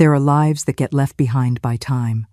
There are lives that get left behind by time.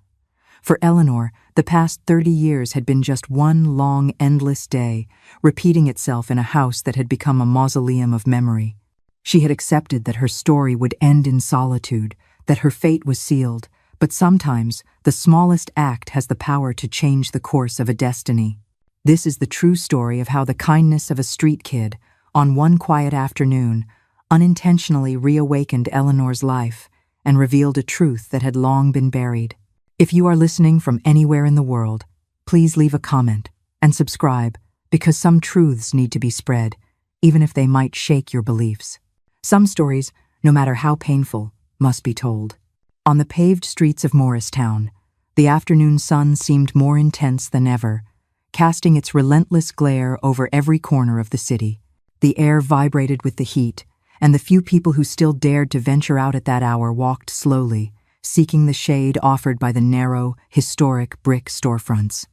For Eleanor, the past 30 years had been just one long, endless day, repeating itself in a house that had become a mausoleum of memory. She had accepted that her story would end in solitude, that her fate was sealed, but sometimes the smallest act has the power to change the course of a destiny. This is the true story of how the kindness of a street kid, on one quiet afternoon, unintentionally reawakened Eleanor's life and revealed a truth that had long been buried. If you are listening from anywhere in the world, please leave a comment and subscribe, because some truths need to be spread, even if they might shake your beliefs. Some stories, no matter how painful, must be told. On the paved streets of Morristown, the afternoon sun seemed more intense than ever, casting its relentless glare over every corner of the city. The air vibrated with the heat, and the few people who still dared to venture out at that hour walked slowly, seeking the shade offered by the narrow, historic brick storefronts.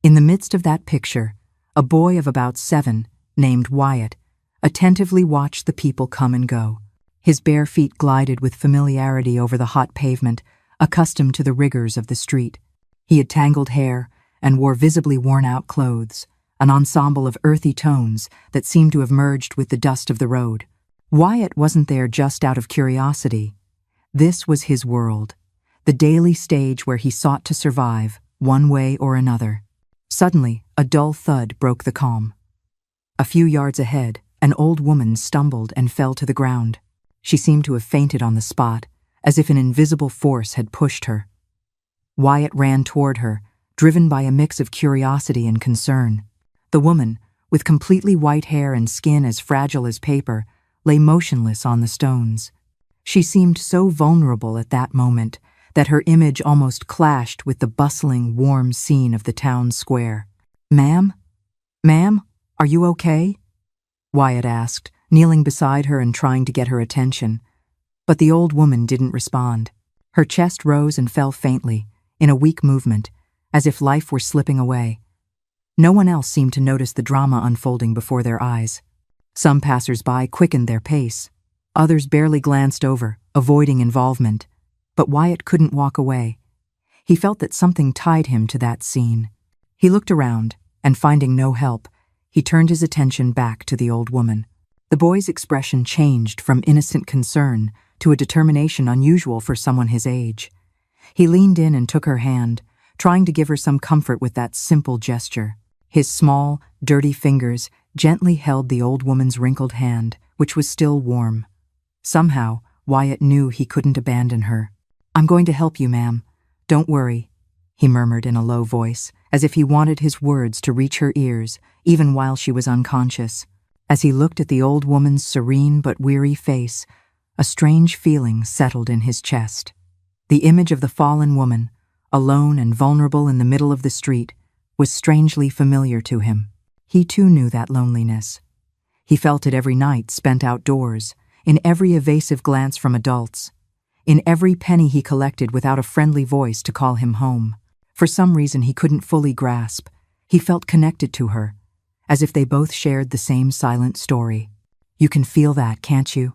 In the midst of that picture, a boy of about 7, named Wyatt, attentively watched the people come and go. His bare feet glided with familiarity over the hot pavement, accustomed to the rigors of the street. He had tangled hair and wore visibly worn-out clothes, an ensemble of earthy tones that seemed to have merged with the dust of the road. Wyatt wasn't there just out of curiosity. This was his world, the daily stage where he sought to survive, one way or another. Suddenly, a dull thud broke the calm. A few yards ahead, an old woman stumbled and fell to the ground. She seemed to have fainted on the spot, as if an invisible force had pushed her. Wyatt ran toward her, driven by a mix of curiosity and concern. The woman, with completely white hair and skin as fragile as paper, lay motionless on the stones. She seemed so vulnerable at that moment that her image almost clashed with the bustling, warm scene of the town square. "Ma'am? Ma'am, are you okay?" Wyatt asked, kneeling beside her and trying to get her attention. But the old woman didn't respond. Her chest rose and fell faintly, in a weak movement, as if life were slipping away. No one else seemed to notice the drama unfolding before their eyes. Some passers-by quickened their pace. Others barely glanced over, avoiding involvement. But Wyatt couldn't walk away. He felt that something tied him to that scene. He looked around, and finding no help, he turned his attention back to the old woman. The boy's expression changed from innocent concern to a determination unusual for someone his age. He leaned in and took her hand, trying to give her some comfort with that simple gesture. His small, dirty fingers gently held the old woman's wrinkled hand, which was still warm. Somehow, Wyatt knew he couldn't abandon her. "I'm going to help you, ma'am. Don't worry," he murmured in a low voice, as if he wanted his words to reach her ears, even while she was unconscious. As he looked at the old woman's serene but weary face, a strange feeling settled in his chest. The image of the fallen woman, alone and vulnerable in the middle of the street, was strangely familiar to him. He too knew that loneliness. He felt it every night spent outdoors, in every evasive glance from adults, in every penny he collected without a friendly voice to call him home. For some reason he couldn't fully grasp, he felt connected to her, as if they both shared the same silent story. You can feel that, can't you?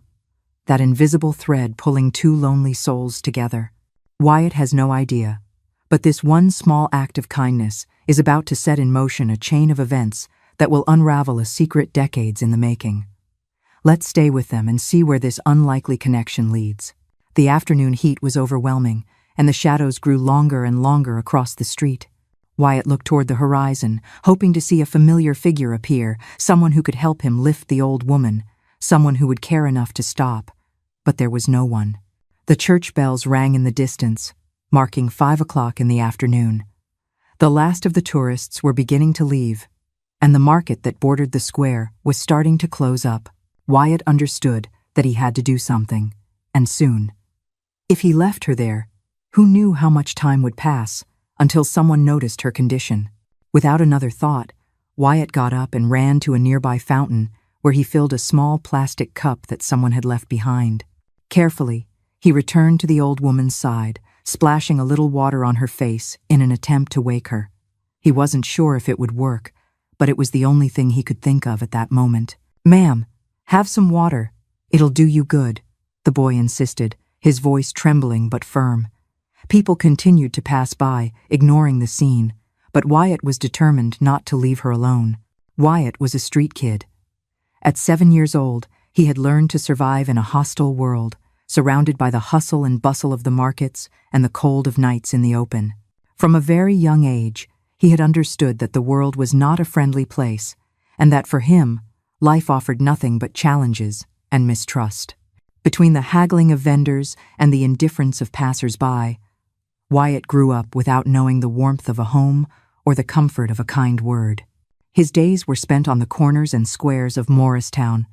That invisible thread pulling two lonely souls together. Wyatt has no idea, but this one small act of kindness is about to set in motion a chain of events that will unravel a secret decades in the making. Let's stay with them and see where this unlikely connection leads. The afternoon heat was overwhelming, and the shadows grew longer and longer across the street. Wyatt looked toward the horizon, hoping to see a familiar figure appear, someone who could help him lift the old woman, someone who would care enough to stop. But there was no one. The church bells rang in the distance, marking 5 o'clock in the afternoon. The last of the tourists were beginning to leave, and the market that bordered the square was starting to close up. Wyatt understood that he had to do something, and soon. If he left her there, who knew how much time would pass until someone noticed her condition? Without another thought, Wyatt got up and ran to a nearby fountain where he filled a small plastic cup that someone had left behind. Carefully, he returned to the old woman's side, splashing a little water on her face in an attempt to wake her. He wasn't sure if it would work, but it was the only thing he could think of at that moment. "Ma'am, have some water. It'll do you good," the boy insisted, his voice trembling but firm. People continued to pass by, ignoring the scene, but Wyatt was determined not to leave her alone. Wyatt was a street kid. At 7 years old, he had learned to survive in a hostile world, surrounded by the hustle and bustle of the markets and the cold of nights in the open. From a very young age, he had understood that the world was not a friendly place, and that for him, life offered nothing but challenges and mistrust. Between the haggling of vendors and the indifference of passers-by, Wyatt grew up without knowing the warmth of a home or the comfort of a kind word. His days were spent on the corners and squares of Morristown,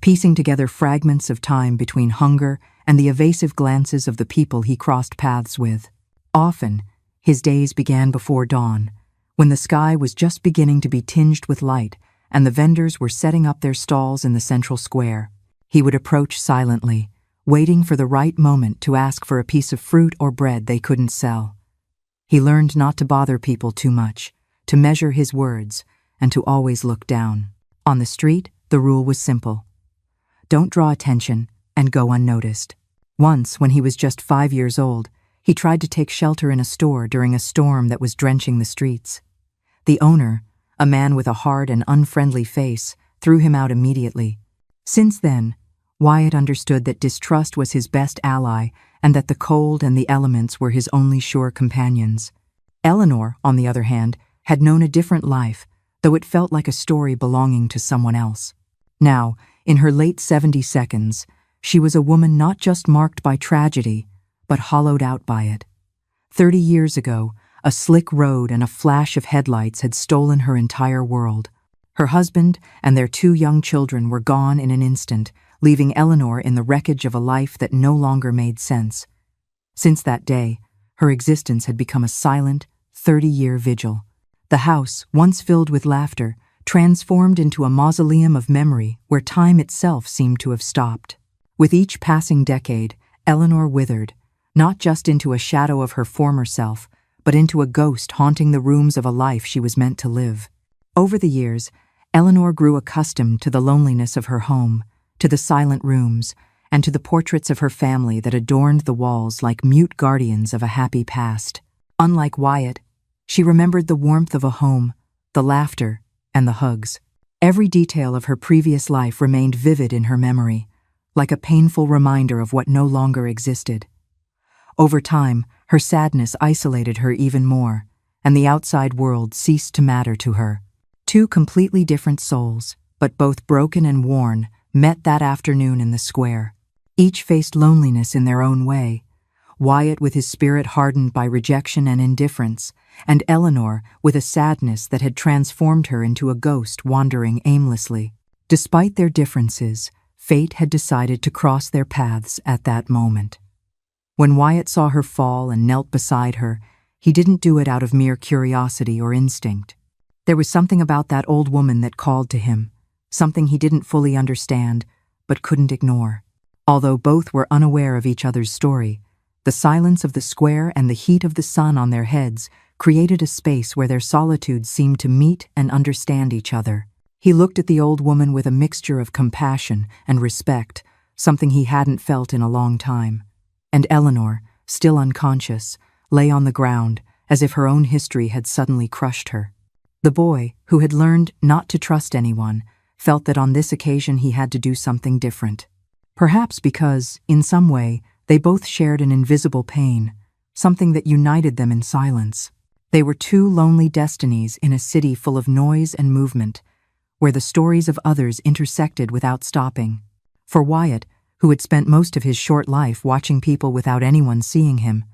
piecing together fragments of time between hunger and the evasive glances of the people he crossed paths with. Often, his days began before dawn, when the sky was just beginning to be tinged with light and the vendors were setting up their stalls in the central square. He would approach silently, waiting for the right moment to ask for a piece of fruit or bread they couldn't sell. He learned not to bother people too much, to measure his words, and to always look down. On the street, the rule was simple. Don't draw attention and go unnoticed. Once, when he was just 5 years old, he tried to take shelter in a store during a storm that was drenching the streets. The owner, a man with a hard and unfriendly face, threw him out immediately. Since then, Wyatt understood that distrust was his best ally and that the cold and the elements were his only sure companions. Eleanor, on the other hand, had known a different life, though it felt like a story belonging to someone else. Now, in her late 70s, she was a woman not just marked by tragedy, but hollowed out by it. 30 years ago, a slick road and a flash of headlights had stolen her entire world. Her husband and their 2 young children were gone in an instant, leaving Eleanor in the wreckage of a life that no longer made sense. Since that day, her existence had become a silent, 30-year vigil. The house, once filled with laughter, transformed into a mausoleum of memory where time itself seemed to have stopped. With each passing decade, Eleanor withered, not just into a shadow of her former self, but into a ghost haunting the rooms of a life she was meant to live. Over the years, Eleanor grew accustomed to the loneliness of her home, to the silent rooms, and to the portraits of her family that adorned the walls like mute guardians of a happy past. Unlike Wyatt, she remembered the warmth of a home, the laughter, and the hugs. Every detail of her previous life remained vivid in her memory, like a painful reminder of what no longer existed. Over time, her sadness isolated her even more, and the outside world ceased to matter to her. 2 completely different souls, but both broken and worn, met that afternoon in the square. Each faced loneliness in their own way, Wyatt with his spirit hardened by rejection and indifference, and Eleanor with a sadness that had transformed her into a ghost wandering aimlessly. Despite their differences, fate had decided to cross their paths at that moment. When Wyatt saw her fall and knelt beside her, he didn't do it out of mere curiosity or instinct. There was something about that old woman that called to him, something he didn't fully understand, but couldn't ignore. Although both were unaware of each other's story, the silence of the square and the heat of the sun on their heads created a space where their solitudes seemed to meet and understand each other. He looked at the old woman with a mixture of compassion and respect, something he hadn't felt in a long time. And Eleanor, still unconscious, lay on the ground as if her own history had suddenly crushed her. The boy, who had learned not to trust anyone, felt that on this occasion he had to do something different. Perhaps because, in some way, they both shared an invisible pain, something that united them in silence. They were 2 lonely destinies in a city full of noise and movement, where the stories of others intersected without stopping. For Wyatt, who had spent most of his short life watching people without anyone seeing him,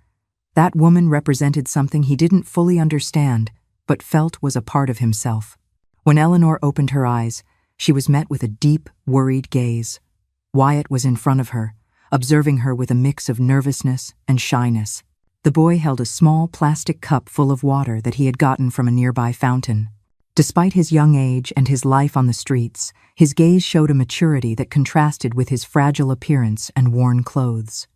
that woman represented something he didn't fully understand, but felt was a part of himself. When Eleanor opened her eyes, she was met with a deep, worried gaze. Wyatt was in front of her, observing her with a mix of nervousness and shyness. The boy held a small plastic cup full of water that he had gotten from a nearby fountain. Despite his young age and his life on the streets, his gaze showed a maturity that contrasted with his fragile appearance and worn clothes.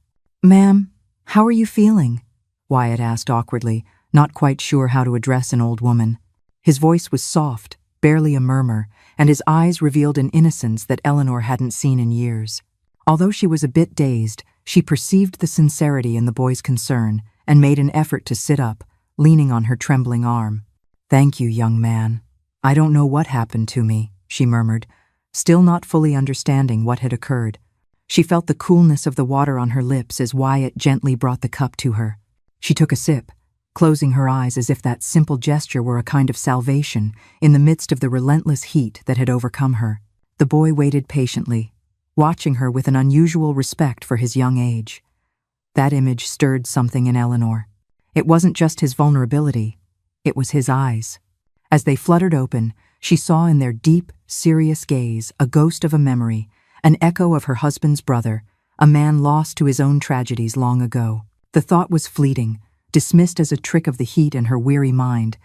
"Ma'am, how are you feeling?" Wyatt asked awkwardly, not quite sure how to address an old woman. His voice was soft, barely a murmur, and his eyes revealed an innocence that Eleanor hadn't seen in years. Although she was a bit dazed, She perceived the sincerity in the boy's concern and made an effort to sit up, leaning on her trembling arm. "Thank you, young man. I don't know what happened to me," she murmured, still not fully understanding what had occurred. She felt the coolness of the water on her lips as Wyatt gently brought the cup to her. She took a sip, closing her eyes as if that simple gesture were a kind of salvation in the midst of the relentless heat that had overcome her. The boy waited patiently, watching her with an unusual respect for his young age. That image stirred something in Eleanor. It wasn't just his vulnerability, it was his eyes. As they fluttered open, she saw in their deep, serious gaze a ghost of a memory, an echo of her husband's brother, a man lost to his own tragedies long ago. The thought was fleeting, dismissed as a trick of the heat in her weary mind,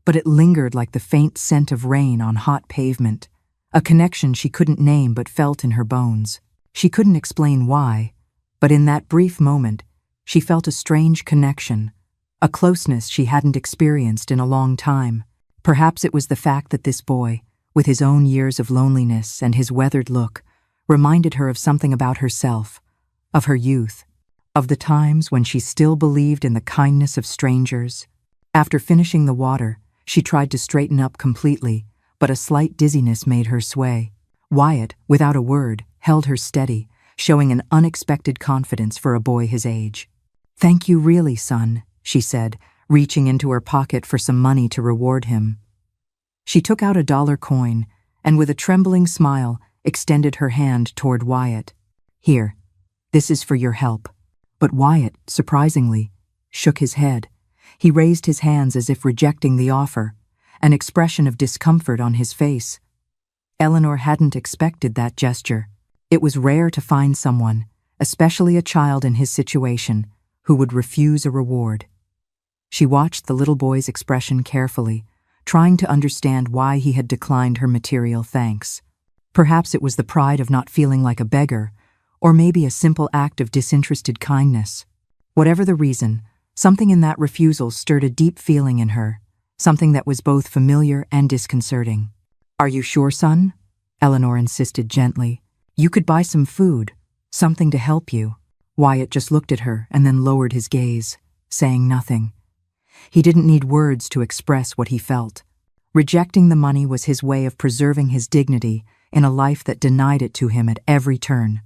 but it lingered like the faint scent of rain on hot pavement, a connection she couldn't name but felt in her bones. She couldn't explain why, but in that brief moment, she felt a strange connection, a closeness she hadn't experienced in a long time. Perhaps it was the fact that this boy, with his own years of loneliness and his weathered look, reminded her of something about herself, of her youth, of the times when she still believed in the kindness of strangers. After finishing the water, she tried to straighten up completely, but a slight dizziness made her sway. Wyatt, without a word, held her steady, showing an unexpected confidence for a boy his age. "Thank you really, son," she said, reaching into her pocket for some money to reward him. She took out a $1 coin and, with a trembling smile, extended her hand toward Wyatt. "Here, this is for your help." But Wyatt, surprisingly, shook his head. He raised his hands as if rejecting the offer, an expression of discomfort on his face. Eleanor hadn't expected that gesture. It was rare to find someone, especially a child in his situation, who would refuse a reward. She watched the little boy's expression carefully, trying to understand why he had declined her material thanks. Perhaps it was the pride of not feeling like a beggar, or maybe a simple act of disinterested kindness. Whatever the reason, something in that refusal stirred a deep feeling in her, something that was both familiar and disconcerting. "Are you sure, son?" Eleanor insisted gently. "You could buy some food, something to help you." Wyatt just looked at her and then lowered his gaze, saying nothing. He didn't need words to express what he felt. Rejecting the money was his way of preserving his dignity in a life that denied it to him at every turn.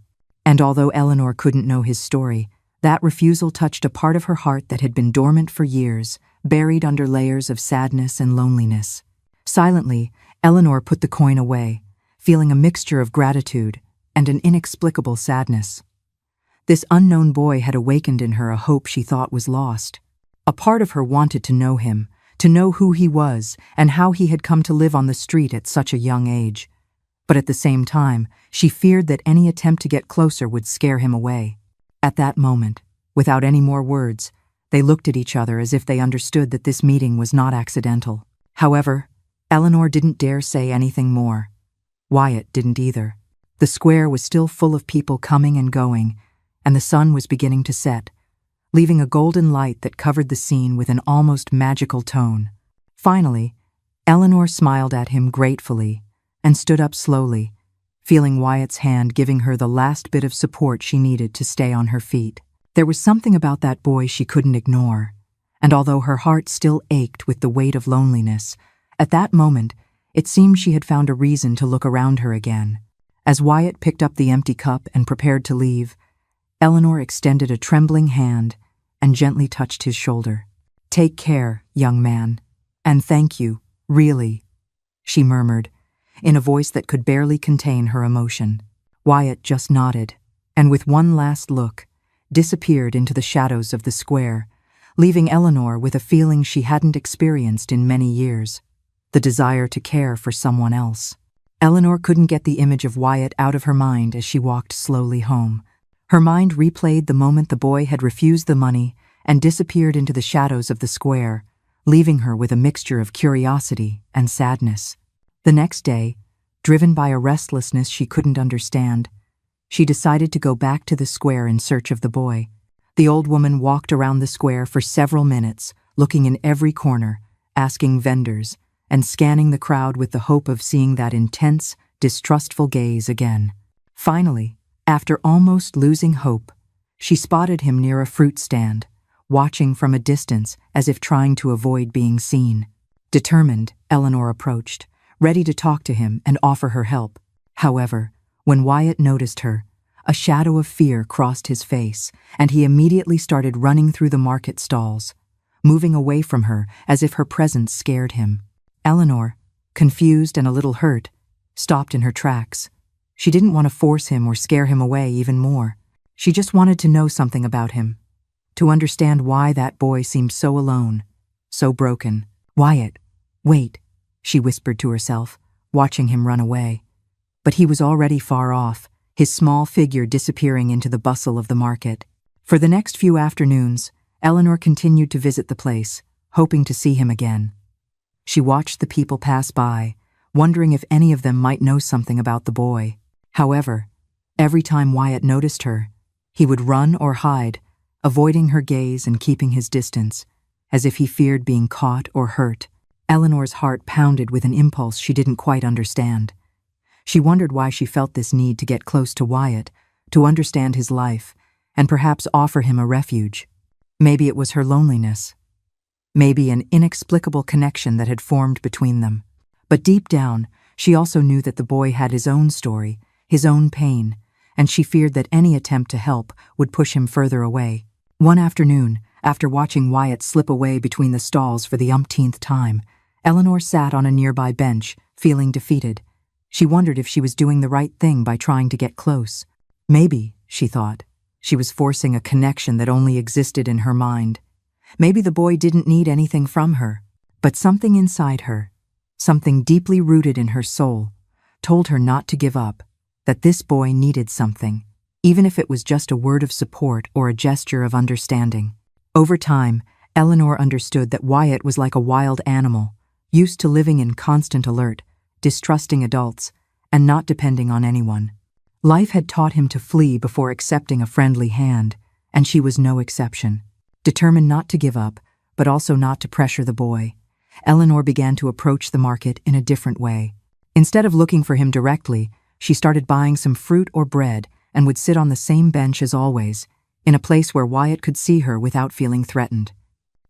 And although Eleanor couldn't know his story, that refusal touched a part of her heart that had been dormant for years, buried under layers of sadness and loneliness. Silently, Eleanor put the coin away, feeling a mixture of gratitude and an inexplicable sadness. This unknown boy had awakened in her a hope she thought was lost. A part of her wanted to know him, to know who he was and how he had come to live on the street at such a young age. But at the same time, she feared that any attempt to get closer would scare him away. At that moment, without any more words, they looked at each other as if they understood that this meeting was not accidental. However, Eleanor didn't dare say anything more. Wyatt didn't either. The square was still full of people coming and going, and the sun was beginning to set, leaving a golden light that covered the scene with an almost magical tone. Finally, Eleanor smiled at him gratefully and stood up slowly, feeling Wyatt's hand giving her the last bit of support she needed to stay on her feet. There was something about that boy she couldn't ignore, and although her heart still ached with the weight of loneliness, at that moment it seemed she had found a reason to look around her again. As Wyatt picked up the empty cup and prepared to leave, Eleanor extended a trembling hand and gently touched his shoulder. "Take care, young man, and thank you, really," she murmured, in a voice that could barely contain her emotion. Wyatt just nodded, and with one last look, disappeared into the shadows of the square, leaving Eleanor with a feeling she hadn't experienced in many years, the desire to care for someone else. Eleanor couldn't get the image of Wyatt out of her mind as she walked slowly home. Her mind replayed the moment the boy had refused the money and disappeared into the shadows of the square, leaving her with a mixture of curiosity and sadness. The next day, driven by a restlessness she couldn't understand, she decided to go back to the square in search of the boy. The old woman walked around the square for several minutes, looking in every corner, asking vendors, and scanning the crowd with the hope of seeing that intense, distrustful gaze again. Finally, after almost losing hope, She spotted him near a fruit stand, watching from a distance as if trying to avoid being seen. Determined, Eleanor approached, ready to talk to him and offer her help. However, when Wyatt noticed her, a shadow of fear crossed his face, and he immediately started running through the market stalls, moving away from her as if her presence scared him. Eleanor, confused and a little hurt, stopped in her tracks. She didn't want to force him or scare him away even more. She just wanted to know something about him, to understand why that boy seemed so alone, so broken. "Wyatt, wait," she whispered to herself, watching him run away. But he was already far off, his small figure disappearing into the bustle of the market. For the next few afternoons, Eleanor continued to visit the place, hoping to see him again. She watched the people pass by, wondering if any of them might know something about the boy. However, every time Wyatt noticed her, he would run or hide, avoiding her gaze and keeping his distance, as if he feared being caught or hurt. Eleanor's heart pounded with an impulse she didn't quite understand. She wondered why she felt this need to get close to Wyatt, to understand his life, and perhaps offer him a refuge. Maybe it was her loneliness. Maybe an inexplicable connection that had formed between them. But deep down, she also knew that the boy had his own story, his own pain, and she feared that any attempt to help would push him further away. One afternoon, after watching Wyatt slip away between the stalls for the umpteenth time, Eleanor sat on a nearby bench, feeling defeated. She wondered if she was doing the right thing by trying to get close. Maybe, she thought, she was forcing a connection that only existed in her mind. Maybe the boy didn't need anything from her, but something inside her, something deeply rooted in her soul, told her not to give up, that this boy needed something, even if it was just a word of support or a gesture of understanding. Over time, Eleanor understood that Wyatt was like a wild animal, used to living in constant alert, distrusting adults, and not depending on anyone. Life had taught him to flee before accepting a friendly hand, and she was no exception. Determined not to give up, but also not to pressure the boy, Eleanor began to approach the market in a different way. Instead of looking for him directly, she started buying some fruit or bread and would sit on the same bench as always, in a place where Wyatt could see her without feeling threatened.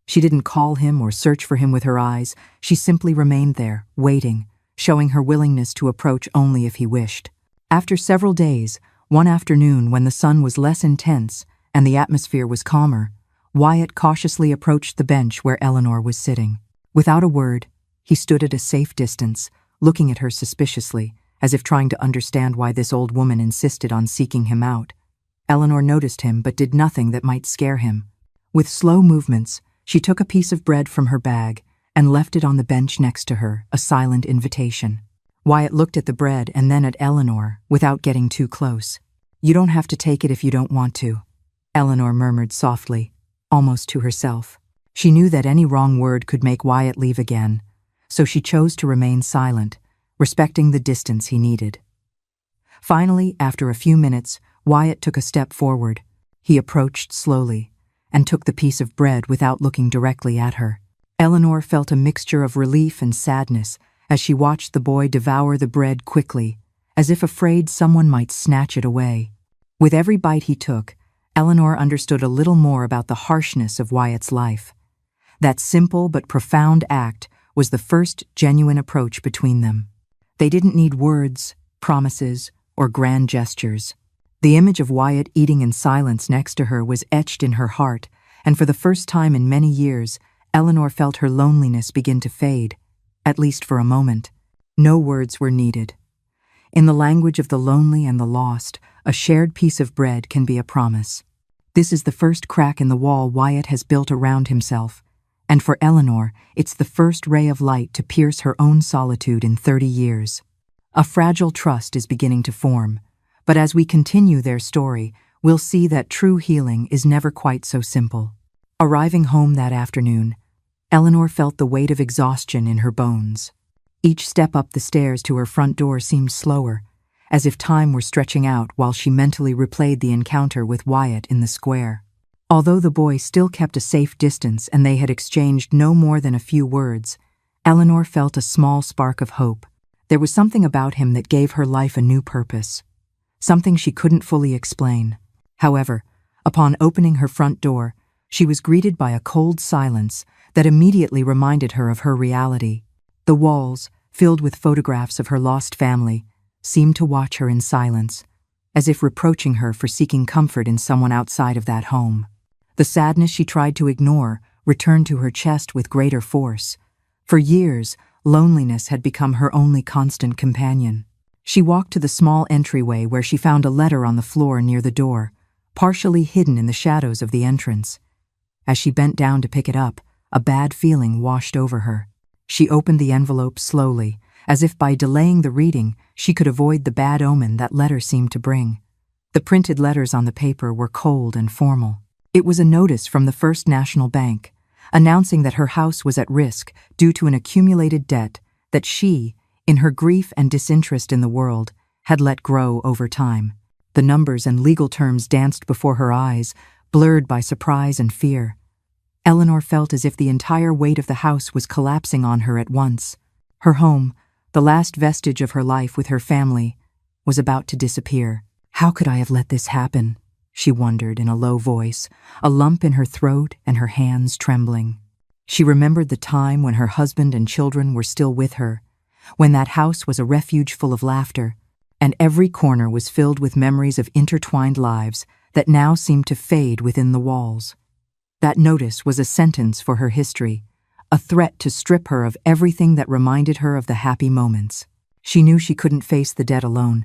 She didn't call him or search for him with her eyes, she simply remained there, waiting, showing her willingness to approach only if he wished. After several days, one afternoon when the sun was less intense and the atmosphere was calmer, Wyatt cautiously approached the bench where Eleanor was sitting. Without a word, he stood at a safe distance, looking at her suspiciously, as if trying to understand why this old woman insisted on seeking him out. Eleanor noticed him but did nothing that might scare him. With slow movements, she took a piece of bread from her bag and left it on the bench next to her, a silent invitation. Wyatt looked at the bread and then at Eleanor, without getting too close. "You don't have to take it if you don't want to," Eleanor murmured softly, almost to herself. She knew that any wrong word could make Wyatt leave again, so she chose to remain silent, respecting the distance he needed. Finally, after a few minutes, Wyatt took a step forward. He approached slowly and took the piece of bread without looking directly at her. Eleanor felt a mixture of relief and sadness as she watched the boy devour the bread quickly, as if afraid someone might snatch it away. With every bite he took, Eleanor understood a little more about the harshness of Wyatt's life. That simple but profound act was the first genuine approach between them. They didn't need words, promises, or grand gestures. The image of Wyatt eating in silence next to her was etched in her heart, and for the first time in many years, Eleanor felt her loneliness begin to fade, at least for a moment. No words were needed. In the language of the lonely and the lost, a shared piece of bread can be a promise. This is the first crack in the wall Wyatt has built around himself, and for Eleanor, it's the first ray of light to pierce her own solitude in 30 years. A fragile trust is beginning to form, but as we continue their story, we'll see that true healing is never quite so simple. Arriving home that afternoon, Eleanor felt the weight of exhaustion in her bones. Each step up the stairs to her front door seemed slower, as if time were stretching out while she mentally replayed the encounter with Wyatt in the square. Although the boy still kept a safe distance and they had exchanged no more than a few words, Eleanor felt a small spark of hope. There was something about him that gave her life a new purpose, something she couldn't fully explain. However, Upon opening her front door, she was greeted by a cold silence that immediately reminded her of her reality. The walls, filled with photographs of her lost family, seemed to watch her in silence, as if reproaching her for seeking comfort in someone outside of that home. The sadness she tried to ignore returned to her chest with greater force. For years, loneliness had become her only constant companion. She walked to the small entryway where she found a letter on the floor near the door, partially hidden in the shadows of the entrance. As she bent down to pick it up, a bad feeling washed over her. She opened the envelope slowly, as if by delaying the reading, she could avoid the bad omen that letter seemed to bring. The printed letters on the paper were cold and formal. It was a notice from the First National Bank, announcing that her house was at risk due to an accumulated debt that she, in her grief and disinterest in the world, had let grow over time. The numbers and legal terms danced before her eyes, blurred by surprise and fear. Eleanor felt as if the entire weight of the house was collapsing on her at once. Her home, the last vestige of her life with her family, was about to disappear. How could I have let this happen? She wondered in a low voice, a lump in her throat and her hands trembling. She remembered the time when her husband and children were still with her, when that house was a refuge full of laughter, and every corner was filled with memories of intertwined lives that now seemed to fade within the walls. That notice was a sentence for her history, a threat to strip her of everything that reminded her of the happy moments. She knew she couldn't face the debt alone,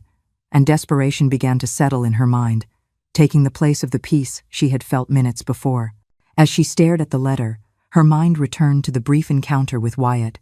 and desperation began to settle in her mind, taking the place of the peace she had felt minutes before. As she stared at the letter, her mind returned to the brief encounter with Wyatt.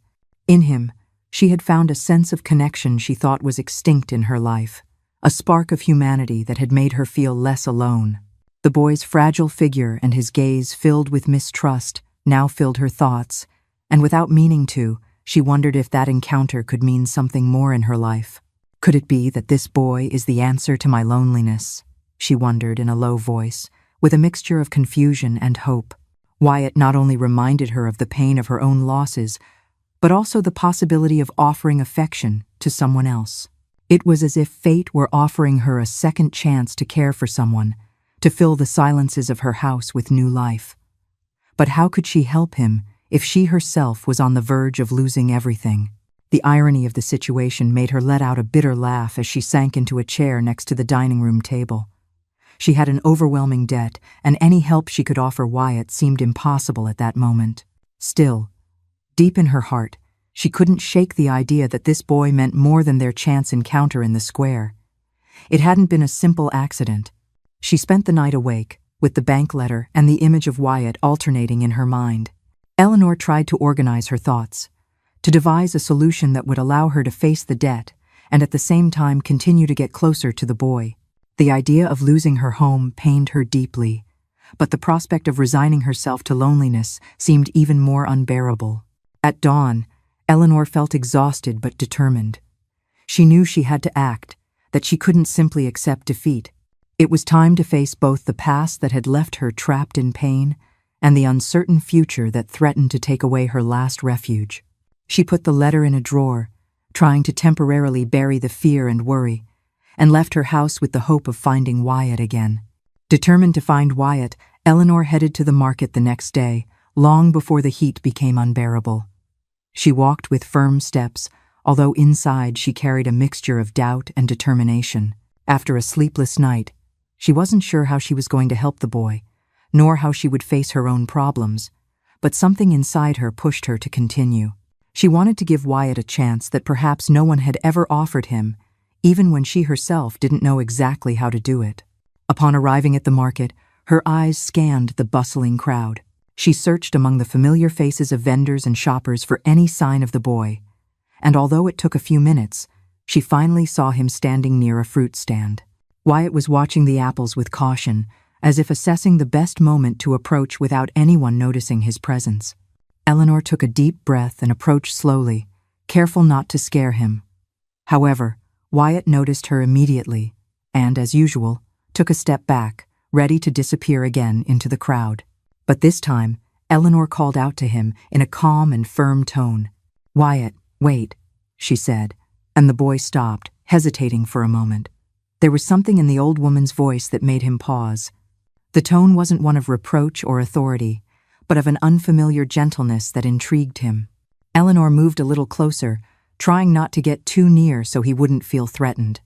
In him, she had found a sense of connection she thought was extinct in her life, a spark of humanity that had made her feel less alone. The boy's fragile figure and his gaze filled with mistrust now filled her thoughts, and without meaning to, she wondered if that encounter could mean something more in her life. Could it be that this boy is the answer to my loneliness? She wondered in a low voice, with a mixture of confusion and hope. Wyatt not only reminded her of the pain of her own losses, but also the possibility of offering affection to someone else. It was as if fate were offering her a second chance to care for someone, to fill the silences of her house with new life. But how could she help him if she herself was on the verge of losing everything? The irony of the situation made her let out a bitter laugh as she sank into a chair next to the dining room table. She had an overwhelming debt, and any help she could offer Wyatt seemed impossible at that moment. Still, deep in her heart, she couldn't shake the idea that this boy meant more than their chance encounter in the square. It hadn't been a simple accident. She spent the night awake, with the bank letter and the image of Wyatt alternating in her mind. Eleanor tried to organize her thoughts, to devise a solution that would allow her to face the debt and at the same time continue to get closer to the boy. The idea of losing her home pained her deeply, but the prospect of resigning herself to loneliness seemed even more unbearable. At dawn, Eleanor felt exhausted but determined. She knew she had to act, that she couldn't simply accept defeat. It was time to face both the past that had left her trapped in pain and the uncertain future that threatened to take away her last refuge. She put the letter in a drawer, trying to temporarily bury the fear and worry, and left her house with the hope of finding Wyatt again. Determined to find Wyatt, Eleanor headed to the market the next day, long before the heat became unbearable. She walked with firm steps, although inside she carried a mixture of doubt and determination. After a sleepless night, she wasn't sure how she was going to help the boy, nor how she would face her own problems, but something inside her pushed her to continue. She wanted to give Wyatt a chance that perhaps no one had ever offered him, even when she herself didn't know exactly how to do it. Upon arriving at the market, her eyes scanned the bustling crowd. She searched among the familiar faces of vendors and shoppers for any sign of the boy, and although it took a few minutes, she finally saw him standing near a fruit stand. Wyatt was watching the apples with caution, as if assessing the best moment to approach without anyone noticing his presence. Eleanor took a deep breath and approached slowly, careful not to scare him. However, Wyatt noticed her immediately, and, as usual, took a step back, ready to disappear again into the crowd. But this time, Eleanor called out to him in a calm and firm tone. "Wyatt, wait," she said, and the boy stopped, hesitating for a moment. There was something in the old woman's voice that made him pause. The tone wasn't one of reproach or authority, but of an unfamiliar gentleness that intrigued him. Eleanor moved a little closer, trying not to get too near so he wouldn't feel threatened.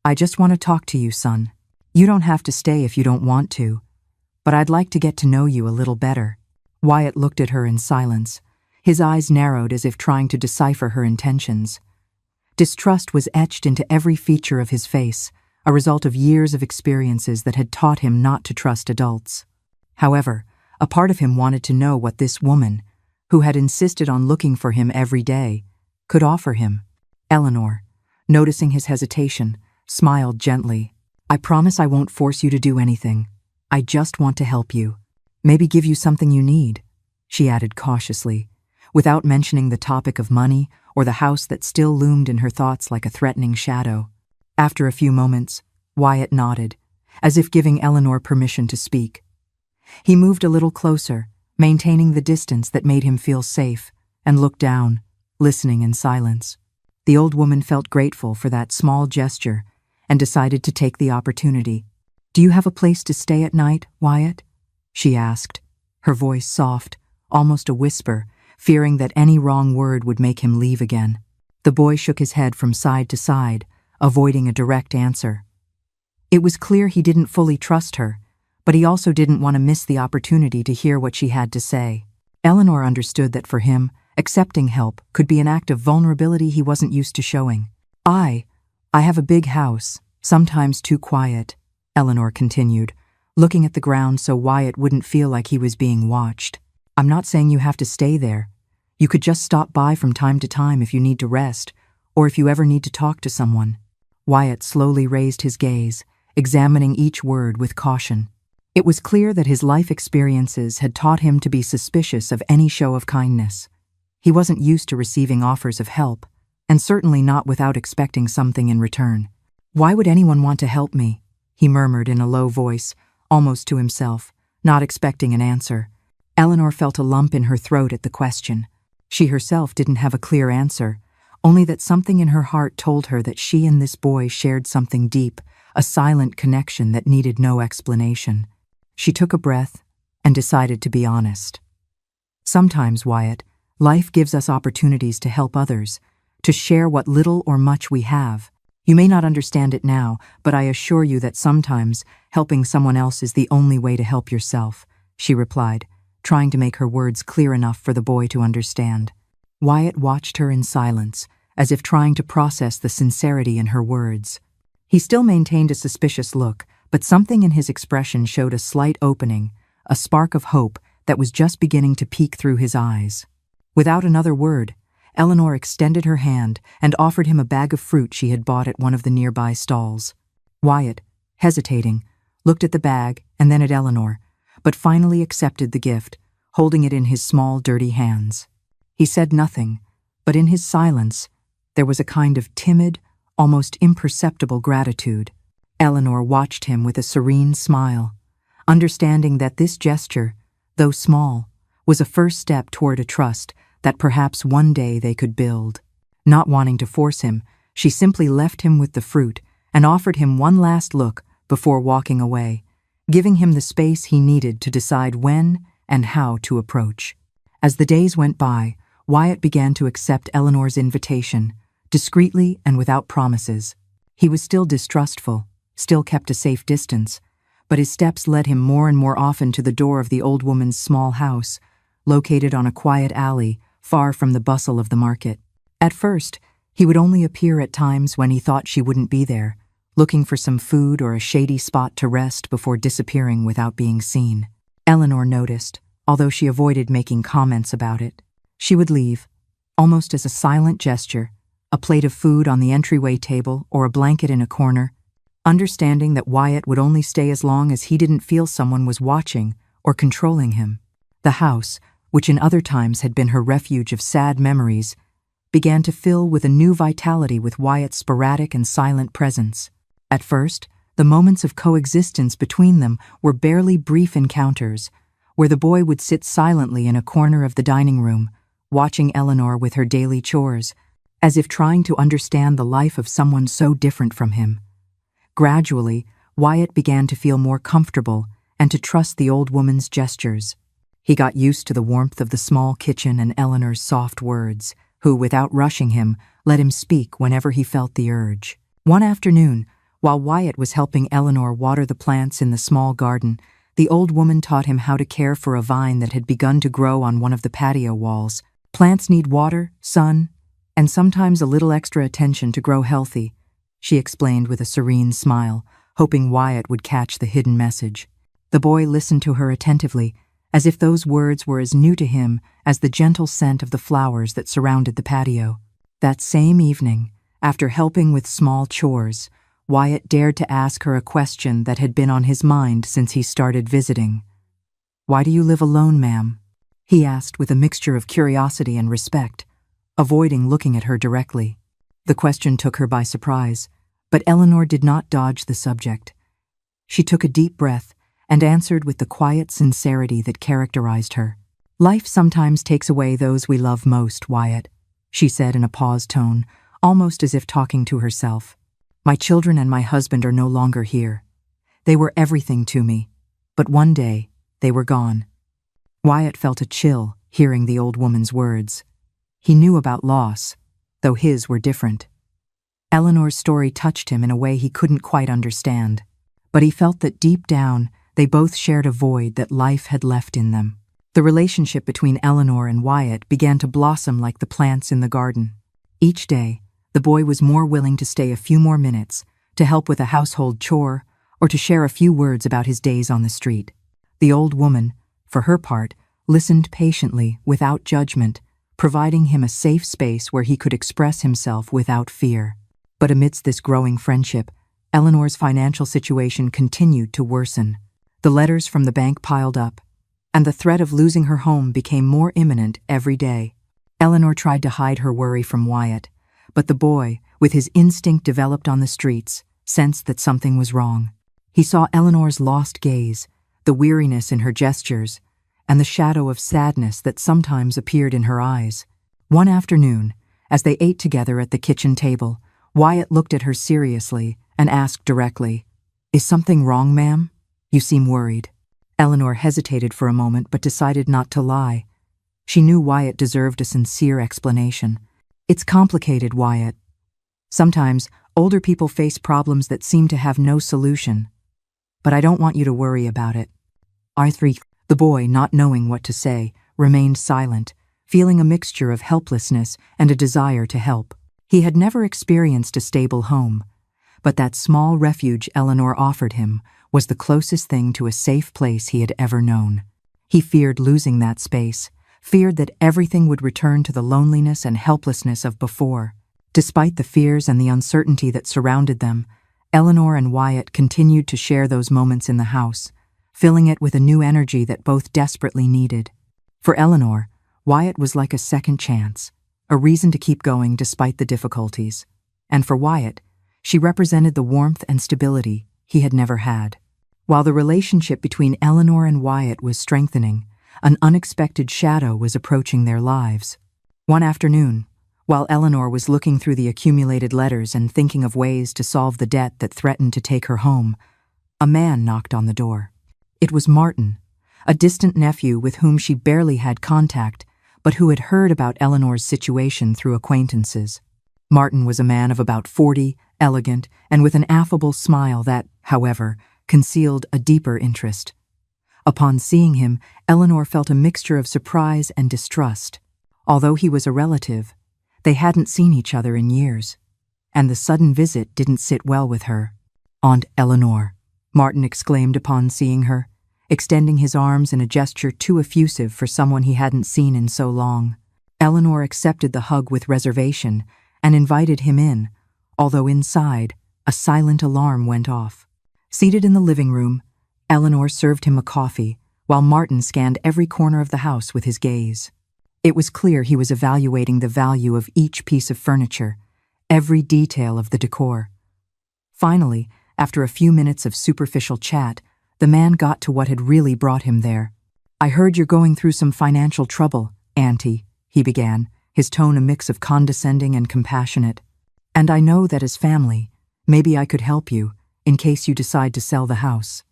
"I just want to talk to you, son. You don't have to stay if you don't want to, but I'd like to get to know you a little better." Wyatt looked at her in silence, his eyes narrowed as if trying to decipher her intentions. Distrust was etched into every feature of his face, a result of years of experiences that had taught him not to trust adults. However, a part of him wanted to know what this woman, who had insisted on looking for him every day, could offer him. Eleanor, noticing his hesitation, smiled gently. "I promise I won't force you to do anything. I just want to help you. Maybe give you something you need," she added cautiously, without mentioning the topic of money or the house that still loomed in her thoughts like a threatening shadow. After a few moments, Wyatt nodded, as if giving Eleanor permission to speak. He moved a little closer, maintaining the distance that made him feel safe, and looked down, listening in silence. The old woman felt grateful for that small gesture and decided to take the opportunity. "Do you have a place to stay at night, Wyatt?" she asked, her voice soft, almost a whisper, fearing that any wrong word would make him leave again. The boy shook his head from side to side, avoiding a direct answer. It was clear he didn't fully trust her, but he also didn't want to miss the opportunity to hear what she had to say. Eleanor understood that for him, accepting help could be an act of vulnerability he wasn't used to showing. I have a big house, sometimes too quiet," Eleanor continued, looking at the ground so Wyatt wouldn't feel like he was being watched. "I'm not saying you have to stay there. You could just stop by from time to time if you need to rest, or if you ever need to talk to someone." Wyatt slowly raised his gaze, examining each word with caution. It was clear that his life experiences had taught him to be suspicious of any show of kindness. He wasn't used to receiving offers of help, and certainly not without expecting something in return. "Why would anyone want to help me?" he murmured in a low voice, almost to himself, not expecting an answer. Eleanor felt a lump in her throat at the question. She herself didn't have a clear answer, only that something in her heart told her that she and this boy shared something deep, a silent connection that needed no explanation. She took a breath and decided to be honest. "Sometimes, Wyatt, life gives us opportunities to help others, to share what little or much we have. You may not understand it now, but I assure you that sometimes helping someone else is the only way to help yourself," she replied, trying to make her words clear enough for the boy to understand. Wyatt watched her in silence, as if trying to process the sincerity in her words. He still maintained a suspicious look, but something in his expression showed a slight opening, a spark of hope that was just beginning to peek through his eyes. Without another word, Eleanor extended her hand and offered him a bag of fruit she had bought at one of the nearby stalls. Wyatt, hesitating, looked at the bag and then at Eleanor, but finally accepted the gift, holding it in his small, dirty hands. He said nothing, but in his silence, there was a kind of timid, almost imperceptible gratitude. Eleanor watched him with a serene smile, understanding that this gesture, though small, was a first step toward a trust that perhaps one day they could build. Not wanting to force him, she simply left him with the fruit and offered him one last look before walking away, giving him the space he needed to decide when and how to approach. As the days went by, Wyatt began to accept Eleanor's invitation, discreetly and without promises. He was still distrustful, still kept a safe distance, but his steps led him more and more often to the door of the old woman's small house, located on a quiet alley far from the bustle of the market. At first, he would only appear at times when he thought she wouldn't be there, looking for some food or a shady spot to rest before disappearing without being seen. Eleanor noticed, although she avoided making comments about it. She would leave, almost as a silent gesture, a plate of food on the entryway table or a blanket in a corner, understanding that Wyatt would only stay as long as he didn't feel someone was watching or controlling him. The house, which in other times had been her refuge of sad memories, began to fill with a new vitality with Wyatt's sporadic and silent presence. At first, the moments of coexistence between them were barely brief encounters, where the boy would sit silently in a corner of the dining room, watching Eleanor with her daily chores, as if trying to understand the life of someone so different from him. Gradually, Wyatt began to feel more comfortable and to trust the old woman's gestures. He got used to the warmth of the small kitchen and Eleanor's soft words, who, without rushing him, let him speak whenever he felt the urge. One afternoon, while Wyatt was helping Eleanor water the plants in the small garden, the old woman taught him how to care for a vine that had begun to grow on one of the patio walls. Plants need water, sun, and sometimes a little extra attention to grow healthy, she explained with a serene smile, hoping Wyatt would catch the hidden message. The boy listened to her attentively, as if those words were as new to him as the gentle scent of the flowers that surrounded the patio. That same evening, after helping with small chores, Wyatt dared to ask her a question that had been on his mind since he started visiting. "Why do you live alone, ma'am?" he asked with a mixture of curiosity and respect, avoiding looking at her directly. The question took her by surprise, but Eleanor did not dodge the subject. She took a deep breath and answered with the quiet sincerity that characterized her. "Life sometimes takes away those we love most, Wyatt," she said in a paused tone, almost as if talking to herself. "My children and my husband are no longer here. They were everything to me, but one day they were gone." Wyatt felt a chill hearing the old woman's words. He knew about loss, though his were different. Eleanor's story touched him in a way he couldn't quite understand, but he felt that deep down they both shared a void that life had left in them. The relationship between Eleanor and Wyatt began to blossom like the plants in the garden. Each day, the boy was more willing to stay a few more minutes, to help with a household chore, or to share a few words about his days on the street. The old woman, for her part, listened patiently, without judgment, providing him a safe space where he could express himself without fear. But amidst this growing friendship, Eleanor's financial situation continued to worsen. The letters from the bank piled up, and the threat of losing her home became more imminent every day. Eleanor tried to hide her worry from Wyatt, but the boy, with his instinct developed on the streets, sensed that something was wrong. He saw Eleanor's lost gaze, the weariness in her gestures, and the shadow of sadness that sometimes appeared in her eyes. One afternoon, as they ate together at the kitchen table, Wyatt looked at her seriously and asked directly, "Is something wrong, ma'am? You seem worried." Eleanor hesitated for a moment but decided not to lie. She knew Wyatt deserved a sincere explanation. "It's complicated, Wyatt. Sometimes older people face problems that seem to have no solution. But I don't want you to worry about it." The boy, not knowing what to say, remained silent, feeling a mixture of helplessness and a desire to help. He had never experienced a stable home, but that small refuge Eleanor offered him was the closest thing to a safe place he had ever known. He feared losing that space, feared that everything would return to the loneliness and helplessness of before. Despite the fears and the uncertainty that surrounded them, Eleanor and Wyatt continued to share those moments in the house, filling it with a new energy that both desperately needed. For Eleanor, Wyatt was like a second chance, a reason to keep going despite the difficulties. And for Wyatt, she represented the warmth and stability he had never had. While the relationship between Eleanor and Wyatt was strengthening, an unexpected shadow was approaching their lives. One afternoon, while Eleanor was looking through the accumulated letters and thinking of ways to solve the debt that threatened to take her home, a man knocked on the door. It was Martin, a distant nephew with whom she barely had contact, but who had heard about Eleanor's situation through acquaintances. Martin was a man of about 40, elegant, and with an affable smile that, however, concealed a deeper interest. Upon seeing him, Eleanor felt a mixture of surprise and distrust. Although he was a relative, they hadn't seen each other in years, and the sudden visit didn't sit well with her. "Aunt Eleanor," Martin exclaimed upon seeing her, extending his arms in a gesture too effusive for someone he hadn't seen in so long. Eleanor accepted the hug with reservation and invited him in, although inside, a silent alarm went off. Seated in the living room, Eleanor served him a coffee, while Martin scanned every corner of the house with his gaze. It was clear he was evaluating the value of each piece of furniture, every detail of the decor. Finally, after a few minutes of superficial chat, the man got to what had really brought him there. "I heard you're going through some financial trouble, Auntie," he began, his tone a mix of condescending and compassionate. "And I know that as family, maybe I could help you, in case you decide to sell the house."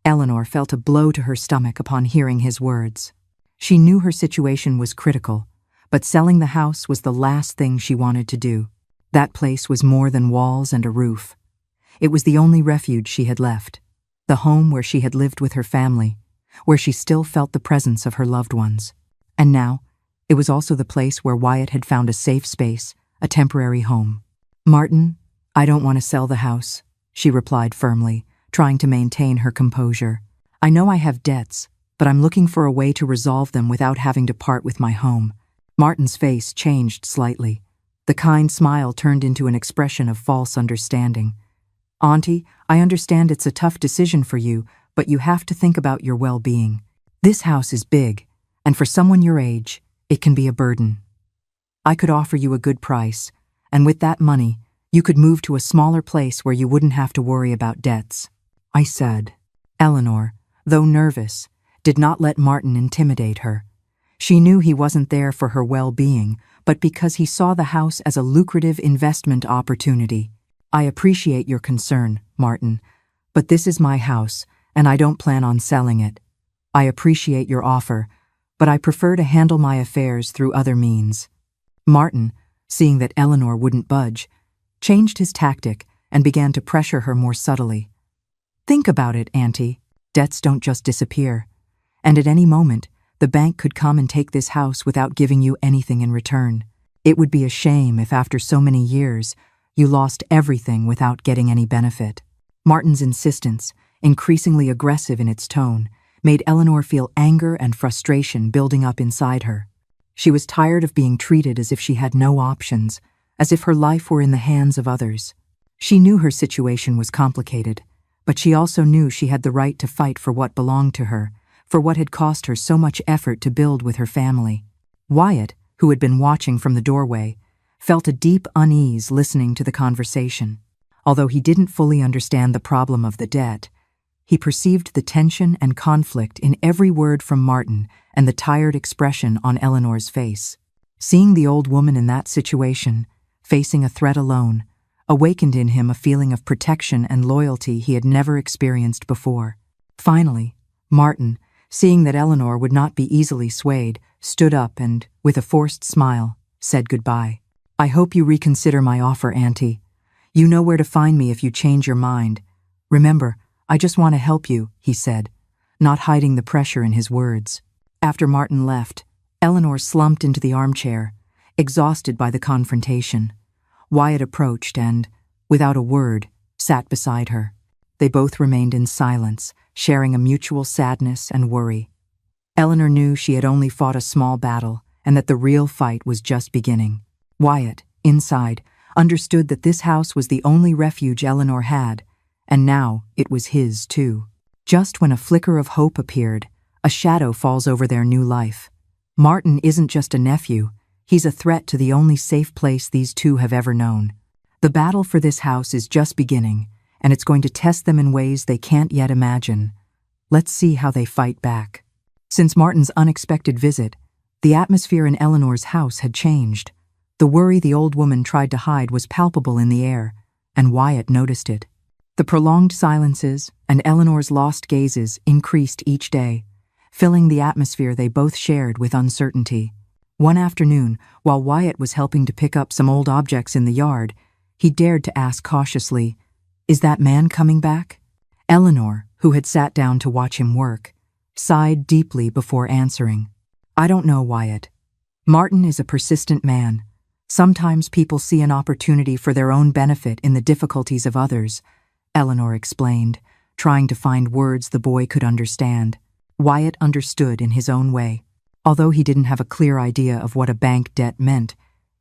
Eleanor felt a blow to her stomach upon hearing his words. She knew her situation was critical, but selling the house was the last thing she wanted to do. That place was more than walls and a roof. It was the only refuge she had left, the home where she had lived with her family, where she still felt the presence of her loved ones. And now, it was also the place where Wyatt had found a safe space, a temporary home. "Martin, I don't want to sell the house," she replied firmly, trying to maintain her composure. "I know I have debts, but I'm looking for a way to resolve them without having to part with my home." Martin's face changed slightly. The kind smile turned into an expression of false understanding. "Auntie, I understand it's a tough decision for you, but you have to think about your well-being. This house is big, and for someone your age, it can be a burden. I could offer you a good price, and with that money, you could move to a smaller place where you wouldn't have to worry about debts," I said. Eleanor, though nervous, did not let Martin intimidate her. She knew he wasn't there for her well-being, but because he saw the house as a lucrative investment opportunity. "I appreciate your concern, Martin, but this is my house, and I don't plan on selling it. I appreciate your offer, but I prefer to handle my affairs through other means." Martin, seeing that Eleanor wouldn't budge, changed his tactic and began to pressure her more subtly. "Think about it, Auntie. Debts don't just disappear. And at any moment, the bank could come and take this house without giving you anything in return. It would be a shame if after so many years, you lost everything without getting any benefit." Martin's insistence, increasingly aggressive in its tone, made Eleanor feel anger and frustration building up inside her. She was tired of being treated as if she had no options, as if her life were in the hands of others. She knew her situation was complicated, but she also knew she had the right to fight for what belonged to her, for what had cost her so much effort to build with her family. Wyatt, who had been watching from the doorway, felt a deep unease listening to the conversation. Although he didn't fully understand the problem of the debt, he perceived the tension and conflict in every word from Martin and the tired expression on Eleanor's face. Seeing the old woman in that situation, facing a threat alone, awakened in him a feeling of protection and loyalty he had never experienced before. Finally, Martin, seeing that Eleanor would not be easily swayed, stood up and, with a forced smile, said goodbye. "I hope you reconsider my offer, Auntie. You know where to find me if you change your mind. Remember, I just want to help you," he said, not hiding the pressure in his words. After Martin left, Eleanor slumped into the armchair, exhausted by the confrontation. Wyatt approached and, without a word, sat beside her. They both remained in silence, sharing a mutual sadness and worry. Eleanor knew she had only fought a small battle and that the real fight was just beginning. Wyatt, inside, understood that this house was the only refuge Eleanor had, and now it was his too. Just when a flicker of hope appeared, a shadow falls over their new life. Martin isn't just a nephew, he's a threat to the only safe place these two have ever known. The battle for this house is just beginning, and it's going to test them in ways they can't yet imagine. Let's see how they fight back. Since Martin's unexpected visit, the atmosphere in Eleanor's house had changed. The worry the old woman tried to hide was palpable in the air, and Wyatt noticed it. The prolonged silences and Eleanor's lost gazes increased each day, filling the atmosphere they both shared with uncertainty. One afternoon, while Wyatt was helping to pick up some old objects in the yard, he dared to ask cautiously, "Is that man coming back?" Eleanor, who had sat down to watch him work, sighed deeply before answering. "I don't know, Wyatt. Martin is a persistent man. Sometimes people see an opportunity for their own benefit in the difficulties of others," Eleanor explained, trying to find words the boy could understand. Wyatt understood in his own way. Although he didn't have a clear idea of what a bank debt meant,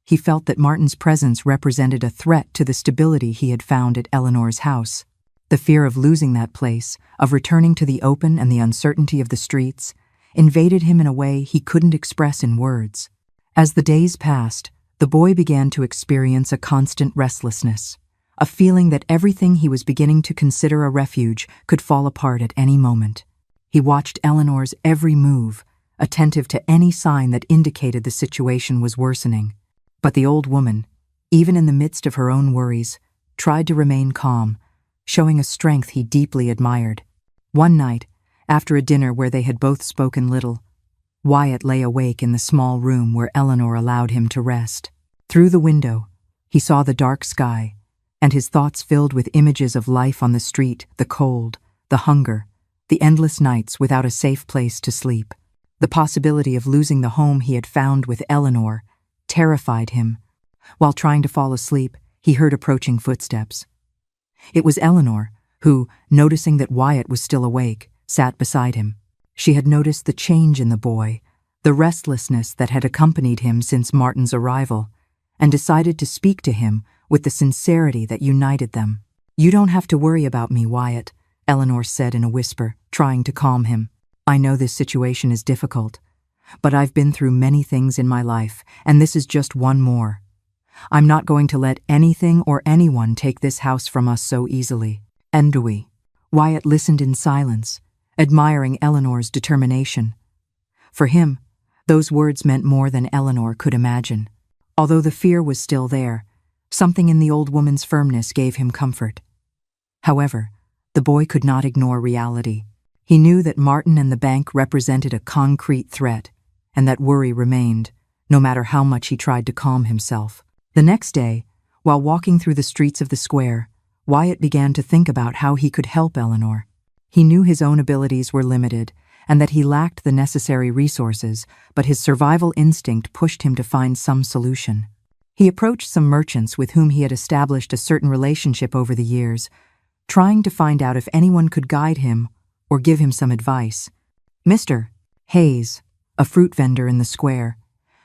he felt that Martin's presence represented a threat to the stability he had found at Eleanor's house. The fear of losing that place, of returning to the open and the uncertainty of the streets, invaded him in a way he couldn't express in words. As the days passed, the boy began to experience a constant restlessness, a feeling that everything he was beginning to consider a refuge could fall apart at any moment. He watched Eleanor's every move, attentive to any sign that indicated the situation was worsening. But the old woman, even in the midst of her own worries, tried to remain calm, showing a strength he deeply admired. One night, after a dinner where they had both spoken little, Wyatt lay awake in the small room where Eleanor allowed him to rest. Through the window, he saw the dark sky, and his thoughts filled with images of life on the street, the cold, the hunger, the endless nights without a safe place to sleep. The possibility of losing the home he had found with Eleanor terrified him. While trying to fall asleep, he heard approaching footsteps. It was Eleanor, who, noticing that Wyatt was still awake, sat beside him. She had noticed the change in the boy, the restlessness that had accompanied him since Martin's arrival, and decided to speak to him with the sincerity that united them. "You don't have to worry about me, Wyatt," Eleanor said in a whisper, trying to calm him. "I know this situation is difficult, but I've been through many things in my life, and this is just one more. I'm not going to let anything or anyone take this house from us so easily." "And we?" Wyatt listened in silence, admiring Eleanor's determination. For him, those words meant more than Eleanor could imagine. Although the fear was still there, something in the old woman's firmness gave him comfort. However, the boy could not ignore reality. He knew that Martin and the bank represented a concrete threat, and that worry remained, no matter how much he tried to calm himself. The next day, while walking through the streets of the square, Wyatt began to think about how he could help Eleanor. He knew his own abilities were limited, and that he lacked the necessary resources, but his survival instinct pushed him to find some solution. He approached some merchants with whom he had established a certain relationship over the years, trying to find out if anyone could guide him or give him some advice. Mr. Hayes, a fruit vendor in the square,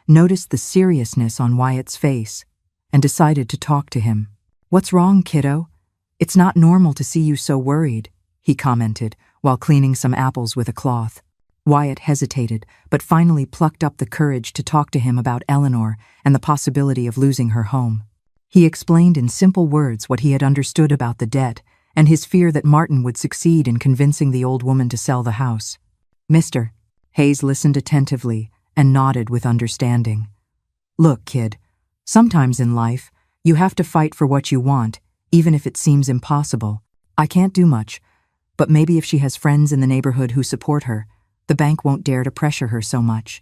noticed the seriousness on Wyatt's face and decided to talk to him. "What's wrong, kiddo? It's not normal to see you so worried," he commented while cleaning some apples with a cloth. Wyatt hesitated, but finally plucked up the courage to talk to him about Eleanor and the possibility of losing her home. He explained in simple words what he had understood about the debt and his fear that Martin would succeed in convincing the old woman to sell the house. Mr. Hayes listened attentively and nodded with understanding. "Look, kid, sometimes in life, you have to fight for what you want, even if it seems impossible. I can't do much, but maybe if she has friends in the neighborhood who support her, the bank won't dare to pressure her so much."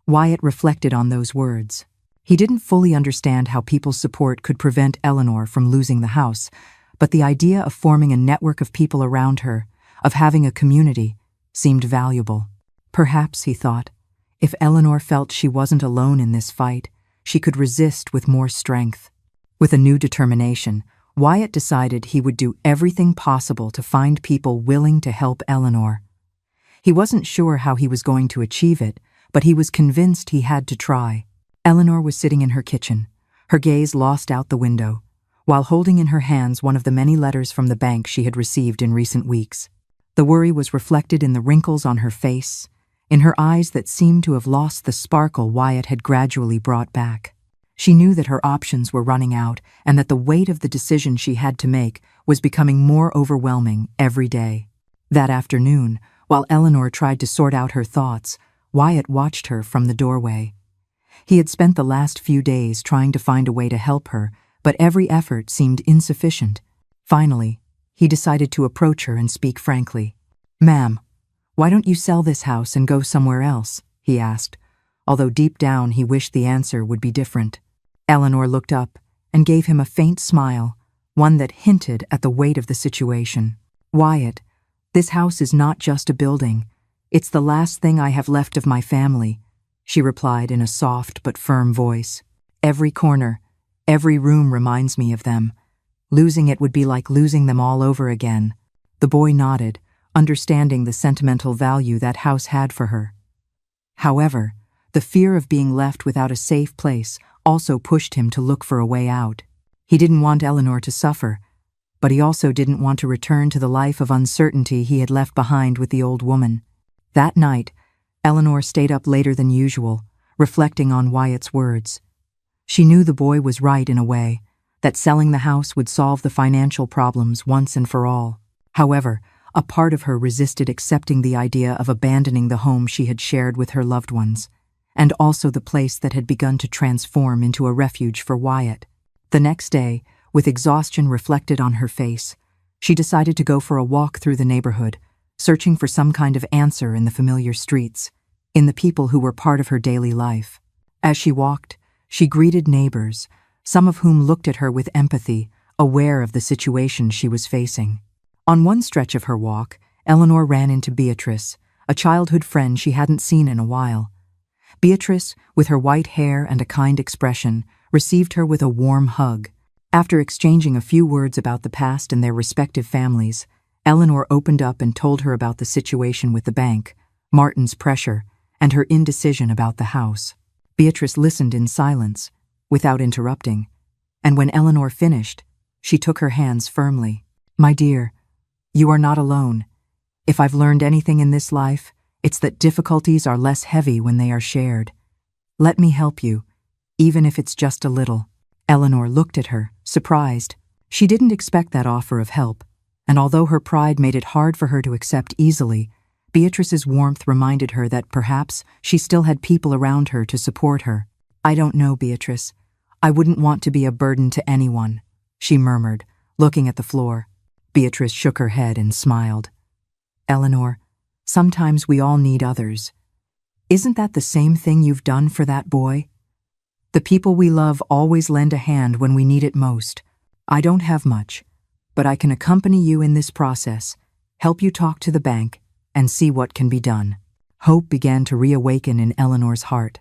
Wyatt reflected on those words. He didn't fully understand how people's support could prevent Eleanor from losing the house, but the idea of forming a network of people around her, of having a community, seemed valuable. Perhaps, he thought, if Eleanor felt she wasn't alone in this fight, she could resist with more strength. With a new determination, Wyatt decided he would do everything possible to find people willing to help Eleanor. He wasn't sure how he was going to achieve it, but he was convinced he had to try. Eleanor was sitting in her kitchen, her gaze lost out the window, while holding in her hands one of the many letters from the bank she had received in recent weeks. The worry was reflected in the wrinkles on her face, in her eyes that seemed to have lost the sparkle Wyatt had gradually brought back. She knew that her options were running out and that the weight of the decision she had to make was becoming more overwhelming every day. That afternoon, while Eleanor tried to sort out her thoughts, Wyatt watched her from the doorway. He had spent the last few days trying to find a way to help her, but every effort seemed insufficient. Finally, he decided to approach her and speak frankly. "Ma'am, why don't you sell this house and go somewhere else?" he asked, although deep down he wished the answer would be different. Eleanor looked up and gave him a faint smile, one that hinted at the weight of the situation. "Wyatt, this house is not just a building. It's the last thing I have left of my family," she replied in a soft but firm voice. "Every corner, every room reminds me of them. Losing it would be like losing them all over again." The boy nodded, understanding the sentimental value that house had for her. However, the fear of being left without a safe place also pushed him to look for a way out. He didn't want Eleanor to suffer, but he also didn't want to return to the life of uncertainty he had left behind with the old woman. That night, Eleanor stayed up later than usual, reflecting on Wyatt's words. She knew the boy was right in a way, that selling the house would solve the financial problems once and for all. However, a part of her resisted accepting the idea of abandoning the home she had shared with her loved ones, and also the place that had begun to transform into a refuge for Wyatt. The next day, with exhaustion reflected on her face, she decided to go for a walk through the neighborhood, searching for some kind of answer in the familiar streets, in the people who were part of her daily life. As she walked, she greeted neighbors, some of whom looked at her with empathy, aware of the situation she was facing. On one stretch of her walk, Eleanor ran into Beatrice, a childhood friend she hadn't seen in a while. Beatrice, with her white hair and a kind expression, received her with a warm hug. After exchanging a few words about the past and their respective families, Eleanor opened up and told her about the situation with the bank, Martin's pressure, and her indecision about the house. Beatrice listened in silence, without interrupting, and when Eleanor finished, she took her hands firmly. "My dear, you are not alone. If I've learned anything in this life, it's that difficulties are less heavy when they are shared. Let me help you, even if it's just a little." Eleanor looked at her, surprised. She didn't expect that offer of help, and although her pride made it hard for her to accept easily, Beatrice's warmth reminded her that perhaps she still had people around her to support her. "I don't know, Beatrice. I wouldn't want to be a burden to anyone," she murmured, looking at the floor. Beatrice shook her head and smiled. "Eleanor, sometimes we all need others. Isn't that the same thing you've done for that boy? The people we love always lend a hand when we need it most. I don't have much, but I can accompany you in this process, help you talk to the bank, and see what can be done." Hope began to reawaken in Eleanor's heart.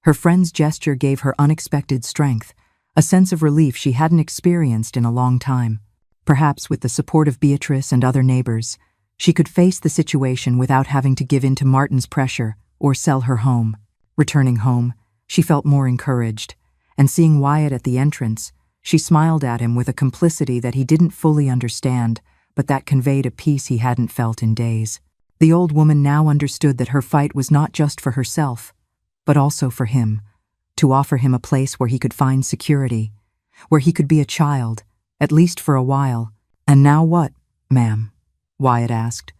Her friend's gesture gave her unexpected strength, a sense of relief she hadn't experienced in a long time. Perhaps with the support of Beatrice and other neighbors, she could face the situation without having to give in to Martin's pressure or sell her home. Returning home, she felt more encouraged, and seeing Wyatt at the entrance, she smiled at him with a complicity that he didn't fully understand, but that conveyed a peace he hadn't felt in days. The old woman now understood that her fight was not just for herself, but also for him, to offer him a place where he could find security, where he could be a child, at least for a while. "And now what, ma'am?" Wyatt asked,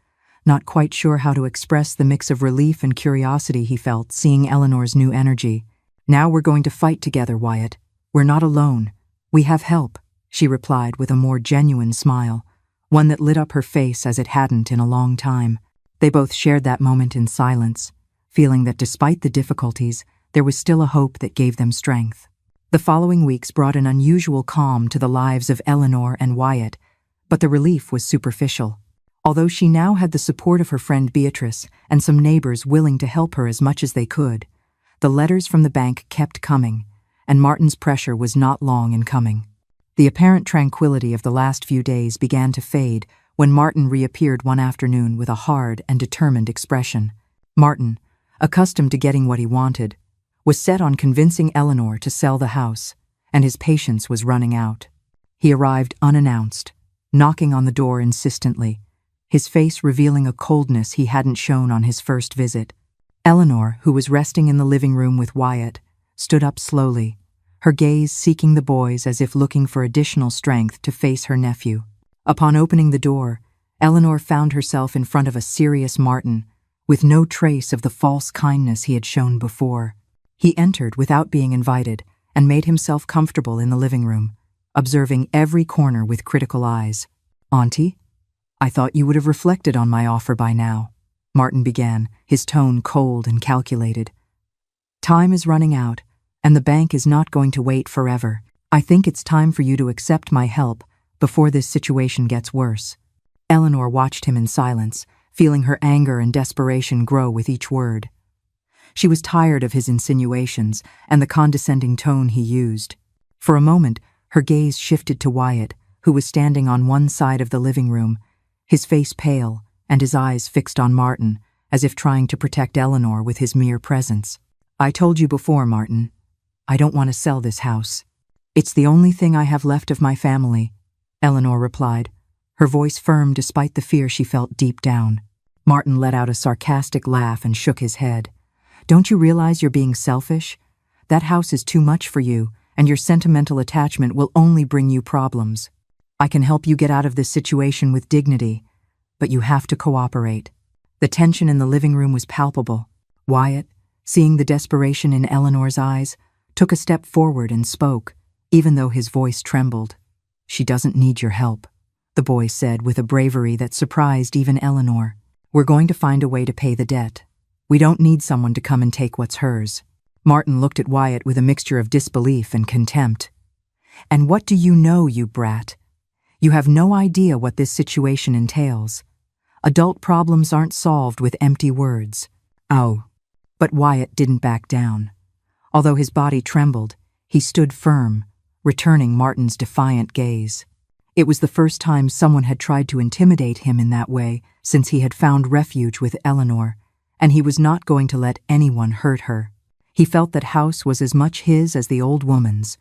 not quite sure how to express the mix of relief and curiosity he felt seeing Eleanor's new energy. "Now we're going to fight together, Wyatt. We're not alone. We have help," she replied with a more genuine smile, one that lit up her face as it hadn't in a long time. They both shared that moment in silence, feeling that despite the difficulties, there was still a hope that gave them strength. The following weeks brought an unusual calm to the lives of Eleanor and Wyatt, but the relief was superficial. Although she now had the support of her friend Beatrice and some neighbors willing to help her as much as they could, the letters from the bank kept coming, and Martin's pressure was not long in coming. The apparent tranquility of the last few days began to fade when Martin reappeared one afternoon with a hard and determined expression. Martin, accustomed to getting what he wanted, was set on convincing Eleanor to sell the house, and his patience was running out. He arrived unannounced, knocking on the door insistently, his face revealing a coldness he hadn't shown on his first visit. Eleanor, who was resting in the living room with Wyatt, stood up slowly, her gaze seeking the boys as if looking for additional strength to face her nephew. Upon opening the door, Eleanor found herself in front of a serious Martin, with no trace of the false kindness he had shown before. He entered without being invited and made himself comfortable in the living room, observing every corner with critical eyes. "Auntie, I thought you would have reflected on my offer by now," Martin began, his tone cold and calculated. "Time is running out, and the bank is not going to wait forever. I think it's time for you to accept my help before this situation gets worse." Eleanor watched him in silence, feeling her anger and desperation grow with each word. She was tired of his insinuations and the condescending tone he used. For a moment, her gaze shifted to Wyatt, who was standing on one side of the living room, his face pale and his eyes fixed on Martin, as if trying to protect Eleanor with his mere presence. "I told you before, Martin, I don't want to sell this house. It's the only thing I have left of my family," Eleanor replied, her voice firm despite the fear she felt deep down. Martin let out a sarcastic laugh and shook his head. "Don't you realize you're being selfish? That house is too much for you, and your sentimental attachment will only bring you problems. I can help you get out of this situation with dignity, but you have to cooperate." The tension in the living room was palpable. Wyatt, seeing the desperation in Eleanor's eyes, took a step forward and spoke, even though his voice trembled. "She doesn't need your help," the boy said with a bravery that surprised even Eleanor. We're going to find a way to pay the debt. We don't need someone to come and take what's hers." Martin looked at Wyatt with a mixture of disbelief and contempt. "And what do you know, you brat? You have no idea what this situation entails. Adult problems aren't solved with empty words." "Oh." But Wyatt didn't back down. Although his body trembled, he stood firm, returning Martin's defiant gaze. It was the first time someone had tried to intimidate him in that way since he had found refuge with Eleanor, and he was not going to let anyone hurt her. He felt that house was as much his as the old woman's,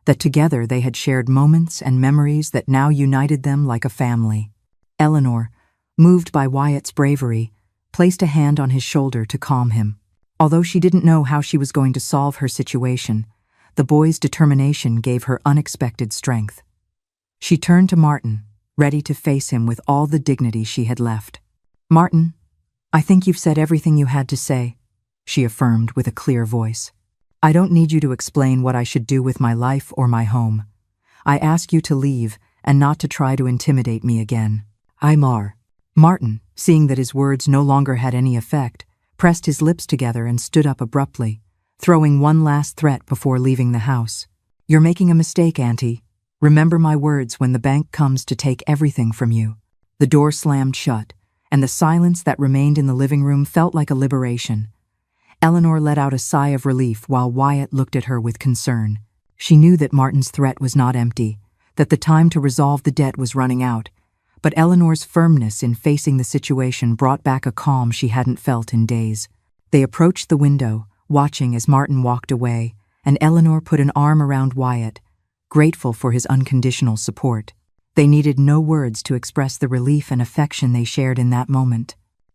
that together they had shared moments and memories that now united them like a family. Eleanor, moved by Wyatt's bravery, placed a hand on his shoulder to calm him. Although she didn't know how she was going to solve her situation, the boy's determination gave her unexpected strength. She turned to Martin, ready to face him with all the dignity she had left. "Martin, I think you've said everything you had to say," she affirmed with a clear voice. "I don't need you to explain what I should do with my life or my home. I ask you to leave and not to try to intimidate me again." Martin, seeing that his words no longer had any effect, pressed his lips together and stood up abruptly, throwing one last threat before leaving the house. "You're making a mistake, Auntie. Remember my words when the bank comes to take everything from you." The door slammed shut, and the silence that remained in the living room felt like a liberation. Eleanor let out a sigh of relief while Wyatt looked at her with concern. She knew that Martin's threat was not empty, that the time to resolve the debt was running out, but Eleanor's firmness in facing the situation brought back a calm she hadn't felt in days. They approached the window, watching as Martin walked away, and Eleanor put an arm around Wyatt, grateful for his unconditional support. They needed no words to express the relief and affection they shared in that moment.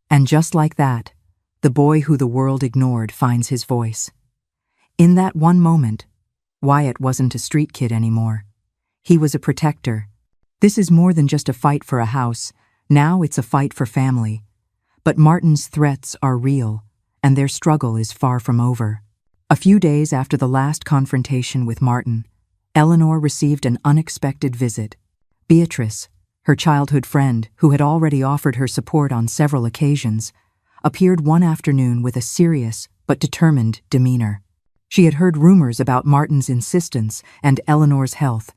And just like that, the boy who the world ignored finds his voice. In that one moment, Wyatt wasn't a street kid anymore. He was a protector. This is more than just a fight for a house. Now it's a fight for family. But Martin's threats are real, and their struggle is far from over. A few days after the last confrontation with Martin, Eleanor received an unexpected visit. Beatrice, her childhood friend, who had already offered her support on several occasions, appeared one afternoon with a serious but determined demeanor. She had heard rumors about Martin's insistence and Eleanor's health,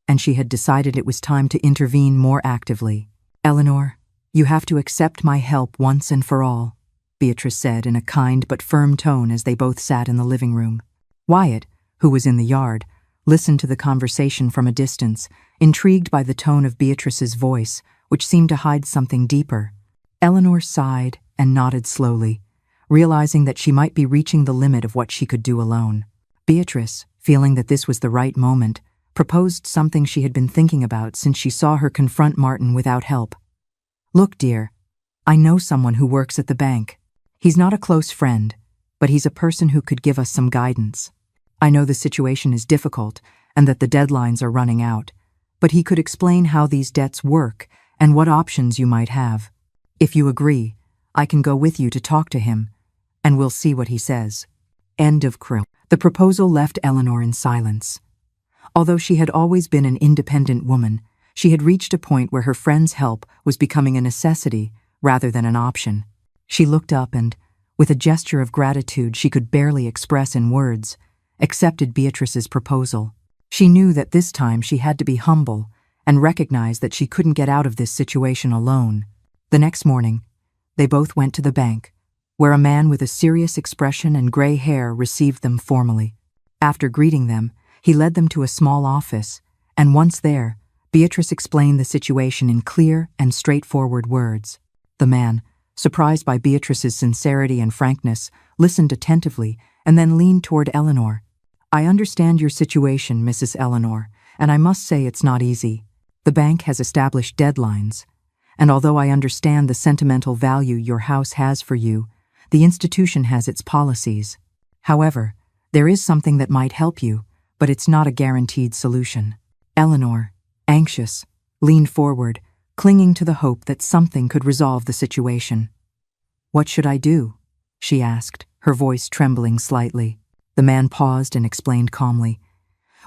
and she had decided it was time to intervene more actively. "Eleanor, you have to accept my help once and for all," Beatrice said in a kind but firm tone as they both sat in the living room. Wyatt, who was in the yard, listened to the conversation from a distance, intrigued by the tone of Beatrice's voice, which seemed to hide something deeper. Eleanor sighed and nodded slowly, realizing that she might be reaching the limit of what she could do alone. Beatrice, feeling that this was the right moment, proposed something she had been thinking about since she saw her confront Martin without help. "Look, dear, I know someone who works at the bank. He's not a close friend, but he's a person who could give us some guidance. I know the situation is difficult and that the deadlines are running out, but he could explain how these debts work and what options you might have. If you agree, I can go with you to talk to him, and we'll see what he says." End of quote. The proposal left Eleanor in silence. Although she had always been an independent woman, she had reached a point where her friend's help was becoming a necessity rather than an option. She looked up and, with a gesture of gratitude she could barely express in words, accepted Beatrice's proposal. She knew that this time she had to be humble and recognized that she couldn't get out of this situation alone. The next morning, they both went to the bank, where a man with a serious expression and gray hair received them formally. After greeting them, he led them to a small office, and once there, Beatrice explained the situation in clear and straightforward words. The man, surprised by Beatrice's sincerity and frankness, listened attentively and then leaned toward Eleanor. "I understand your situation, Mrs. Eleanor, and I must say it's not easy. The bank has established deadlines, and although I understand the sentimental value your house has for you, the institution has its policies. However, there is something that might help you, but it's not a guaranteed solution." Eleanor, anxious, leaned forward, clinging to the hope that something could resolve the situation. "What should I do?" she asked, her voice trembling slightly. The man paused and explained calmly.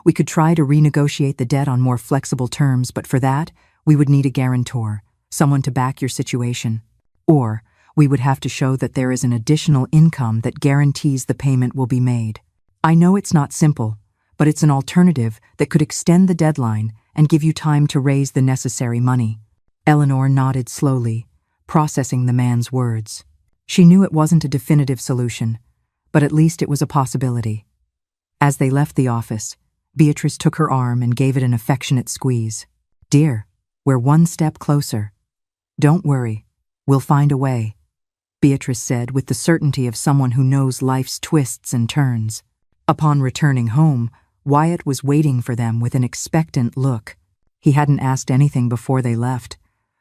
"We could try to renegotiate the debt on more flexible terms, but for that, we would need a guarantor, someone to back your situation. Or We would have to show that there is an additional income that guarantees the payment will be made. I know it's not simple, but it's an alternative that could extend the deadline and give you time to raise the necessary money. Eleanor nodded slowly, processing the man's words. She knew it wasn't a definitive solution, but at least it was a possibility. As they left the office, Beatrice took her arm and gave it an affectionate squeeze. "Dear, we're one step closer. Don't worry, we'll find a way," Beatrice said with the certainty of someone who knows life's twists and turns. Upon returning home, Wyatt was waiting for them with an expectant look. He hadn't asked anything before they left,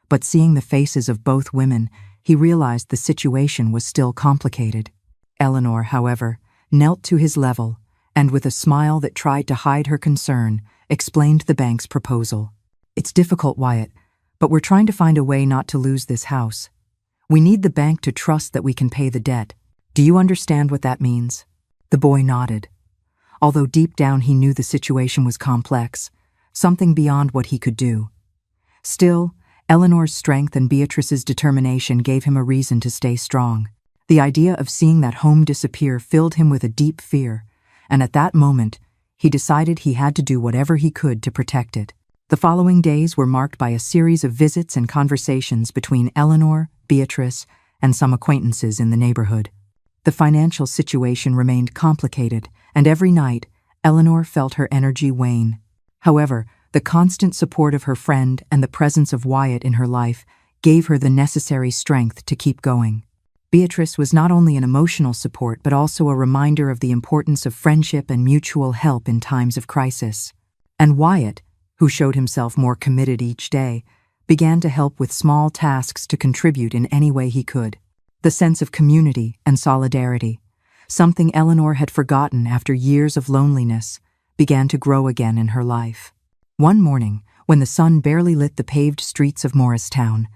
but seeing the faces of both women, he realized the situation was still complicated. Eleanor, however, knelt to his level and, with a smile that tried to hide her concern, explained the bank's proposal. "It's difficult, Wyatt, but we're trying to find a way not to lose this house. We need the bank to trust that we can pay the debt. Do you understand what that means?" The boy nodded. Although deep down he knew the situation was complex, something beyond what he could do. Still, Eleanor's strength and Beatrice's determination gave him a reason to stay strong. The idea of seeing that home disappear filled him with a deep fear, and at that moment, he decided he had to do whatever he could to protect it. The following days were marked by a series of visits and conversations between Eleanor, Beatrice, and some acquaintances in the neighborhood. The financial situation remained complicated, and every night, Eleanor felt her energy wane. However, the constant support of her friend and the presence of Wyatt in her life gave her the necessary strength to keep going. Beatrice was not only an emotional support but also a reminder of the importance of friendship and mutual help in times of crisis. And Wyatt, who showed himself more committed each day, began to help with small tasks to contribute in any way he could. The sense of community and solidarity, something Eleanor had forgotten after years of loneliness, began to grow again in her life. One morning, when the sun barely lit the paved streets of Morristown,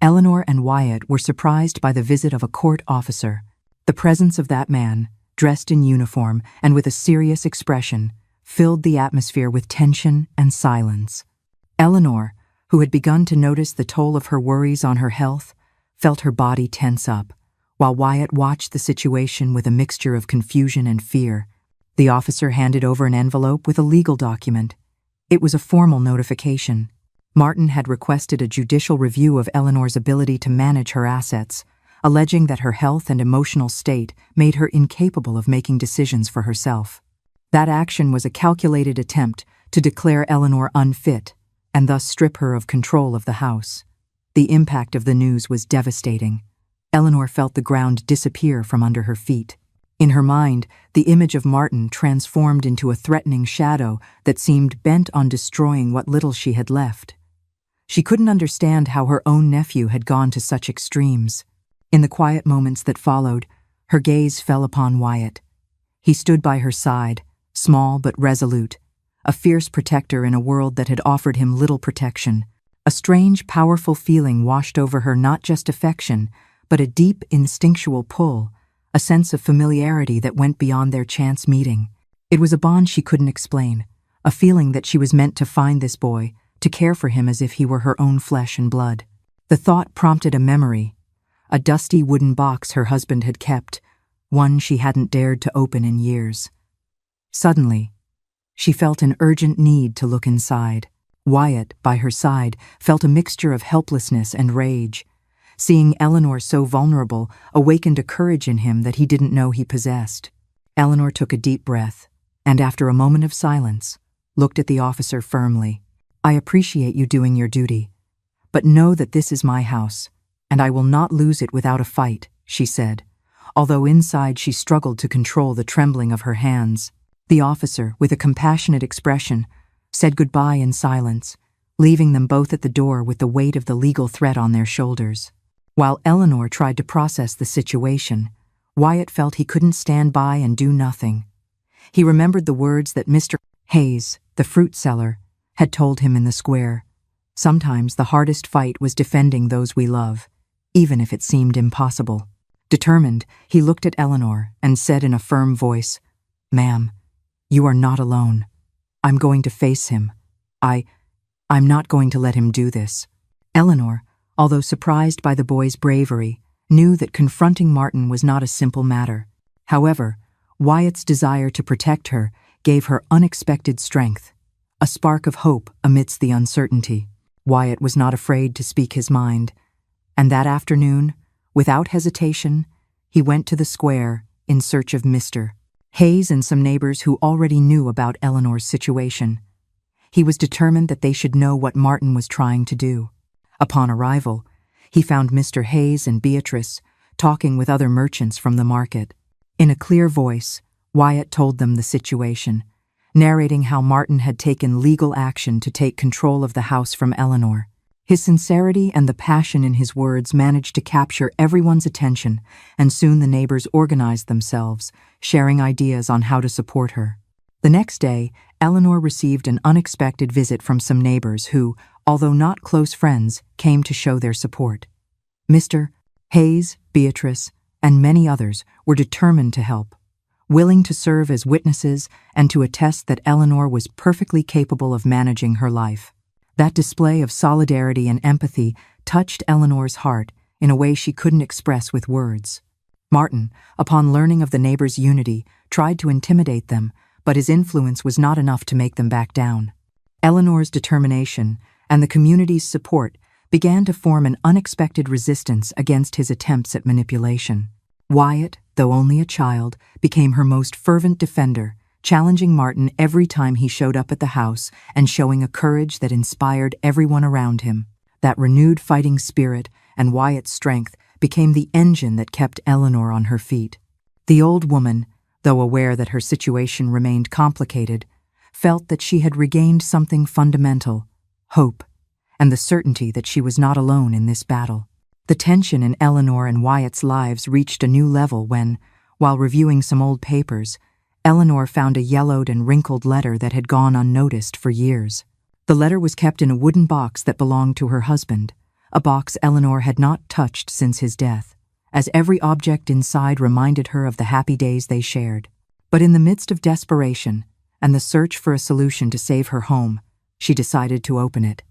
Eleanor and Wyatt were surprised by the visit of a court officer. The presence of that man, dressed in uniform and with a serious expression, filled the atmosphere with tension and silence. Eleanor, who had begun to notice the toll of her worries on her health, felt her body tense up, while Wyatt watched the situation with a mixture of confusion and fear. The officer handed over an envelope with a legal document. It was a formal notification. Martin had requested a judicial review of Eleanor's ability to manage her assets, alleging that her health and emotional state made her incapable of making decisions for herself. That action was a calculated attempt to declare Eleanor unfit and thus strip her of control of the house. The impact of the news was devastating. Eleanor felt the ground disappear from under her feet. In her mind, the image of Martin transformed into a threatening shadow that seemed bent on destroying what little she had left. She couldn't understand how her own nephew had gone to such extremes. In the quiet moments that followed, her gaze fell upon Wyatt. He stood by her side, small but resolute, a fierce protector in a world that had offered him little protection. A strange, powerful feeling washed over her, not just affection, but a deep, instinctual pull, a sense of familiarity that went beyond their chance meeting. It was a bond she couldn't explain, a feeling that she was meant to find this boy, to care for him as if he were her own flesh and blood. The thought prompted a memory, a dusty wooden box her husband had kept, one she hadn't dared to open in years. Suddenly, she felt an urgent need to look inside. Wyatt, by her side, felt a mixture of helplessness and rage. Seeing Eleanor so vulnerable awakened a courage in him that he didn't know he possessed. Eleanor took a deep breath, and after a moment of silence, looked at the officer firmly. "I appreciate you doing your duty, but know that this is my house, and I will not lose it without a fight," she said, although inside she struggled to control the trembling of her hands. The officer, with a compassionate expression, said goodbye in silence, leaving them both at the door with the weight of the legal threat on their shoulders. While Eleanor tried to process the situation, Wyatt felt he couldn't stand by and do nothing. He remembered the words that Mr. Hayes, the fruit seller, had told him in the square. Sometimes the hardest fight was defending those we love, even if it seemed impossible. Determined, he looked at Eleanor and said in a firm voice, "Ma'am, you are not alone. I'm going to face him. I'm not going to let him do this." Eleanor, although surprised by the boy's bravery, knew that confronting Martin was not a simple matter. However, Wyatt's desire to protect her gave her unexpected strength, a spark of hope amidst the uncertainty. Wyatt was not afraid to speak his mind, and that afternoon, without hesitation, he went to the square in search of Mr. Hayes and some neighbors who already knew about Eleanor's situation. He was determined that they should know what Martin was trying to do. Upon arrival, he found Mr. Hayes and Beatrice talking with other merchants from the market. In a clear voice, Wyatt told them the situation, narrating how Martin had taken legal action to take control of the house from Eleanor. His sincerity and the passion in his words managed to capture everyone's attention, and soon the neighbors organized themselves, sharing ideas on how to support her. The next day, Eleanor received an unexpected visit from some neighbors who, although not close friends, came to show their support. Mr. Hayes, Beatrice, and many others were determined to help, willing to serve as witnesses and to attest that Eleanor was perfectly capable of managing her life. That display of solidarity and empathy touched Eleanor's heart in a way she couldn't express with words. Martin, upon learning of the neighbors' unity, tried to intimidate them, but his influence was not enough to make them back down. Eleanor's determination and the community's support began to form an unexpected resistance against his attempts at manipulation. Wyatt, though only a child, became her most fervent defender, challenging Martin every time he showed up at the house and showing a courage that inspired everyone around him. That renewed fighting spirit and Wyatt's strength became the engine that kept Eleanor on her feet. The old woman, though aware that her situation remained complicated, felt that she had regained something fundamental: hope, and the certainty that she was not alone in this battle. The tension in Eleanor and Wyatt's lives reached a new level when, while reviewing some old papers, Eleanor found a yellowed and wrinkled letter that had gone unnoticed for years. The letter was kept in a wooden box that belonged to her husband, a box Eleanor had not touched since his death, as every object inside reminded her of the happy days they shared. But in the midst of desperation and the search for a solution to save her home, she decided to open it.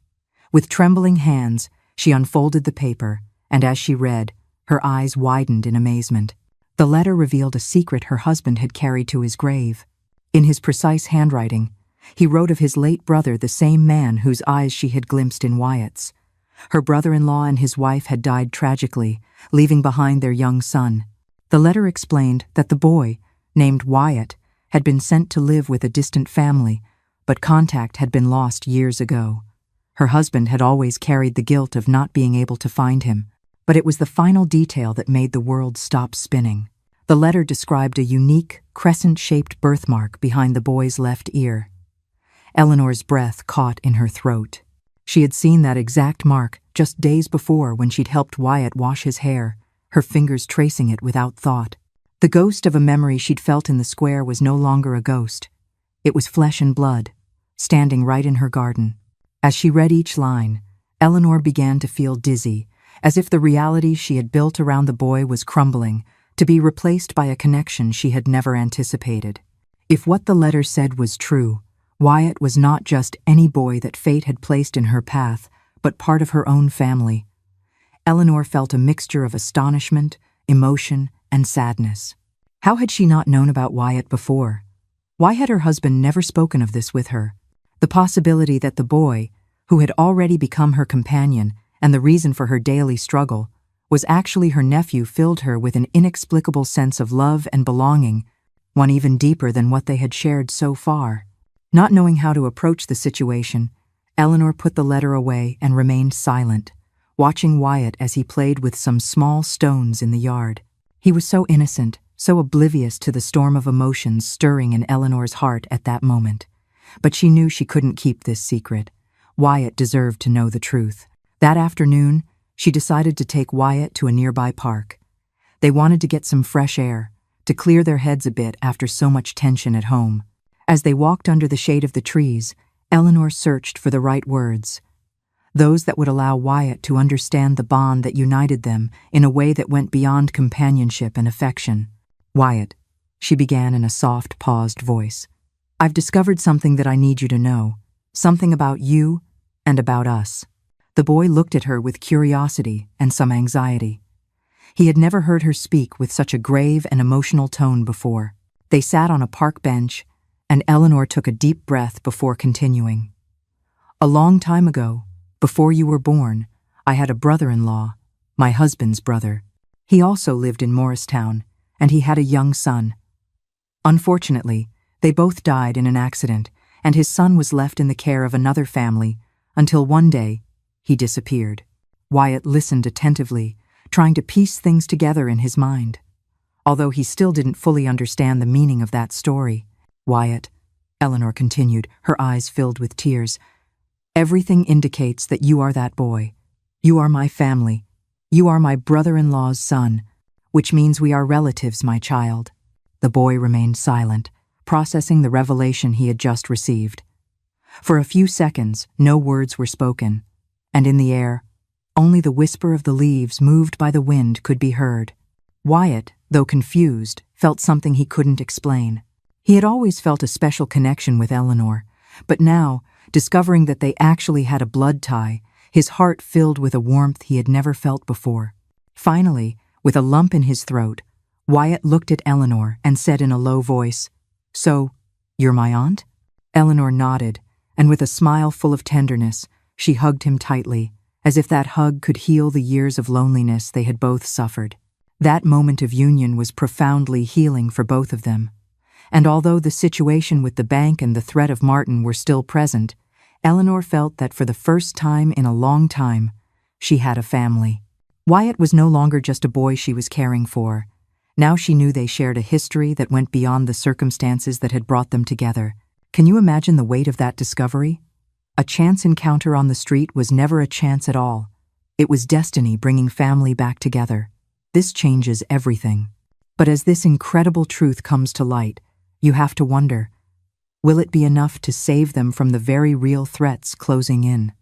With trembling hands, she unfolded the paper, and as she read, her eyes widened in amazement. The letter revealed a secret her husband had carried to his grave. In his precise handwriting, he wrote of his late brother, the same man whose eyes she had glimpsed in Wyatt's. Her brother-in-law and his wife had died tragically, leaving behind their young son. The letter explained that the boy, named Wyatt, had been sent to live with a distant family, but contact had been lost years ago. Her husband had always carried the guilt of not being able to find him, but it was the final detail that made the world stop spinning. The letter described a unique, crescent-shaped birthmark behind the boy's left ear. Eleanor's breath caught in her throat. She had seen that exact mark just days before when she'd helped Wyatt wash his hair, her fingers tracing it without thought. The ghost of a memory she'd felt in the square was no longer a ghost. It was flesh and blood, standing right in her garden. As she read each line, Eleanor began to feel dizzy, as if the reality she had built around the boy was crumbling, to be replaced by a connection she had never anticipated. If what the letter said was true, Wyatt was not just any boy that fate had placed in her path, but part of her own family. Eleanor felt a mixture of astonishment, emotion, and sadness. How had she not known about Wyatt before? Why had her husband never spoken of this with her? The possibility that the boy, who had already become her companion and the reason for her daily struggle, was actually her nephew filled her with an inexplicable sense of love and belonging, one even deeper than what they had shared so far. Not knowing how to approach the situation, Eleanor put the letter away and remained silent, watching Wyatt as he played with some small stones in the yard. He was so innocent, so oblivious to the storm of emotions stirring in Eleanor's heart at that moment. But she knew she couldn't keep this secret. Wyatt deserved to know the truth. That afternoon, she decided to take Wyatt to a nearby park. They wanted to get some fresh air, to clear their heads a bit after so much tension at home. As they walked under the shade of the trees, Eleanor searched for the right words, those that would allow Wyatt to understand the bond that united them in a way that went beyond companionship and affection. "Wyatt," she began in a soft, paused voice, "I've discovered something that I need you to know, something about you and about us." The boy looked at her with curiosity and some anxiety. He had never heard her speak with such a grave and emotional tone before. They sat on a park bench, and Eleanor took a deep breath before continuing. "A long time ago, before you were born, I had a brother-in-law, my husband's brother. He also lived in Morristown, and he had a young son. Unfortunately, they both died in an accident, and his son was left in the care of another family until one day he disappeared." Wyatt listened attentively, trying to piece things together in his mind. Although he still didn't fully understand the meaning of that story. "Wyatt," Eleanor continued, her eyes filled with tears, "everything indicates that you are that boy. You are my family. You are my brother-in-law's son, which means we are relatives, my child." The boy remained silent, processing the revelation he had just received. For a few seconds, no words were spoken, and in the air, only the whisper of the leaves moved by the wind could be heard. Wyatt, though confused, felt something he couldn't explain. He had always felt a special connection with Eleanor, but now, discovering that they actually had a blood tie, his heart filled with a warmth he had never felt before. Finally, with a lump in his throat, Wyatt looked at Eleanor and said in a low voice, "So, you're my aunt?" Eleanor nodded, and with a smile full of tenderness, she hugged him tightly, as if that hug could heal the years of loneliness they had both suffered. That moment of union was profoundly healing for both of them. And although the situation with the bank and the threat of Martin were still present, Eleanor felt that for the first time in a long time, she had a family. Wyatt was no longer just a boy she was caring for. Now she knew they shared a history that went beyond the circumstances that had brought them together. Can you imagine the weight of that discovery? A chance encounter on the street was never a chance at all. It was destiny bringing family back together. This changes everything. But as this incredible truth comes to light, you have to wonder, will it be enough to save them from the very real threats closing in?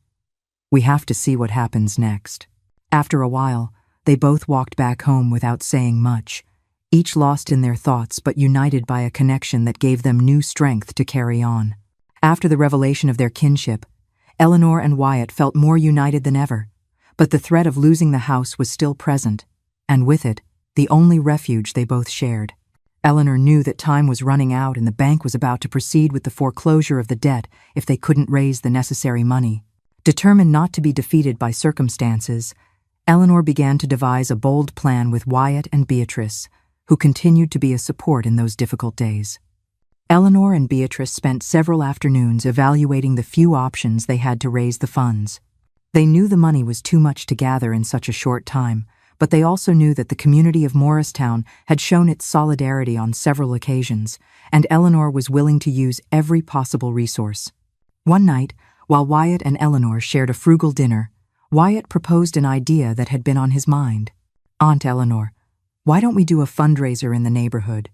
We have to see what happens next. After a while, they both walked back home without saying much, each lost in their thoughts but united by a connection that gave them new strength to carry on. After the revelation of their kinship, Eleanor and Wyatt felt more united than ever, but the threat of losing the house was still present, and with it, the only refuge they both shared. Eleanor knew that time was running out and the bank was about to proceed with the foreclosure of the debt if they couldn't raise the necessary money. Determined not to be defeated by circumstances, Eleanor began to devise a bold plan with Wyatt and Beatrice, who continued to be a support in those difficult days. Eleanor and Beatrice spent several afternoons evaluating the few options they had to raise the funds. They knew the money was too much to gather in such a short time, but they also knew that the community of Morristown had shown its solidarity on several occasions, and Eleanor was willing to use every possible resource. One night, while Wyatt and Eleanor shared a frugal dinner, Wyatt proposed an idea that had been on his mind. "Aunt Eleanor, why don't we do a fundraiser in the neighborhood?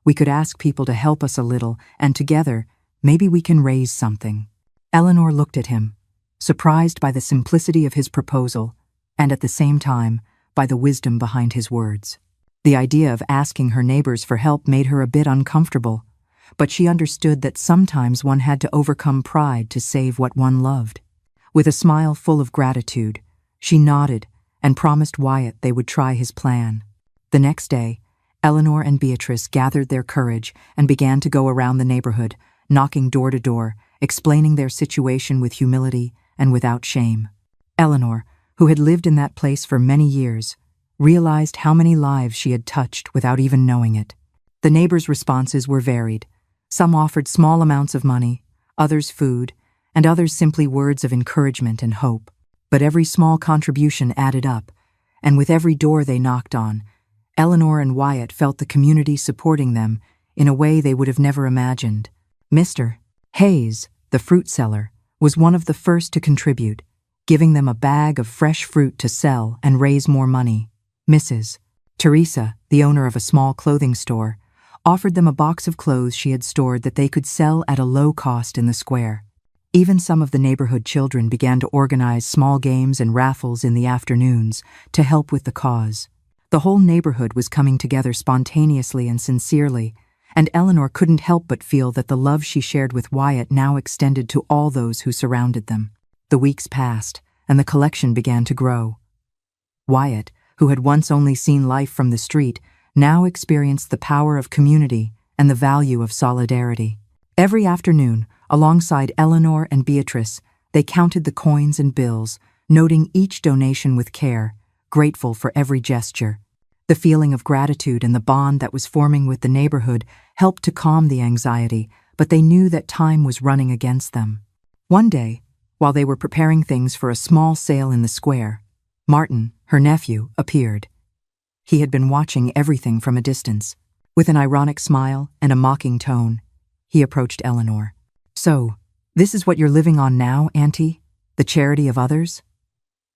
We could ask people to help us a little, and together, maybe we can raise something." Eleanor looked at him, surprised by the simplicity of his proposal, and at the same time, by the wisdom behind his words. The idea of asking her neighbors for help made her a bit uncomfortable, but she understood that sometimes one had to overcome pride to save what one loved. With a smile full of gratitude, she nodded and promised Wyatt they would try his plan. The next day, Eleanor and Beatrice gathered their courage and began to go around the neighborhood, knocking door to door, explaining their situation with humility and without shame. Eleanor, who had lived in that place for many years, realized how many lives she had touched without even knowing it. The neighbors' responses were varied. Some offered small amounts of money, others food, and others simply words of encouragement and hope. But every small contribution added up, and with every door they knocked on, Eleanor and Wyatt felt the community supporting them in a way they would have never imagined. Mr. Hayes, the fruit seller, was one of the first to contribute, giving them a bag of fresh fruit to sell and raise more money. Mrs. Teresa, the owner of a small clothing store, offered them a box of clothes she had stored that they could sell at a low cost in the square. Even some of the neighborhood children began to organize small games and raffles in the afternoons to help with the cause. The whole neighborhood was coming together spontaneously and sincerely, and Eleanor couldn't help but feel that the love she shared with Wyatt now extended to all those who surrounded them. The weeks passed, and the collection began to grow. Wyatt, who had once only seen life from the street, now experienced the power of community and the value of solidarity. Every afternoon, alongside Eleanor and Beatrice, they counted the coins and bills, noting each donation with care, grateful for every gesture. The feeling of gratitude and the bond that was forming with the neighborhood helped to calm the anxiety, but they knew that time was running against them. One day, while they were preparing things for a small sale in the square, Martin, her nephew, appeared. He had been watching everything from a distance. With an ironic smile and a mocking tone, he approached Eleanor. "So, this is what you're living on now, Auntie? The charity of others?"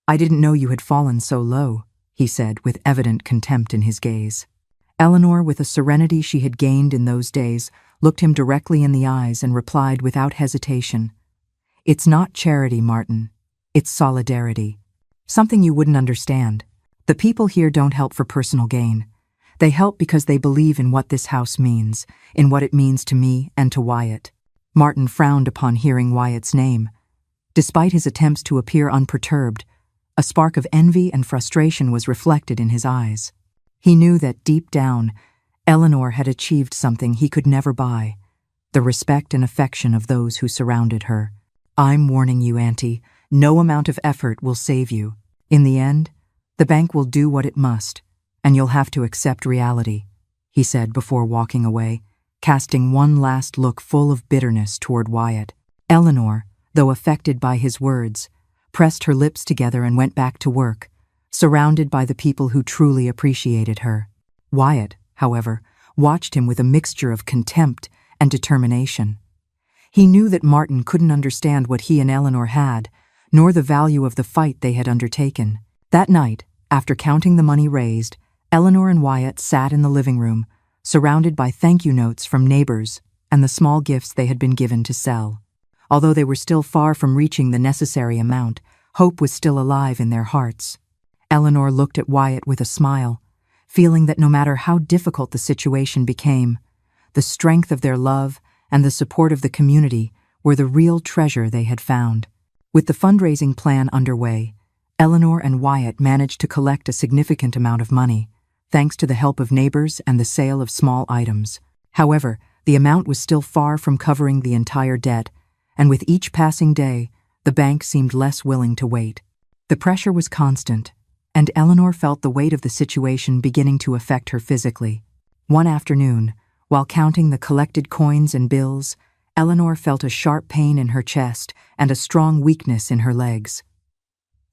"I didn't know you had fallen so low," he said with evident contempt in his gaze. Eleanor, with a serenity she had gained in those days, looked him directly in the eyes and replied without hesitation, "It's not charity, Martin. It's solidarity. Something you wouldn't understand. The people here don't help for personal gain. They help because they believe in what this house means, in what it means to me and to Wyatt." Martin frowned upon hearing Wyatt's name. Despite his attempts to appear unperturbed, a spark of envy and frustration was reflected in his eyes. He knew that deep down, Eleanor had achieved something he could never buy, the respect and affection of those who surrounded her. "I'm warning you, Auntie, no amount of effort will save you. In the end, the bank will do what it must, and you'll have to accept reality," he said before walking away, casting one last look full of bitterness toward Wyatt. Eleanor, though affected by his words, pressed her lips together and went back to work, surrounded by the people who truly appreciated her. Wyatt, however, watched him with a mixture of contempt and determination. He knew that Martin couldn't understand what he and Eleanor had, nor the value of the fight they had undertaken. That night, after counting the money raised, Eleanor and Wyatt sat in the living room, surrounded by thank-you notes from neighbors and the small gifts they had been given to sell. Although they were still far from reaching the necessary amount, hope was still alive in their hearts. Eleanor looked at Wyatt with a smile, feeling that no matter how difficult the situation became, the strength of their love and the support of the community were the real treasure they had found. With the fundraising plan underway, Eleanor and Wyatt managed to collect a significant amount of money, thanks to the help of neighbors and the sale of small items. However, the amount was still far from covering the entire debt, and with each passing day, the bank seemed less willing to wait. The pressure was constant, and Eleanor felt the weight of the situation beginning to affect her physically. One afternoon, while counting the collected coins and bills, Eleanor felt a sharp pain in her chest and a strong weakness in her legs.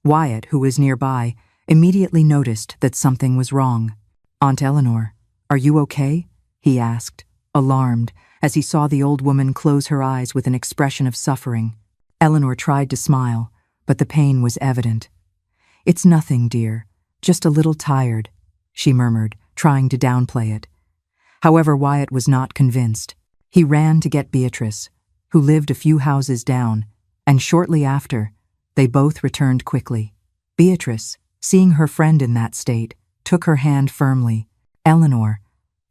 Wyatt, who was nearby, immediately noticed that something was wrong. "Aunt Eleanor, are you okay?" he asked, alarmed, as he saw the old woman close her eyes with an expression of suffering. Eleanor tried to smile, but the pain was evident. "It's nothing, dear, just a little tired," she murmured, trying to downplay it. However, Wyatt was not convinced. He ran to get Beatrice, who lived a few houses down, and shortly after, they both returned quickly. Beatrice, seeing her friend in that state, took her hand firmly. "Eleanor,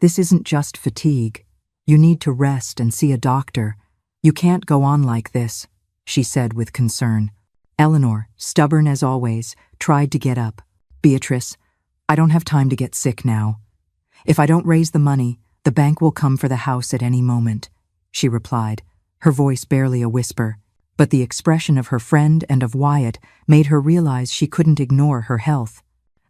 this isn't just fatigue. You need to rest and see a doctor. You can't go on like this," she said with concern. Eleanor, stubborn as always, tried to get up. "Beatrice, I don't have time to get sick now. If I don't raise the money, the bank will come for the house at any moment," she replied, her voice barely a whisper. But the expression of her friend and of Wyatt made her realize she couldn't ignore her health.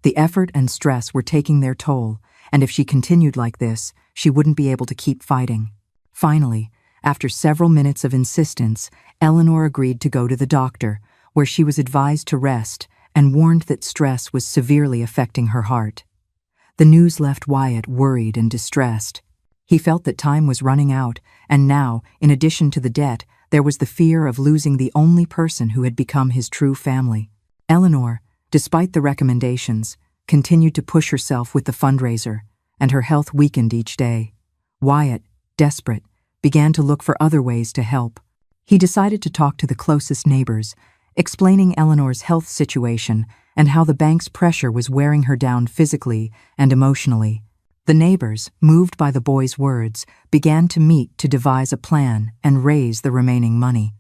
The effort and stress were taking their toll, and if she continued like this, she wouldn't be able to keep fighting. Finally, after several minutes of insistence, Eleanor agreed to go to the doctor, where she was advised to rest and warned that stress was severely affecting her heart. The news left Wyatt worried and distressed. He felt that time was running out, and now, in addition to the debt, there was the fear of losing the only person who had become his true family. Eleanor, despite the recommendations, continued to push herself with the fundraiser, and her health weakened each day. Wyatt, desperate, began to look for other ways to help. He decided to talk to the closest neighbors, explaining Eleanor's health situation and how the bank's pressure was wearing her down physically and emotionally. The neighbors, moved by the boy's words, began to meet to devise a plan and raise the remaining money.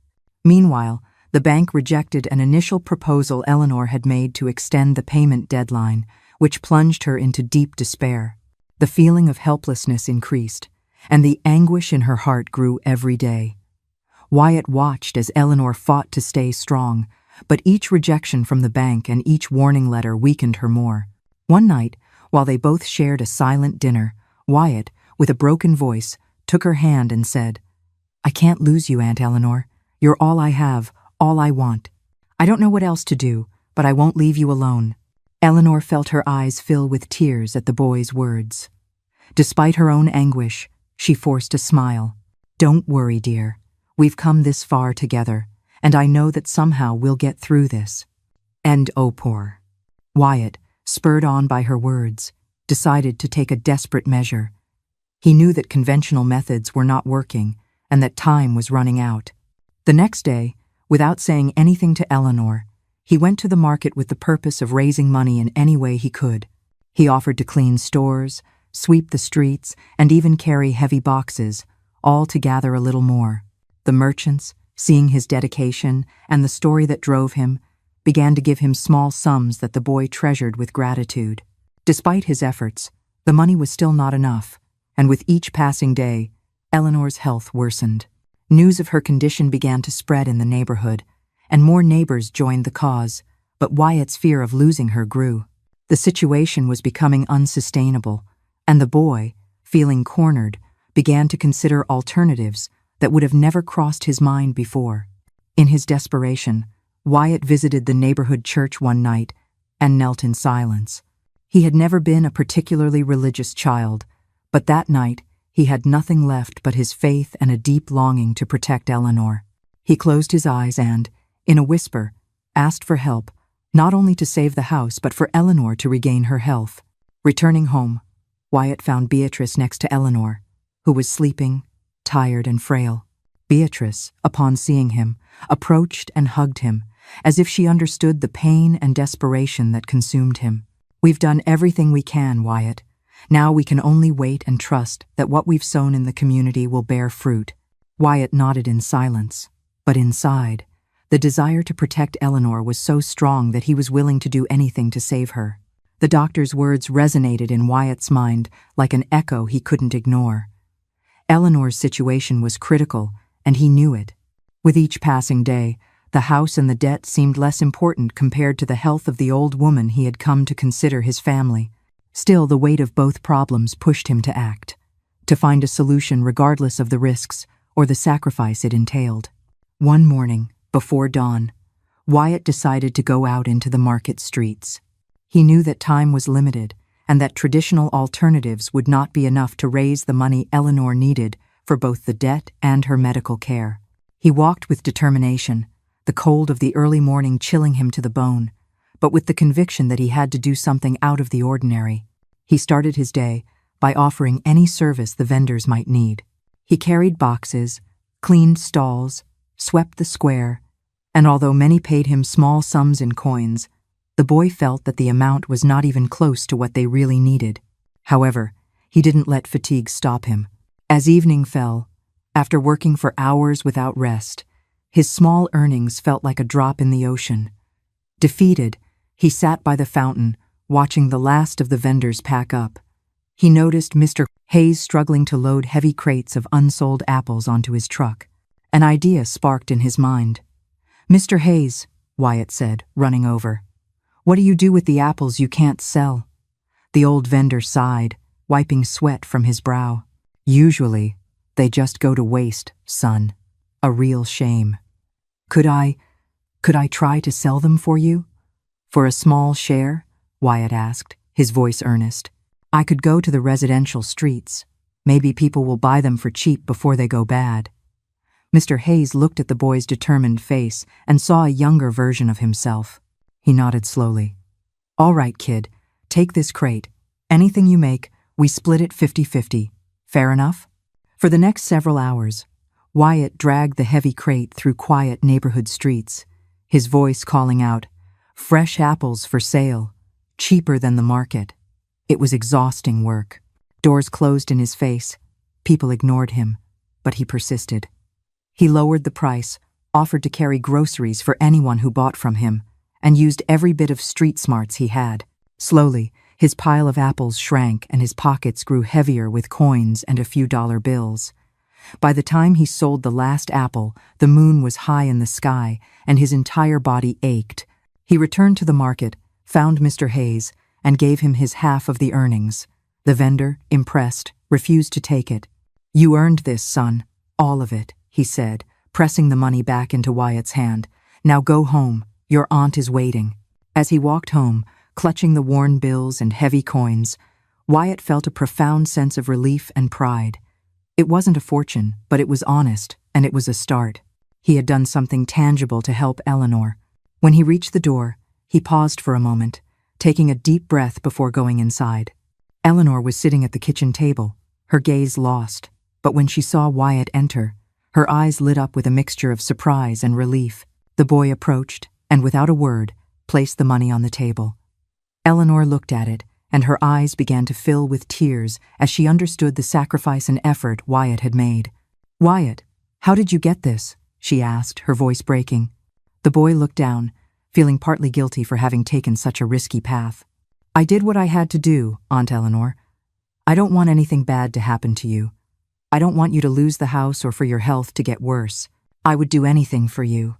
Meanwhile, the bank rejected an initial proposal Eleanor had made to extend the payment deadline, which plunged her into deep despair. The feeling of helplessness increased, and the anguish in her heart grew every day. Wyatt watched as Eleanor fought to stay strong, but each rejection from the bank and each warning letter weakened her more. One night, while they both shared a silent dinner, Wyatt, with a broken voice, took her hand and said, "I can't lose you, Aunt Eleanor. You're all I have, all I want. I don't know what else to do, but I won't leave you alone." Eleanor felt her eyes fill with tears at the boy's words. Despite her own anguish, she forced a smile. "Don't worry, dear. We've come this far together, and I know that somehow we'll get through this." And oh, poor Wyatt, spurred on by her words, decided to take a desperate measure. He knew that conventional methods were not working and that time was running out. The next day, without saying anything to Eleanor, he went to the market with the purpose of raising money in any way he could. He offered to clean stores, sweep the streets, and even carry heavy boxes, all to gather a little more. The merchants, seeing his dedication and the story that drove him, began to give him small sums that the boy treasured with gratitude. Despite his efforts, the money was still not enough, and with each passing day, Eleanor's health worsened. News of her condition began to spread in the neighborhood, and more neighbors joined the cause, but Wyatt's fear of losing her grew. The situation was becoming unsustainable, and the boy, feeling cornered, began to consider alternatives that would have never crossed his mind before. In his desperation, Wyatt visited the neighborhood church one night and knelt in silence. He had never been a particularly religious child, but that night he had nothing left but his faith and a deep longing to protect Eleanor. He closed his eyes and, in a whisper, asked for help, not only to save the house but for Eleanor to regain her health. Returning home, Wyatt found Beatrice next to Eleanor, who was sleeping, tired and frail. Beatrice, upon seeing him, approached and hugged him, as if she understood the pain and desperation that consumed him. "We've done everything we can, Wyatt. Now we can only wait and trust that what we've sown in the community will bear fruit." Wyatt nodded in silence, but inside, the desire to protect Eleanor was so strong that he was willing to do anything to save her. The doctor's words resonated in Wyatt's mind like an echo he couldn't ignore. Eleanor's situation was critical, and he knew it. With each passing day, the house and the debt seemed less important compared to the health of the old woman he had come to consider his family. Still, the weight of both problems pushed him to act, to find a solution regardless of the risks or the sacrifice it entailed. One morning, before dawn, Wyatt decided to go out into the market streets. He knew that time was limited and that traditional alternatives would not be enough to raise the money Eleanor needed for both the debt and her medical care. He walked with determination, the cold of the early morning chilling him to the bone, but with the conviction that he had to do something out of the ordinary. He started his day by offering any service the vendors might need. He carried boxes, cleaned stalls, swept the square, and although many paid him small sums in coins, the boy felt that the amount was not even close to what they really needed. However, he didn't let fatigue stop him. As evening fell, after working for hours without rest, his small earnings felt like a drop in the ocean. Defeated, he sat by the fountain, watching the last of the vendors pack up. He noticed Mr. Hayes struggling to load heavy crates of unsold apples onto his truck. An idea sparked in his mind. "Mr. Hayes," Wyatt said, running over, "what do you do with the apples you can't sell?" The old vendor sighed, wiping sweat from his brow. "Usually, they just go to waste, son. A real shame. Could I try to sell them for you?" "For a small share?" Wyatt asked, his voice earnest. "I could go to the residential streets. Maybe people will buy them for cheap before they go bad." Mr. Hayes looked at the boy's determined face and saw a younger version of himself. He nodded slowly. "All right, kid, take this crate. Anything you make, we split it 50-50. Fair enough?" For the next several hours, Wyatt dragged the heavy crate through quiet neighborhood streets, his voice calling out, "Fresh apples for sale, cheaper than the market." It was exhausting work. Doors closed in his face. People ignored him, but he persisted. He lowered the price, offered to carry groceries for anyone who bought from him, and used every bit of street smarts he had. Slowly, His pile of apples shrank and his pockets grew heavier with coins and a few dollar bills. By the time he sold the last apple, the moon was high in the sky and his entire body ached. He returned to the market, found Mr. Hayes, and gave him his half of the earnings. The vendor, impressed, refused to take it. "You earned this, son, all of it," he said, pressing the money back into Wyatt's hand. "Now go home, your aunt is waiting." As he walked home, clutching the worn bills and heavy coins, Wyatt felt a profound sense of relief and pride. It wasn't a fortune, but it was honest, and it was a start. He had done something tangible to help Eleanor. When he reached the door, he paused for a moment, taking a deep breath before going inside. Eleanor was sitting at the kitchen table, her gaze lost, but when she saw Wyatt enter, her eyes lit up with a mixture of surprise and relief. The boy approached, and without a word, placed the money on the table. Eleanor looked at it, and her eyes began to fill with tears as she understood the sacrifice and effort Wyatt had made. "Wyatt, how did you get this?" she asked, her voice breaking. The boy looked down, feeling partly guilty for having taken such a risky path. "I did what I had to do, Aunt Eleanor. I don't want anything bad to happen to you. I don't want you to lose the house or for your health to get worse. I would do anything for you."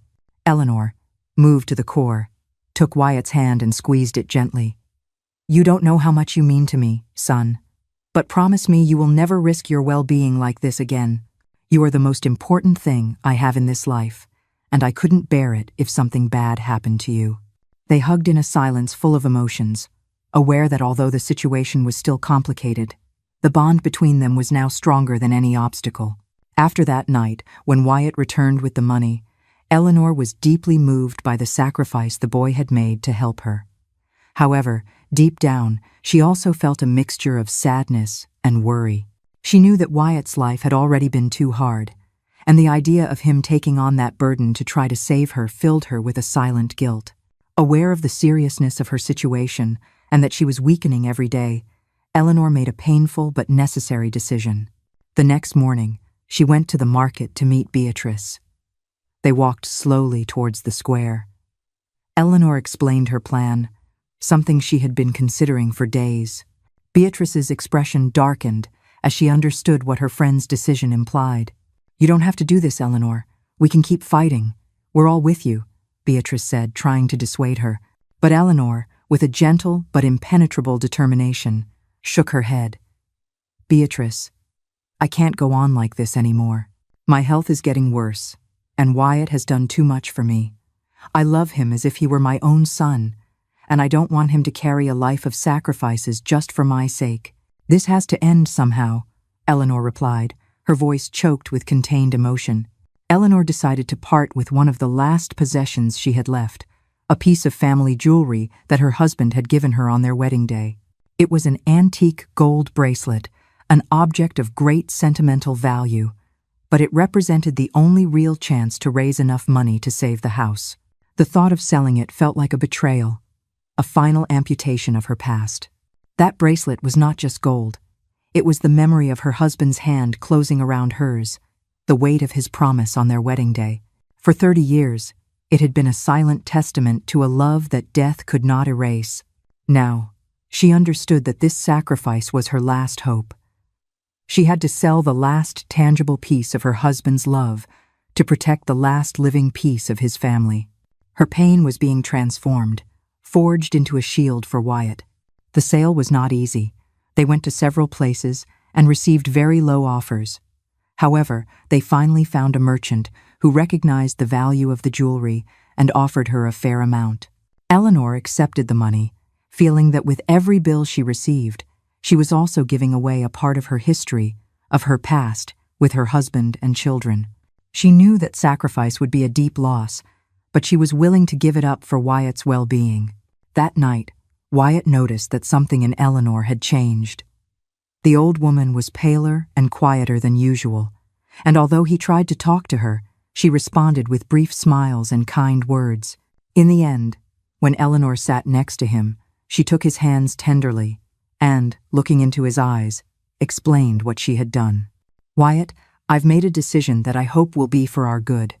Eleanor, moved to the core, took Wyatt's hand and squeezed it gently. "You don't know how much you mean to me, son. But promise me you will never risk your well-being like this again. You are the most important thing I have in this life, and I couldn't bear it if something bad happened to you." They hugged in a silence full of emotions, aware that although the situation was still complicated, the bond between them was now stronger than any obstacle. After that night, when Wyatt returned with the money, Eleanor was deeply moved by the sacrifice the boy had made to help her. However, deep down, she also felt a mixture of sadness and worry. She knew that Wyatt's life had already been too hard, and the idea of him taking on that burden to try to save her filled her with a silent guilt. Aware of the seriousness of her situation and that she was weakening every day, Eleanor made a painful but necessary decision. The next morning, she went to the market to meet Beatrice. They walked slowly towards the square. Eleanor explained her plan, something she had been considering for days. Beatrice's expression darkened as she understood what her friend's decision implied. "You don't have to do this, Eleanor. We can keep fighting. We're all with you," Beatrice said, trying to dissuade her. But Eleanor, with a gentle but impenetrable determination, shook her head. "Beatrice, I can't go on like this anymore. My health is getting worse, and Wyatt has done too much for me. I love him as if he were my own son, and I don't want him to carry a life of sacrifices just for my sake. This has to end somehow," Eleanor replied, her voice choked with contained emotion. Eleanor decided to part with one of the last possessions she had left, a piece of family jewelry that her husband had given her on their wedding day. It was an antique gold bracelet, an object of great sentimental value, but it represented the only real chance to raise enough money to save the house. The thought of selling it felt like a betrayal, a final amputation of her past. That bracelet was not just gold. It was the memory of her husband's hand closing around hers, the weight of his promise on their wedding day. For 30 years, it had been a silent testament to a love that death could not erase. Now, she understood that this sacrifice was her last hope. She had to sell the last tangible piece of her husband's love to protect the last living piece of his family. Her pain was being transformed, forged into a shield for Wyatt. The sale was not easy. They went to several places and received very low offers. However, they finally found a merchant who recognized the value of the jewelry and offered her a fair amount. Eleanor accepted the money, feeling that with every bill she received, she was also giving away a part of her history, of her past, with her husband and children. She knew that sacrifice would be a deep loss, but she was willing to give it up for Wyatt's well-being. That night, Wyatt noticed that something in Eleanor had changed. The old woman was paler and quieter than usual, and although he tried to talk to her, she responded with brief smiles and kind words. In the end, when Eleanor sat next to him, she took his hands tenderly and, looking into his eyes, explained what she had done. "Wyatt, I've made a decision that I hope will be for our good.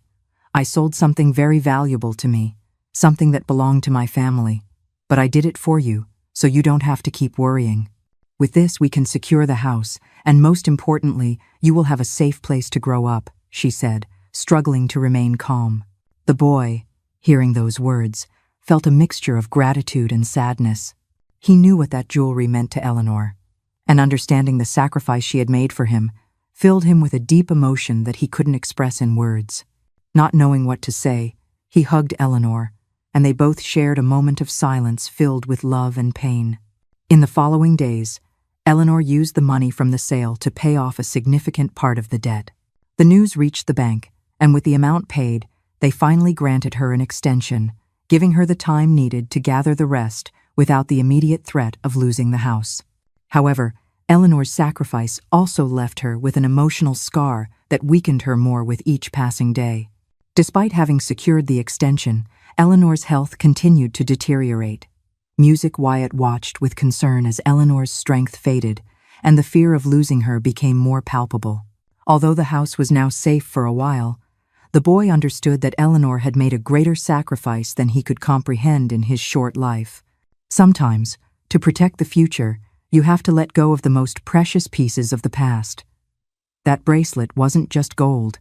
I sold something very valuable to me, something that belonged to my family, but I did it for you so you don't have to keep worrying. With this, we can secure the house, and most importantly, you will have a safe place to grow up," she said, struggling to remain calm. The boy, hearing those words, felt a mixture of gratitude and sadness. He knew what that jewelry meant to Eleanor, and understanding the sacrifice she had made for him filled him with a deep emotion that he couldn't express in words. Not knowing what to say, he hugged Eleanor, and they both shared a moment of silence filled with love and pain. In the following days, Eleanor used the money from the sale to pay off a significant part of the debt. The news reached the bank, and with the amount paid, they finally granted her an extension, giving her the time needed to gather the rest without the immediate threat of losing the house. However, Eleanor's sacrifice also left her with an emotional scar that weakened her more with each passing day. Despite having secured the extension, Eleanor's health continued to deteriorate. Wyatt watched with concern as Eleanor's strength faded, and the fear of losing her became more palpable. Although the house was now safe for a while, the boy understood that Eleanor had made a greater sacrifice than he could comprehend in his short life. Sometimes, to protect the future, you have to let go of the most precious pieces of the past. That bracelet wasn't just gold.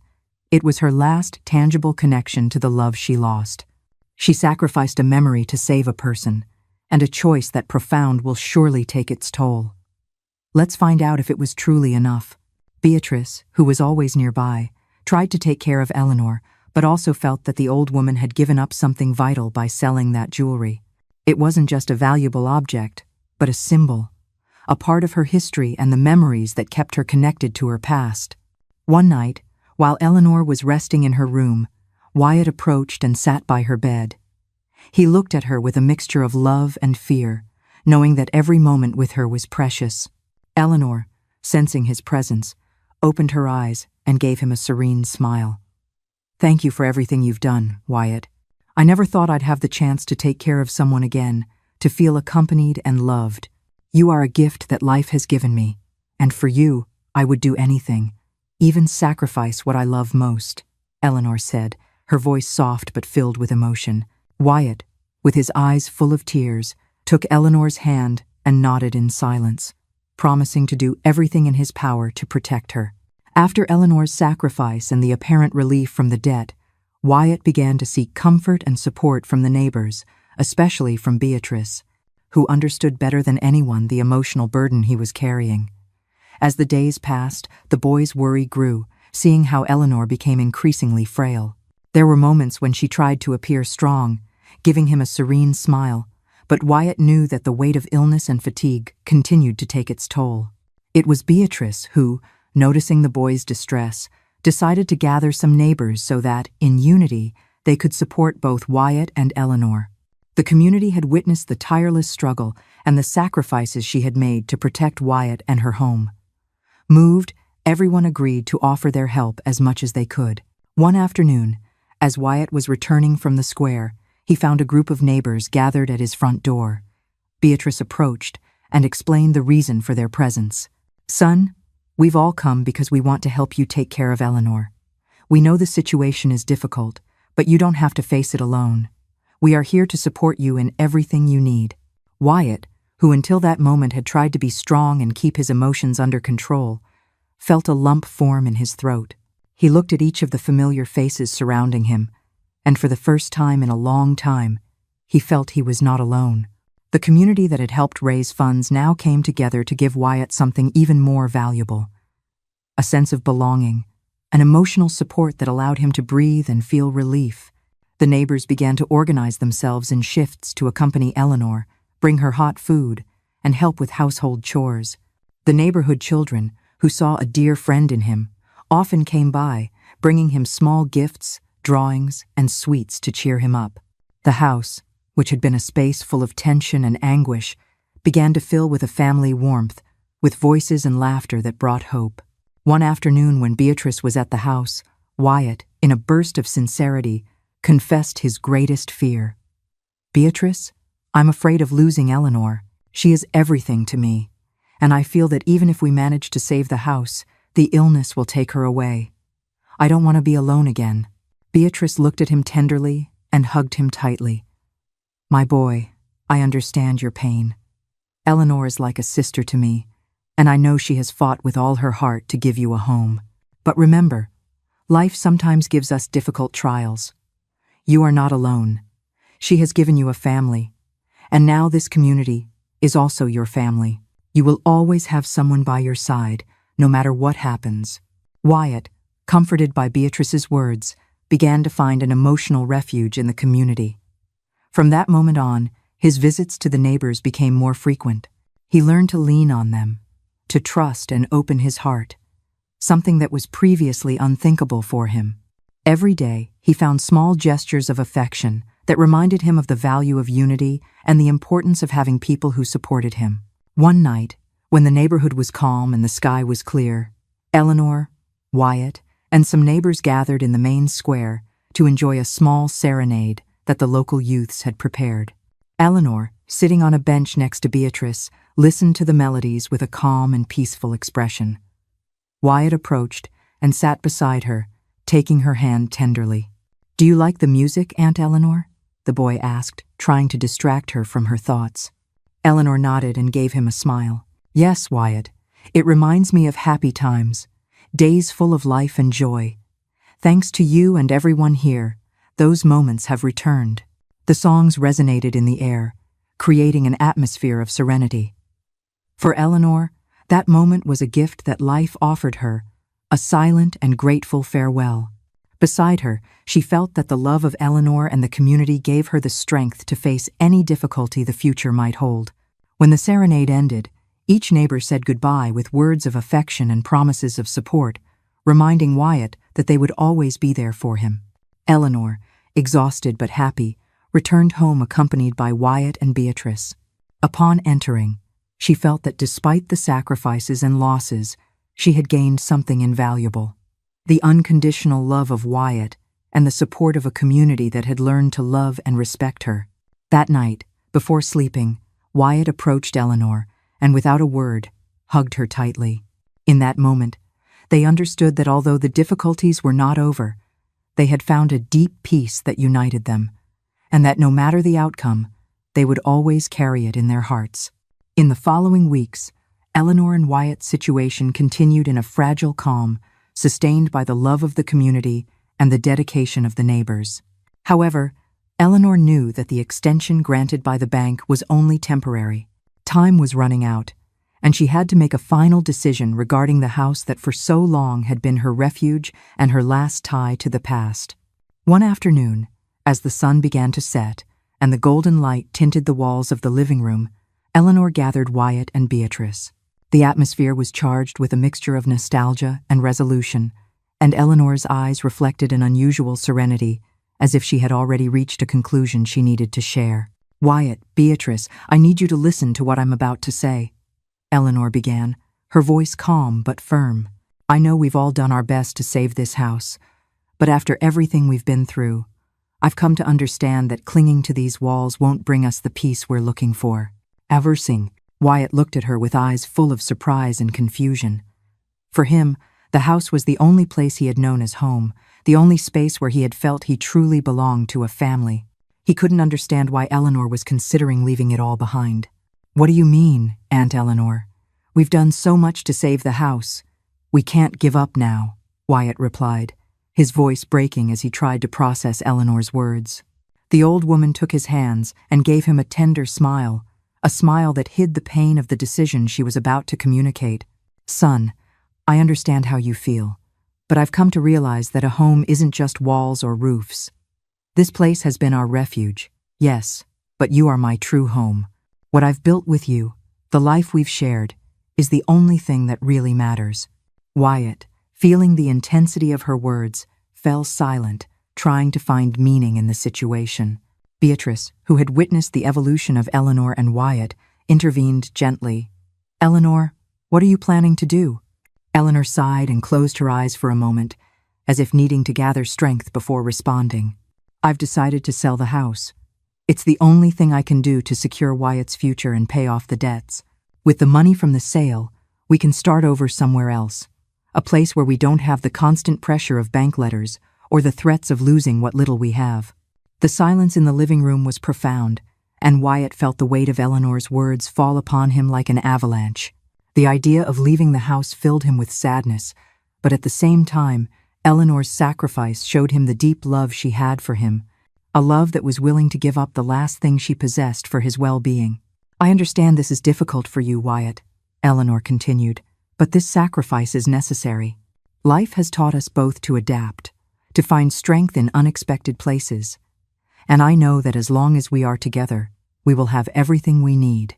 It was her last tangible connection to the love she lost. She sacrificed a memory to save a person, and a choice that profound will surely take its toll. Let's find out if it was truly enough. Beatrice, who was always nearby, tried to take care of Eleanor, but also felt that the old woman had given up something vital by selling that jewelry. It wasn't just a valuable object, but a symbol, a part of her history and the memories that kept her connected to her past. One night, while Eleanor was resting in her room, Wyatt approached and sat by her bed. He looked at her with a mixture of love and fear, knowing that every moment with her was precious. Eleanor, sensing his presence, opened her eyes and gave him a serene smile. "Thank you for everything you've done, Wyatt. I never thought I'd have the chance to take care of someone again, to feel accompanied and loved. You are a gift that life has given me, and for you, I would do anything, even sacrifice what I love most," Eleanor said, her voice soft but filled with emotion. Wyatt, with his eyes full of tears, took Eleanor's hand and nodded in silence, promising to do everything in his power to protect her. After Eleanor's sacrifice and the apparent relief from the debt, Wyatt began to seek comfort and support from the neighbors, especially from Beatrice, who understood better than anyone the emotional burden he was carrying. As the days passed, the boy's worry grew, seeing how Eleanor became increasingly frail. There were moments when she tried to appear strong, giving him a serene smile, but Wyatt knew that the weight of illness and fatigue continued to take its toll. It was Beatrice who, noticing the boy's distress, decided to gather some neighbors so that, in unity, they could support both Wyatt and Eleanor. The community had witnessed the tireless struggle and the sacrifices she had made to protect Wyatt and her home. Moved, everyone agreed to offer their help as much as they could. One afternoon, as Wyatt was returning from the square, he found a group of neighbors gathered at his front door. Beatrice approached and explained the reason for their presence. "Son, we've all come because we want to help you take care of Eleanor. We know the situation is difficult, but you don't have to face it alone. We are here to support you in everything you need." Wyatt, who until that moment had tried to be strong and keep his emotions under control, felt a lump form in his throat. He looked at each of the familiar faces surrounding him, and for the first time in a long time, he felt he was not alone. The community that had helped raise funds now came together to give Wyatt something even more valuable: a sense of belonging, an emotional support that allowed him to breathe and feel relief. The neighbors began to organize themselves in shifts to accompany Eleanor, bring her hot food, and help with household chores. The neighborhood children, who saw a dear friend in him, often came by, bringing him small gifts, drawings, and sweets to cheer him up. The house, which had been a space full of tension and anguish, began to fill with a family warmth, with voices and laughter that brought hope. One afternoon when Beatrice was at the house, Wyatt, in a burst of sincerity, confessed his greatest fear. "Beatrice, I'm afraid of losing Eleanor. She is everything to me, and I feel that even if we manage to save the house, the illness will take her away. I don't want to be alone again." Beatrice looked at him tenderly and hugged him tightly. "My boy, I understand your pain. Eleanor is like a sister to me, and I know she has fought with all her heart to give you a home. But remember, life sometimes gives us difficult trials. You are not alone. She has given you a family, and now this community is also your family. You will always have someone by your side, no matter what happens. Wyatt, comforted by Beatrice's words, began to find an emotional refuge in the community. From that moment on, his visits to the neighbors became more frequent. He learned to lean on them, to trust and open his heart, something that was previously unthinkable for him. Every day, he found small gestures of affection that reminded him of the value of unity and the importance of having people who supported him. One night, when the neighborhood was calm and the sky was clear, Eleanor, Wyatt, and some neighbors gathered in the main square to enjoy a small serenade that the local youths had prepared. Eleanor, sitting on a bench next to Beatrice, listened to the melodies with a calm and peaceful expression. Wyatt approached and sat beside her, taking her hand tenderly. "Do you like the music, Aunt Eleanor?" the boy asked, trying to distract her from her thoughts. Eleanor nodded and gave him a smile. "Yes, Wyatt. It reminds me of happy times, days full of life and joy. Thanks to you and everyone here, those moments have returned." The songs resonated in the air, creating an atmosphere of serenity. For Eleanor, that moment was a gift that life offered her, a silent and grateful farewell. Beside her, she felt that the love of Eleanor and the community gave her the strength to face any difficulty the future might hold. When the serenade ended, each neighbor said goodbye with words of affection and promises of support, reminding Wyatt that they would always be there for him. Eleanor, exhausted but happy, returned home accompanied by Wyatt and Beatrice. Upon entering, she felt that despite the sacrifices and losses, she had gained something invaluable: the unconditional love of Wyatt and the support of a community that had learned to love and respect her. That night, before sleeping, Wyatt approached Eleanor and, without a word, hugged her tightly. In that moment, they understood that although the difficulties were not over, they had found a deep peace that united them, and that no matter the outcome, they would always carry it in their hearts. In the following weeks, Eleanor and Wyatt's situation continued in a fragile calm, sustained by the love of the community and the dedication of the neighbors. However, Eleanor knew that the extension granted by the bank was only temporary. Time was running out, and she had to make a final decision regarding the house that for so long had been her refuge and her last tie to the past. One afternoon, as the sun began to set and the golden light tinted the walls of the living room, Eleanor gathered Wyatt and Beatrice. The atmosphere was charged with a mixture of nostalgia and resolution, and Eleanor's eyes reflected an unusual serenity, as if she had already reached a conclusion she needed to share. "Wyatt, Beatrice, I need you to listen to what I'm about to say," Eleanor began, her voice calm but firm. "I know we've all done our best to save this house, but after everything we've been through, I've come to understand that clinging to these walls won't bring us the peace we're looking for." Aversing, Wyatt looked at her with eyes full of surprise and confusion. For him, the house was the only place he had known as home, the only space where he had felt he truly belonged to a family. He couldn't understand why Eleanor was considering leaving it all behind. "What do you mean, Aunt Eleanor? We've done so much to save the house. We can't give up now," Wyatt replied, his voice breaking as he tried to process Eleanor's words. The old woman took his hands and gave him a tender smile, a smile that hid the pain of the decision she was about to communicate. "Son, I understand how you feel, but I've come to realize that a home isn't just walls or roofs. This place has been our refuge, yes, but you are my true home. What I've built with you, the life we've shared, is the only thing that really matters." Wyatt, feeling the intensity of her words, fell silent, trying to find meaning in the situation. Beatrice, who had witnessed the evolution of Eleanor and Wyatt, intervened gently. "Eleanor, what are you planning to do?" Eleanor sighed and closed her eyes for a moment, as if needing to gather strength before responding. "I've decided to sell the house. It's the only thing I can do to secure Wyatt's future and pay off the debts. With the money from the sale, we can start over somewhere else, a place where we don't have the constant pressure of bank letters or the threats of losing what little we have." The silence in the living room was profound, and Wyatt felt the weight of Eleanor's words fall upon him like an avalanche. The idea of leaving the house filled him with sadness, but at the same time, Eleanor's sacrifice showed him the deep love she had for him, a love that was willing to give up the last thing she possessed for his well-being. "I understand this is difficult for you, Wyatt," Eleanor continued, "but this sacrifice is necessary. Life has taught us both to adapt, to find strength in unexpected places. And I know that as long as we are together, we will have everything we need."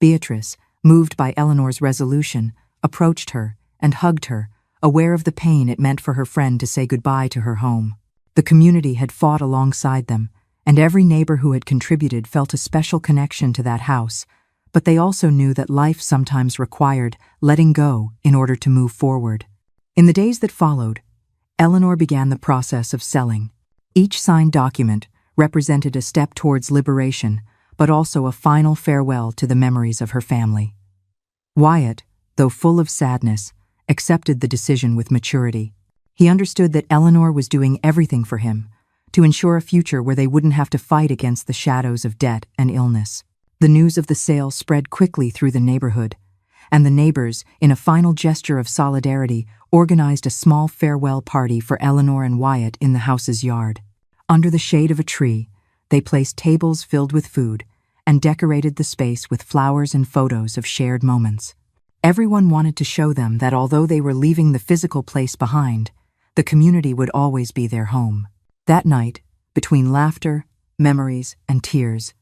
Beatrice, moved by Eleanor's resolution, approached her and hugged her, aware of the pain it meant for her friend to say goodbye to her home. The community had fought alongside them, and every neighbor who had contributed felt a special connection to that house, but they also knew that life sometimes required letting go in order to move forward. In the days that followed, Eleanor began the process of selling. Each signed document represented a step towards liberation, but also a final farewell to the memories of her family. Wyatt, though full of sadness, accepted the decision with maturity. He understood that Eleanor was doing everything for him, to ensure a future where they wouldn't have to fight against the shadows of debt and illness. The news of the sale spread quickly through the neighborhood, and the neighbors, in a final gesture of solidarity, organized a small farewell party for Eleanor and Wyatt in the house's yard. Under the shade of a tree, they placed tables filled with food and decorated the space with flowers and photos of shared moments. Everyone wanted to show them that although they were leaving the physical place behind, the community would always be their home. That night, between laughter, memories, and tears,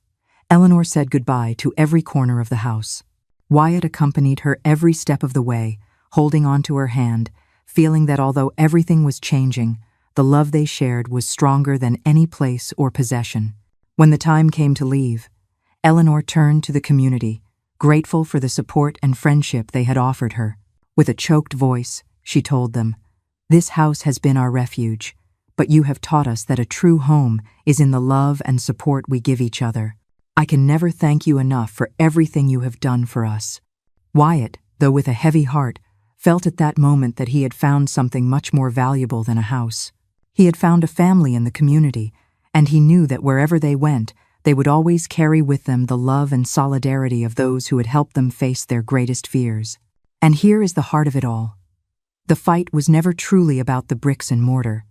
Eleanor said goodbye to every corner of the house. Wyatt accompanied her every step of the way, holding onto her hand, feeling that although everything was changing, the love they shared was stronger than any place or possession. When the time came to leave, Eleanor turned to the community, grateful for the support and friendship they had offered her. With a choked voice, she told them, "This house has been our refuge, but you have taught us that a true home is in the love and support we give each other. I can never thank you enough for everything you have done for us." Wyatt, though with a heavy heart, felt at that moment that he had found something much more valuable than a house. He had found a family in the community, and he knew that wherever they went, they would always carry with them the love and solidarity of those who had helped them face their greatest fears. And here is the heart of it all. The fight was never truly about the bricks and mortar.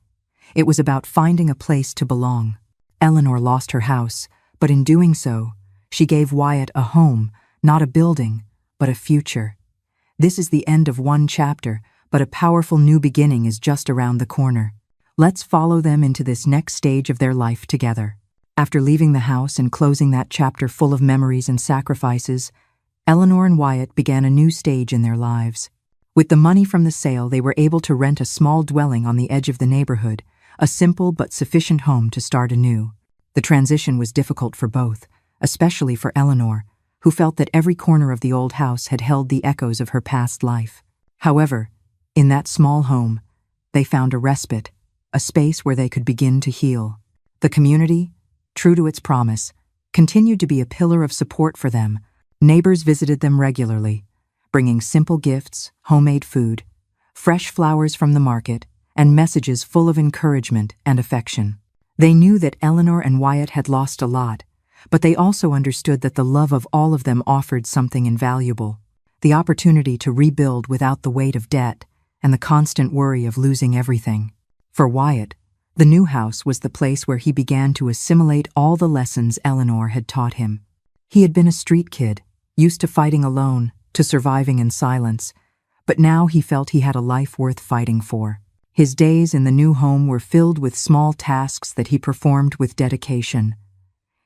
It was about finding a place to belong. Eleanor lost her house, but in doing so, she gave Wyatt a home, not a building, but a future. This is the end of one chapter, but a powerful new beginning is just around the corner. Let's follow them into this next stage of their life together. After leaving the house and closing that chapter full of memories and sacrifices, Eleanor and Wyatt began a new stage in their lives. With the money from the sale, they were able to rent a small dwelling on the edge of the neighborhood, a simple but sufficient home to start anew. The transition was difficult for both, especially for Eleanor, who felt that every corner of the old house had held the echoes of her past life. However, in that small home, they found a respite, a space where they could begin to heal. The community, true to its promise, continued to be a pillar of support for them. Neighbors visited them regularly, bringing simple gifts, homemade food, fresh flowers from the market, and messages full of encouragement and affection. They knew that Eleanor and Wyatt had lost a lot, but they also understood that the love of all of them offered something invaluable: the opportunity to rebuild without the weight of debt and the constant worry of losing everything. For Wyatt, the new house was the place where he began to assimilate all the lessons Eleanor had taught him. He had been a street kid, used to fighting alone, to surviving in silence, but now he felt he had a life worth fighting for. His days in the new home were filled with small tasks that he performed with dedication.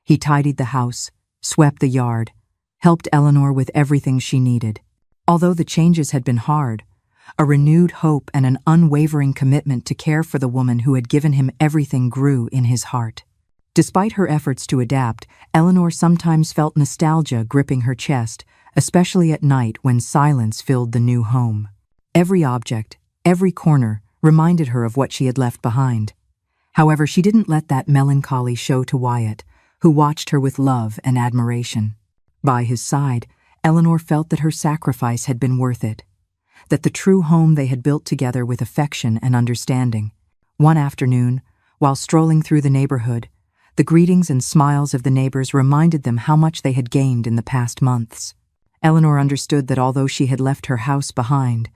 He tidied the house, swept the yard, helped Eleanor with everything she needed. Although the changes had been hard, a renewed hope and an unwavering commitment to care for the woman who had given him everything grew in his heart. Despite her efforts to adapt, Eleanor sometimes felt nostalgia gripping her chest, especially at night when silence filled the new home. Every object, every corner, reminded her of what she had left behind. However, she didn't let that melancholy show to Wyatt, who watched her with love and admiration. By his side, Eleanor felt that her sacrifice had been worth it, that the true home they had built together with affection and understanding. One afternoon, while strolling through the neighborhood, The greetings and smiles of the neighbors reminded them how much they had gained in the past months. Eleanor understood that although she had left her house behind,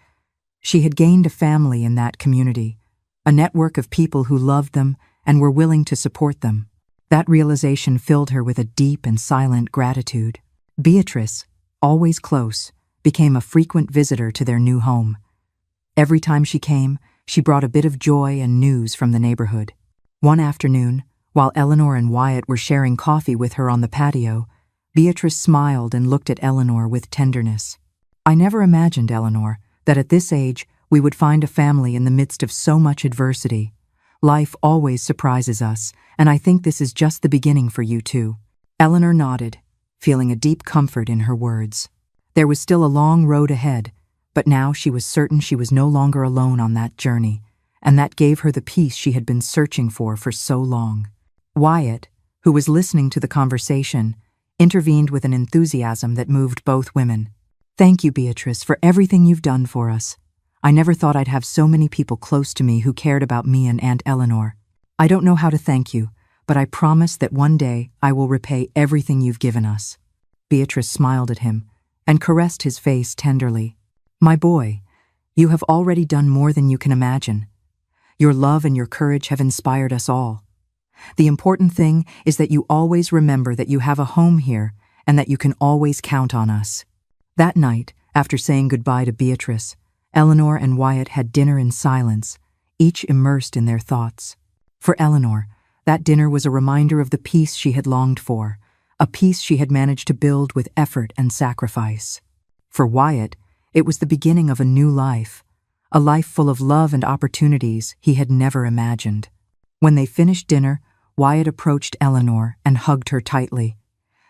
she had gained a family in that community, a network of people who loved them and were willing to support them. That realization filled her with a deep and silent gratitude. Beatrice, always close, became a frequent visitor to their new home. Every time she came, she brought a bit of joy and news from the neighborhood. One afternoon, while Eleanor and Wyatt were sharing coffee with her on the patio, Beatrice smiled and looked at Eleanor with tenderness. "I never imagined, Eleanor, that at this age we would find a family in the midst of so much adversity. Life always surprises us, and I think this is just the beginning for you too." Eleanor nodded, feeling a deep comfort in her words. There was still a long road ahead, but now she was certain she was no longer alone on that journey, and that gave her the peace she had been searching for so long. Wyatt, who was listening to the conversation, intervened with an enthusiasm that moved both women. "Thank you, Beatrice, for everything you've done for us. I never thought I'd have so many people close to me who cared about me and Aunt Eleanor. I don't know how to thank you, but I promise that one day I will repay everything you've given us." Beatrice smiled at him and caressed his face tenderly. "My boy, you have already done more than you can imagine. Your love and your courage have inspired us all. The important thing is that you always remember that you have a home here and that you can always count on us." That night, after saying goodbye to Beatrice, Eleanor and Wyatt had dinner in silence, each immersed in their thoughts. For Eleanor, that dinner was a reminder of the peace she had longed for, a peace she had managed to build with effort and sacrifice. For Wyatt, it was the beginning of a new life, a life full of love and opportunities he had never imagined. When they finished dinner, Wyatt approached Eleanor and hugged her tightly.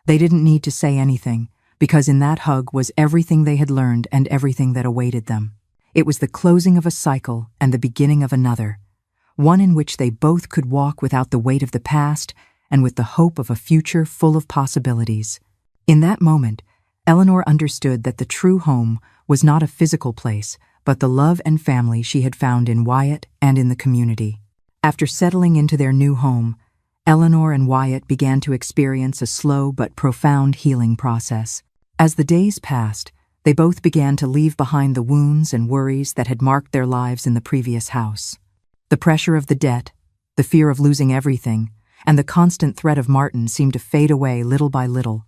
They didn't need to say anything, because in that hug was everything they had learned and everything that awaited them. It was the closing of a cycle and the beginning of another, one in which they both could walk without the weight of the past and with the hope of a future full of possibilities. In that moment, Eleanor understood that the true home was not a physical place, but the love and family she had found in Wyatt and in the community. After settling into their new home, Eleanor and Wyatt began to experience a slow but profound healing process. As the days passed, they both began to leave behind the wounds and worries that had marked their lives in the previous house. The pressure of the debt, the fear of losing everything, and the constant threat of Martin seemed to fade away little by little,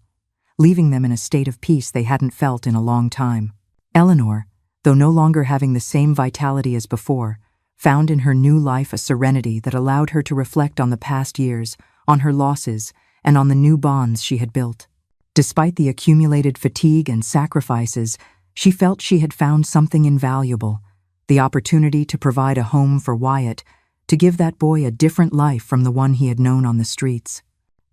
leaving them in a state of peace they hadn't felt in a long time. Eleanor, though no longer having the same vitality as before, found in her new life a serenity that allowed her to reflect on the past years, on her losses, and on the new bonds she had built. Despite the accumulated fatigue and sacrifices, she felt she had found something invaluable, the opportunity to provide a home for Wyatt, to give that boy a different life from the one he had known on the streets.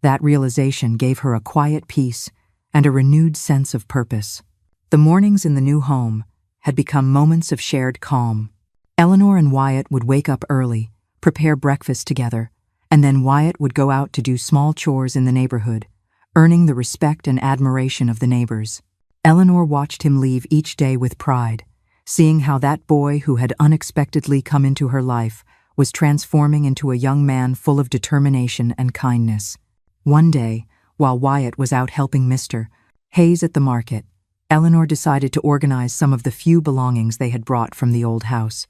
That realization gave her a quiet peace and a renewed sense of purpose. The mornings in the new home had become moments of shared calm. Eleanor and Wyatt would wake up early, prepare breakfast together, and then Wyatt would go out to do small chores in the neighborhood, earning the respect and admiration of the neighbors. Eleanor watched him leave each day with pride, seeing how that boy who had unexpectedly come into her life was transforming into a young man full of determination and kindness. One day, while Wyatt was out helping Mr. Hayes at the market, Eleanor decided to organize some of the few belongings they had brought from the old house.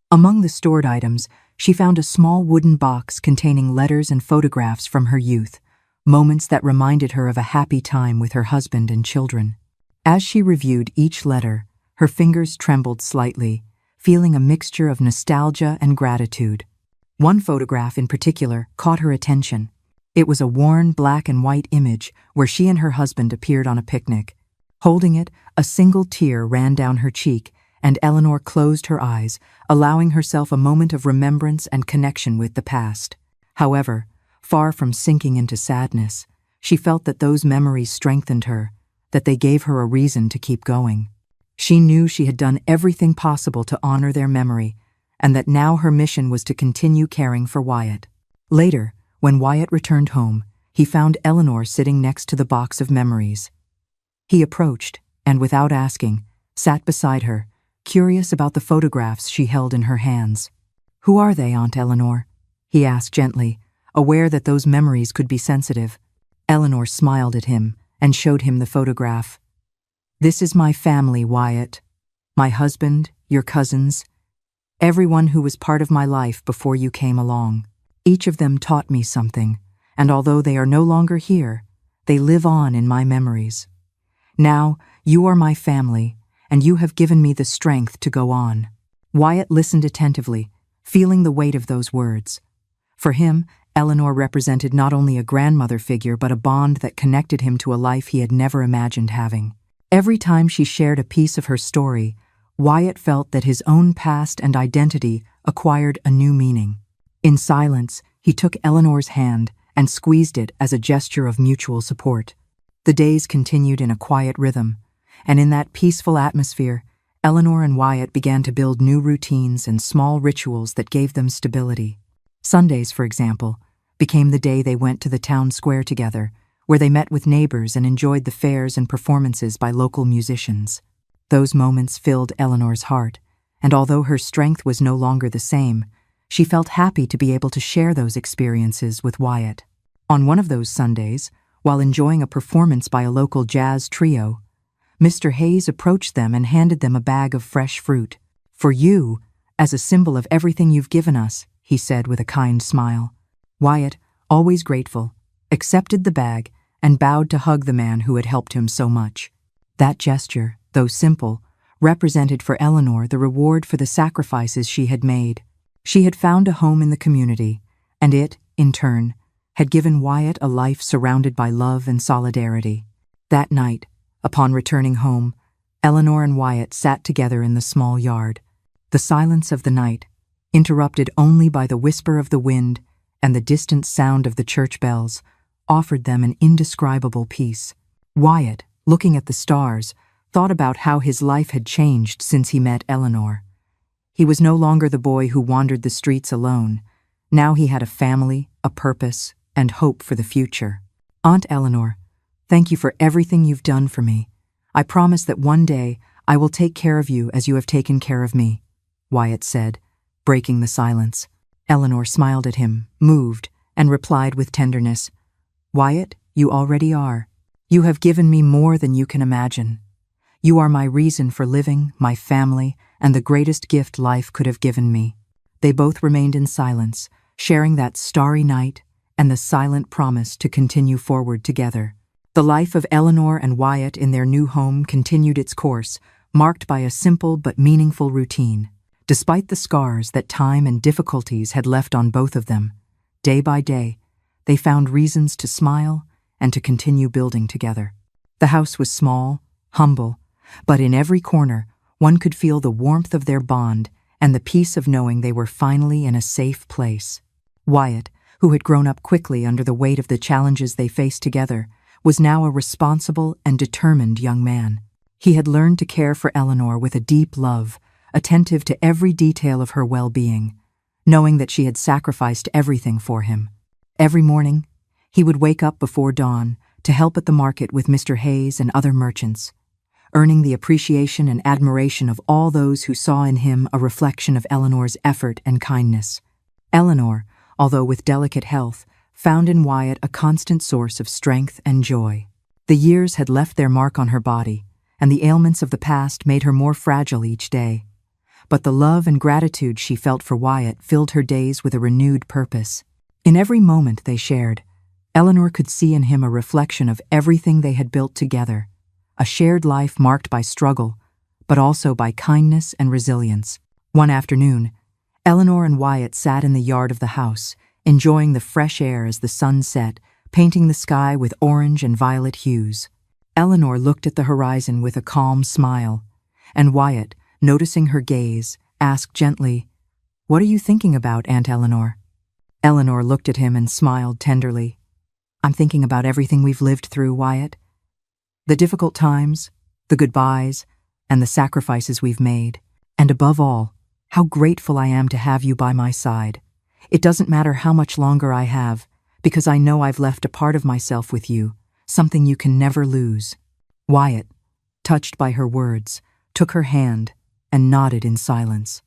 Among the stored items, she found a small wooden box containing letters and photographs from her youth, moments that reminded her of a happy time with her husband and children. As she reviewed each letter, her fingers trembled slightly, feeling a mixture of nostalgia and gratitude. One photograph in particular caught her attention. It was a worn black and white image where she and her husband appeared on a picnic. Holding it, a single tear ran down her cheek, and Eleanor closed her eyes, allowing herself a moment of remembrance and connection with the past. However, far from sinking into sadness, she felt that those memories strengthened her, that they gave her a reason to keep going. She knew she had done everything possible to honor their memory, and that now her mission was to continue caring for Wyatt. Later, when Wyatt returned home, he found Eleanor sitting next to the box of memories. He approached, and without asking, sat beside her, curious about the photographs she held in her hands. "Who are they, Aunt Eleanor?" he asked gently, aware that those memories could be sensitive. Eleanor smiled at him and showed him the photograph. "This is my family, Wyatt. My husband, your cousins, everyone who was part of my life before you came along. Each of them taught me something, and although they are no longer here, they live on in my memories. Now, you are my family, and you have given me the strength to go on." Wyatt listened attentively, feeling the weight of those words. For him, Eleanor represented not only a grandmother figure but a bond that connected him to a life he had never imagined having. Every time she shared a piece of her story, Wyatt felt that his own past and identity acquired a new meaning. In silence, he took Eleanor's hand and squeezed it as a gesture of mutual support. The days continued in a quiet rhythm, and in that peaceful atmosphere, Eleanor and Wyatt began to build new routines and small rituals that gave them stability. Sundays, for example, became the day they went to the town square together, where they met with neighbors and enjoyed the fairs and performances by local musicians. Those moments filled Eleanor's heart, and although her strength was no longer the same, she felt happy to be able to share those experiences with Wyatt. On one of those Sundays, while enjoying a performance by a local jazz trio, Mr. Hayes approached them and handed them a bag of fresh fruit. "For you, as a symbol of everything you've given us," he said with a kind smile. Wyatt, always grateful, accepted the bag and bowed to hug the man who had helped him so much. That gesture, though simple, represented for Eleanor the reward for the sacrifices she had made. She had found a home in the community, and it, in turn, had given Wyatt a life surrounded by love and solidarity. That night, upon returning home, Eleanor and Wyatt sat together in the small yard. The silence of the night, interrupted only by the whisper of the wind and the distant sound of the church bells, offered them an indescribable peace. Wyatt, looking at the stars, thought about how his life had changed since he met Eleanor. He was no longer the boy who wandered the streets alone. Now he had a family, a purpose, and hope for the future. "Aunt Eleanor, thank you for everything you've done for me. I promise that one day I will take care of you as you have taken care of me," Wyatt said, breaking the silence. Eleanor smiled at him, moved, and replied with tenderness, "Wyatt, you already are. You have given me more than you can imagine. You are my reason for living, my family, and the greatest gift life could have given me." They both remained in silence, sharing that starry night and the silent promise to continue forward together. The life of Eleanor and Wyatt in their new home continued its course, marked by a simple but meaningful routine. Despite the scars that time and difficulties had left on both of them, day by day, they found reasons to smile and to continue building together. The house was small, humble, but in every corner, one could feel the warmth of their bond and the peace of knowing they were finally in a safe place. Wyatt, who had grown up quickly under the weight of the challenges they faced together, was now a responsible and determined young man. He had learned to care for Eleanor with a deep love, attentive to every detail of her well-being, knowing that she had sacrificed everything for him. Every morning, he would wake up before dawn to help at the market with Mr. Hayes and other merchants, earning the appreciation and admiration of all those who saw in him a reflection of Eleanor's effort and kindness. Eleanor, although with delicate health, found in Wyatt a constant source of strength and joy. The years had left their mark on her body, and the ailments of the past made her more fragile each day. But the love and gratitude she felt for Wyatt filled her days with a renewed purpose. In every moment they shared, Eleanor could see in him a reflection of everything they had built together, a shared life marked by struggle, but also by kindness and resilience. One afternoon, Eleanor and Wyatt sat in the yard of the house, enjoying the fresh air as the sun set, painting the sky with orange and violet hues. Eleanor looked at the horizon with a calm smile, and Wyatt, noticing her gaze, asked gently, "What are you thinking about, Aunt Eleanor?" Eleanor looked at him and smiled tenderly. "I'm thinking about everything we've lived through, Wyatt. The difficult times, the goodbyes, and the sacrifices we've made. And above all, how grateful I am to have you by my side. It doesn't matter how much longer I have, because I know I've left a part of myself with you, something you can never lose." Wyatt, touched by her words, took her hand and nodded in silence.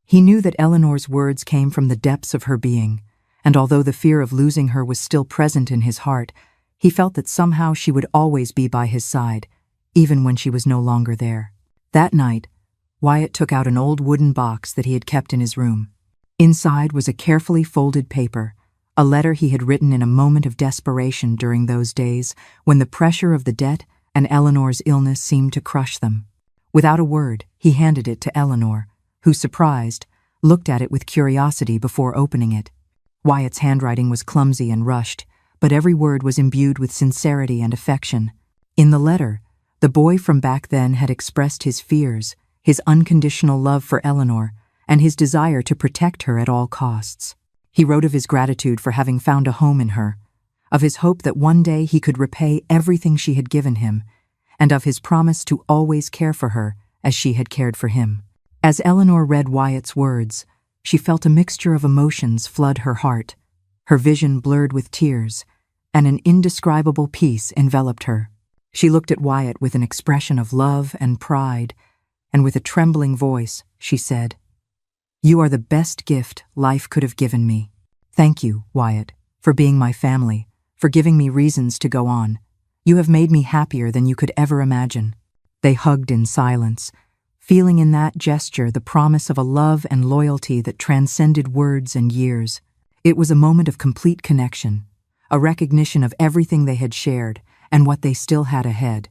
He knew that Eleanor's words came from the depths of her being, and although the fear of losing her was still present in his heart, he felt that somehow she would always be by his side, even when she was no longer there. That night, Wyatt took out an old wooden box that he had kept in his room. Inside was a carefully folded paper, a letter he had written in a moment of desperation during those days when the pressure of the debt and Eleanor's illness seemed to crush them. Without a word, he handed it to Eleanor, who, surprised, looked at it with curiosity before opening it. Wyatt's handwriting was clumsy and rushed, but every word was imbued with sincerity and affection. In the letter, the boy from back then had expressed his fears, his unconditional love for Eleanor, and his desire to protect her at all costs. He wrote of his gratitude for having found a home in her, of his hope that one day he could repay everything she had given him, and of his promise to always care for her as she had cared for him. As Eleanor read Wyatt's words, she felt a mixture of emotions flood her heart. Her vision blurred with tears, and an indescribable peace enveloped her. She looked at Wyatt with an expression of love and pride, and with a trembling voice, she said, "You are the best gift life could have given me. Thank you, Wyatt, for being my family, for giving me reasons to go on. You have made me happier than you could ever imagine." They hugged in silence, feeling in that gesture the promise of a love and loyalty that transcended words and years. It was a moment of complete connection, a recognition of everything they had shared and what they still had ahead,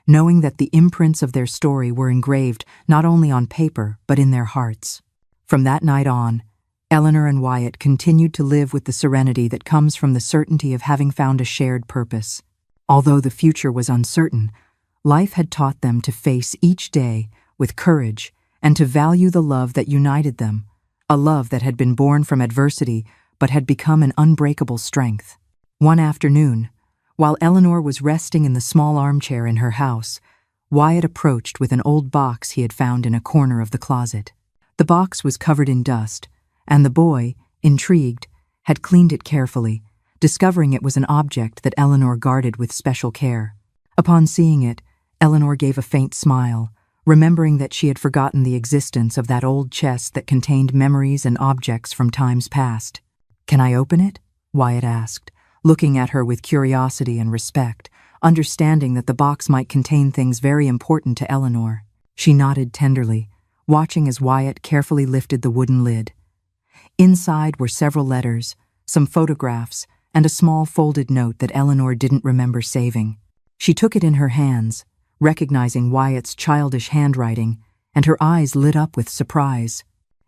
knowing that the imprints of their story were engraved not only on paper but in their hearts. From that night on, Eleanor and Wyatt continued to live with the serenity that comes from the certainty of having found a shared purpose. Although the future was uncertain, life had taught them to face each day with courage and to value the love that united them, a love that had been born from adversity but had become an unbreakable strength. One afternoon, while Eleanor was resting in the small armchair in her house, Wyatt approached with an old box he had found in a corner of the closet. The box was covered in dust, and the boy, intrigued, had cleaned it carefully, discovering it was an object that Eleanor guarded with special care. Upon seeing it, Eleanor gave a faint smile, remembering that she had forgotten the existence of that old chest that contained memories and objects from times past. "Can I open it?" Wyatt asked, looking at her with curiosity and respect, understanding that the box might contain things very important to Eleanor. She nodded tenderly, watching as Wyatt carefully lifted the wooden lid. Inside were several letters, some photographs, and a small folded note that Eleanor didn't remember saving. She took it in her hands, recognizing Wyatt's childish handwriting, and her eyes lit up with surprise.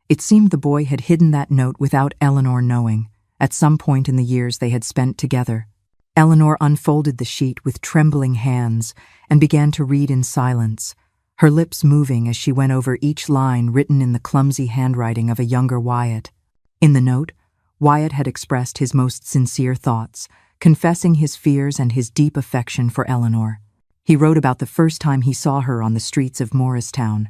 It seemed the boy had hidden that note without Eleanor knowing, at some point in the years they had spent together. Eleanor unfolded the sheet with trembling hands and began to read in silence, her lips moving as she went over each line written in the clumsy handwriting of a younger Wyatt. In the note, Wyatt had expressed his most sincere thoughts, confessing his fears and his deep affection for Eleanor. He wrote about the first time he saw her on the streets of Morristown,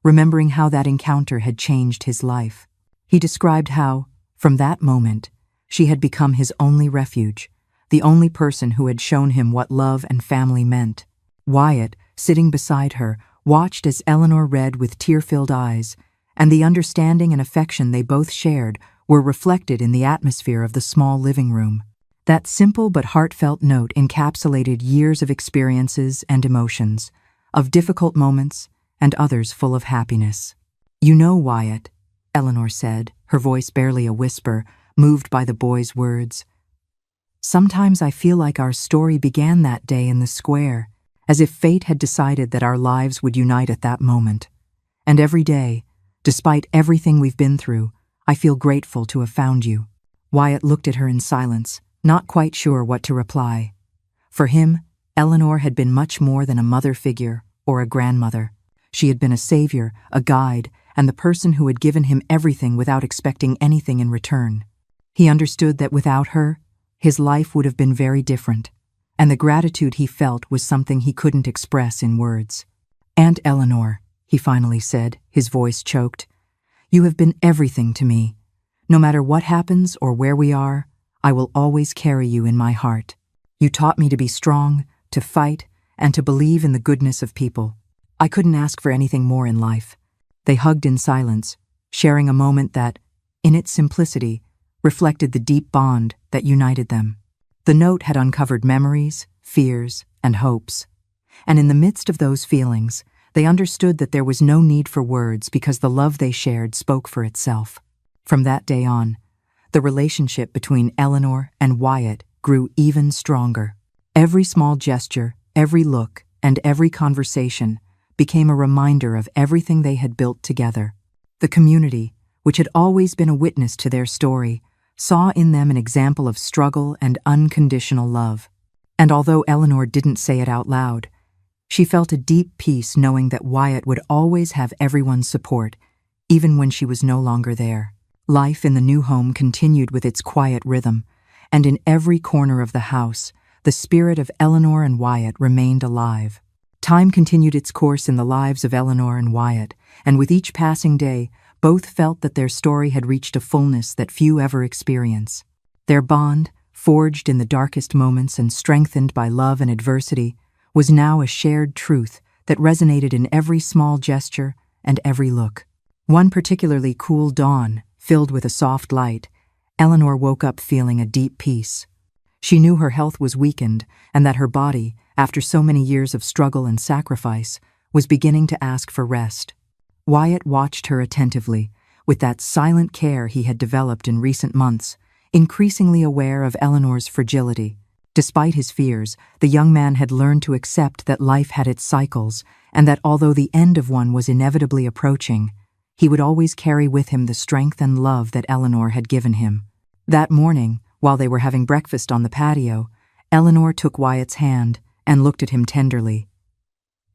remembering how that encounter had changed his life. He described how, from that moment, she had become his only refuge, the only person who had shown him what love and family meant. Wyatt, sitting beside her, watched as Eleanor read with tear-filled eyes, and the understanding and affection they both shared were reflected in the atmosphere of the small living room. That simple but heartfelt note encapsulated years of experiences and emotions, of difficult moments and others full of happiness. "You know, Wyatt," Eleanor said, her voice barely a whisper, moved by the boy's words, "sometimes I feel like our story began that day in the square, as if fate had decided that our lives would unite at that moment. And every day, despite everything we've been through, I feel grateful to have found you." Wyatt looked at her in silence, not quite sure what to reply. For him, Eleanor had been much more than a mother figure or a grandmother. She had been a savior, a guide, and the person who had given him everything without expecting anything in return. He understood that without her, his life would have been very different, and the gratitude he felt was something he couldn't express in words. "Aunt Eleanor," he finally said, his voice choked, "you have been everything to me. No matter what happens or where we are, I will always carry you in my heart. You taught me to be strong, to fight, and to believe in the goodness of people. I couldn't ask for anything more in life." They hugged in silence, sharing a moment that, in its simplicity, reflected the deep bond that united them. The note had uncovered memories, fears, and hopes. And in the midst of those feelings, they understood that there was no need for words because the love they shared spoke for itself. From that day on, the relationship between Eleanor and Wyatt grew even stronger. Every small gesture, every look, and every conversation became a reminder of everything they had built together. The community, which had always been a witness to their story, saw in them an example of struggle and unconditional love. And although Eleanor didn't say it out loud, she felt a deep peace knowing that Wyatt would always have everyone's support, even when she was no longer there. Life in the new home continued with its quiet rhythm, and in every corner of the house, the spirit of Eleanor and Wyatt remained alive. Time continued its course in the lives of Eleanor and Wyatt, and with each passing day, both felt that their story had reached a fullness that few ever experience. Their bond, forged in the darkest moments and strengthened by love and adversity, was now a shared truth that resonated in every small gesture and every look. One particularly cool dawn, filled with a soft light, Eleanor woke up feeling a deep peace. She knew her health was weakened and that her body, after so many years of struggle and sacrifice, was beginning to ask for rest. Wyatt watched her attentively, with that silent care he had developed in recent months, increasingly aware of Eleanor's fragility. Despite his fears, the young man had learned to accept that life had its cycles, and that although the end of one was inevitably approaching, he would always carry with him the strength and love that Eleanor had given him. That morning, while they were having breakfast on the patio, Eleanor took Wyatt's hand and looked at him tenderly.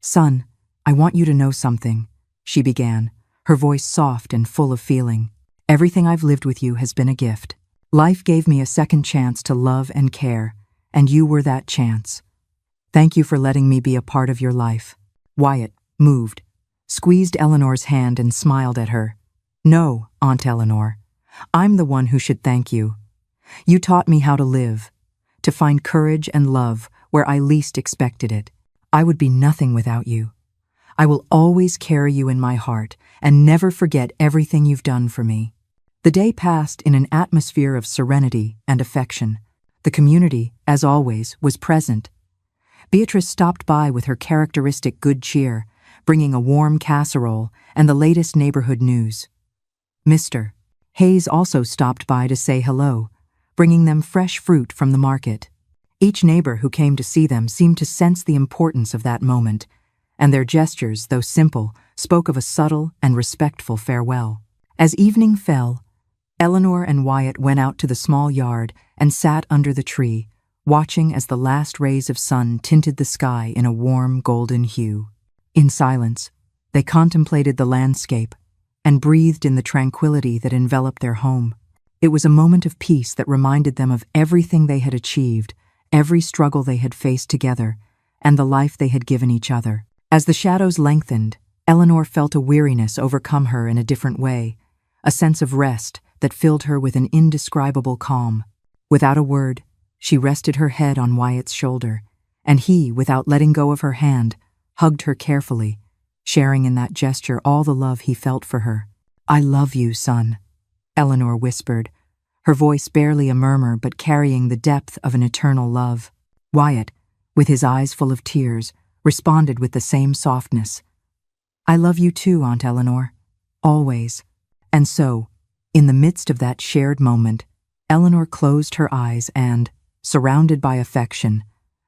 "Son, I want you to know something," she began, her voice soft and full of feeling. "Everything I've lived with you has been a gift. Life gave me a second chance to love and care, and you were that chance. Thank you for letting me be a part of your life." Wyatt, moved, squeezed Eleanor's hand and smiled at her. "No, Aunt Eleanor, I'm the one who should thank you. You taught me how to live, to find courage and love where I least expected it. I would be nothing without you. I will always carry you in my heart and never forget everything you've done for me." The day passed in an atmosphere of serenity and affection. The community, as always, was present. Beatrice stopped by with her characteristic good cheer, bringing a warm casserole and the latest neighborhood news. Mr. Hayes also stopped by to say hello, bringing them fresh fruit from the market. Each neighbor who came to see them seemed to sense the importance of that moment, and their gestures, though simple, spoke of a subtle and respectful farewell. As evening fell, Eleanor and Wyatt went out to the small yard and sat under the tree, watching as the last rays of sun tinted the sky in a warm golden hue. In silence, they contemplated the landscape and breathed in the tranquility that enveloped their home. It was a moment of peace that reminded them of everything they had achieved, every struggle they had faced together, and the life they had given each other. As the shadows lengthened, Eleanor felt a weariness overcome her in a different way, a sense of rest that filled her with an indescribable calm. Without a word, she rested her head on Wyatt's shoulder, and he, without letting go of her hand, hugged her carefully, sharing in that gesture all the love he felt for her. "I love you, son," Eleanor whispered, her voice barely a murmur but carrying the depth of an eternal love. Wyatt, with his eyes full of tears, responded with the same softness. "I love you too, Aunt Eleanor. Always." And so, in the midst of that shared moment, Eleanor closed her eyes and, surrounded by affection,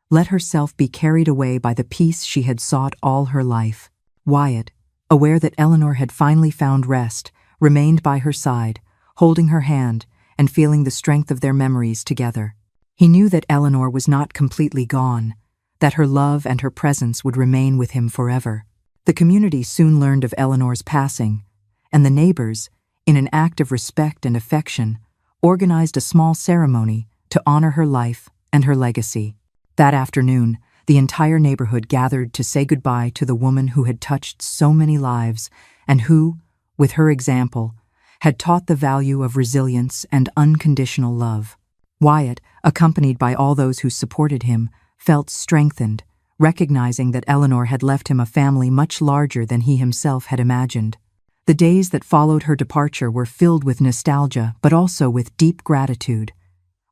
let herself be carried away by the peace she had sought all her life. Wyatt, aware that Eleanor had finally found rest, remained by her side, holding her hand and feeling the strength of their memories together. He knew that Eleanor was not completely gone, that her love and her presence would remain with him forever. The community soon learned of Eleanor's passing, and the neighbors, in an act of respect and affection, organized a small ceremony to honor her life and her legacy. That afternoon, the entire neighborhood gathered to say goodbye to the woman who had touched so many lives and who, with her example, had taught the value of resilience and unconditional love. Wyatt, accompanied by all those who supported him, felt strengthened, recognizing that Eleanor had left him a family much larger than he himself had imagined. The days that followed her departure were filled with nostalgia, but also with deep gratitude.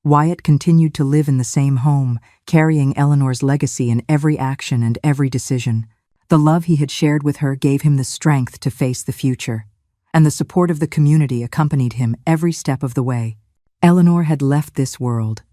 Wyatt continued to live in the same home, carrying Eleanor's legacy in every action and every decision. The love he had shared with her gave him the strength to face the future, and the support of the community accompanied him every step of the way. Eleanor had left this world,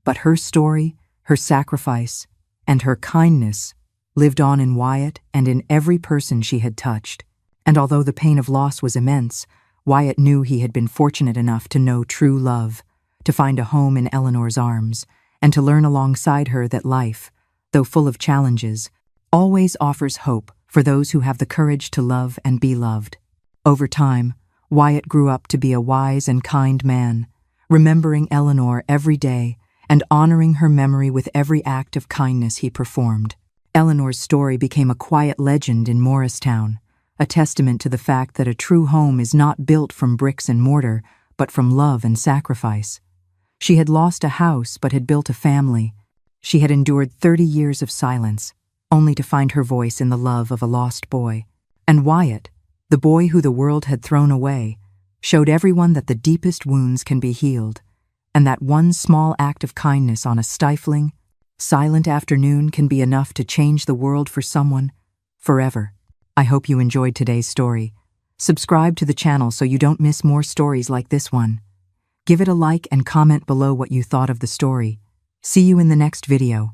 but her story, her sacrifice, and her kindness lived on in Wyatt and in every person she had touched. And although the pain of loss was immense, Wyatt knew he had been fortunate enough to know true love, to find a home in Eleanor's arms, and to learn alongside her that life, though full of challenges, always offers hope for those who have the courage to love and be loved. Over time, Wyatt grew up to be a wise and kind man, remembering Eleanor every day and honoring her memory with every act of kindness he performed. Eleanor's story became a quiet legend in Morristown, a testament to the fact that a true home is not built from bricks and mortar, but from love and sacrifice. She had lost a house but had built a family. She had endured 30 years of silence, only to find her voice in the love of a lost boy. And Wyatt, the boy who the world had thrown away, showed everyone that the deepest wounds can be healed, and that one small act of kindness on a stifling, silent afternoon can be enough to change the world for someone forever. I hope you enjoyed today's story. Subscribe to the channel so you don't miss more stories like this one. Give it a like and comment below what you thought of the story. See you in the next video.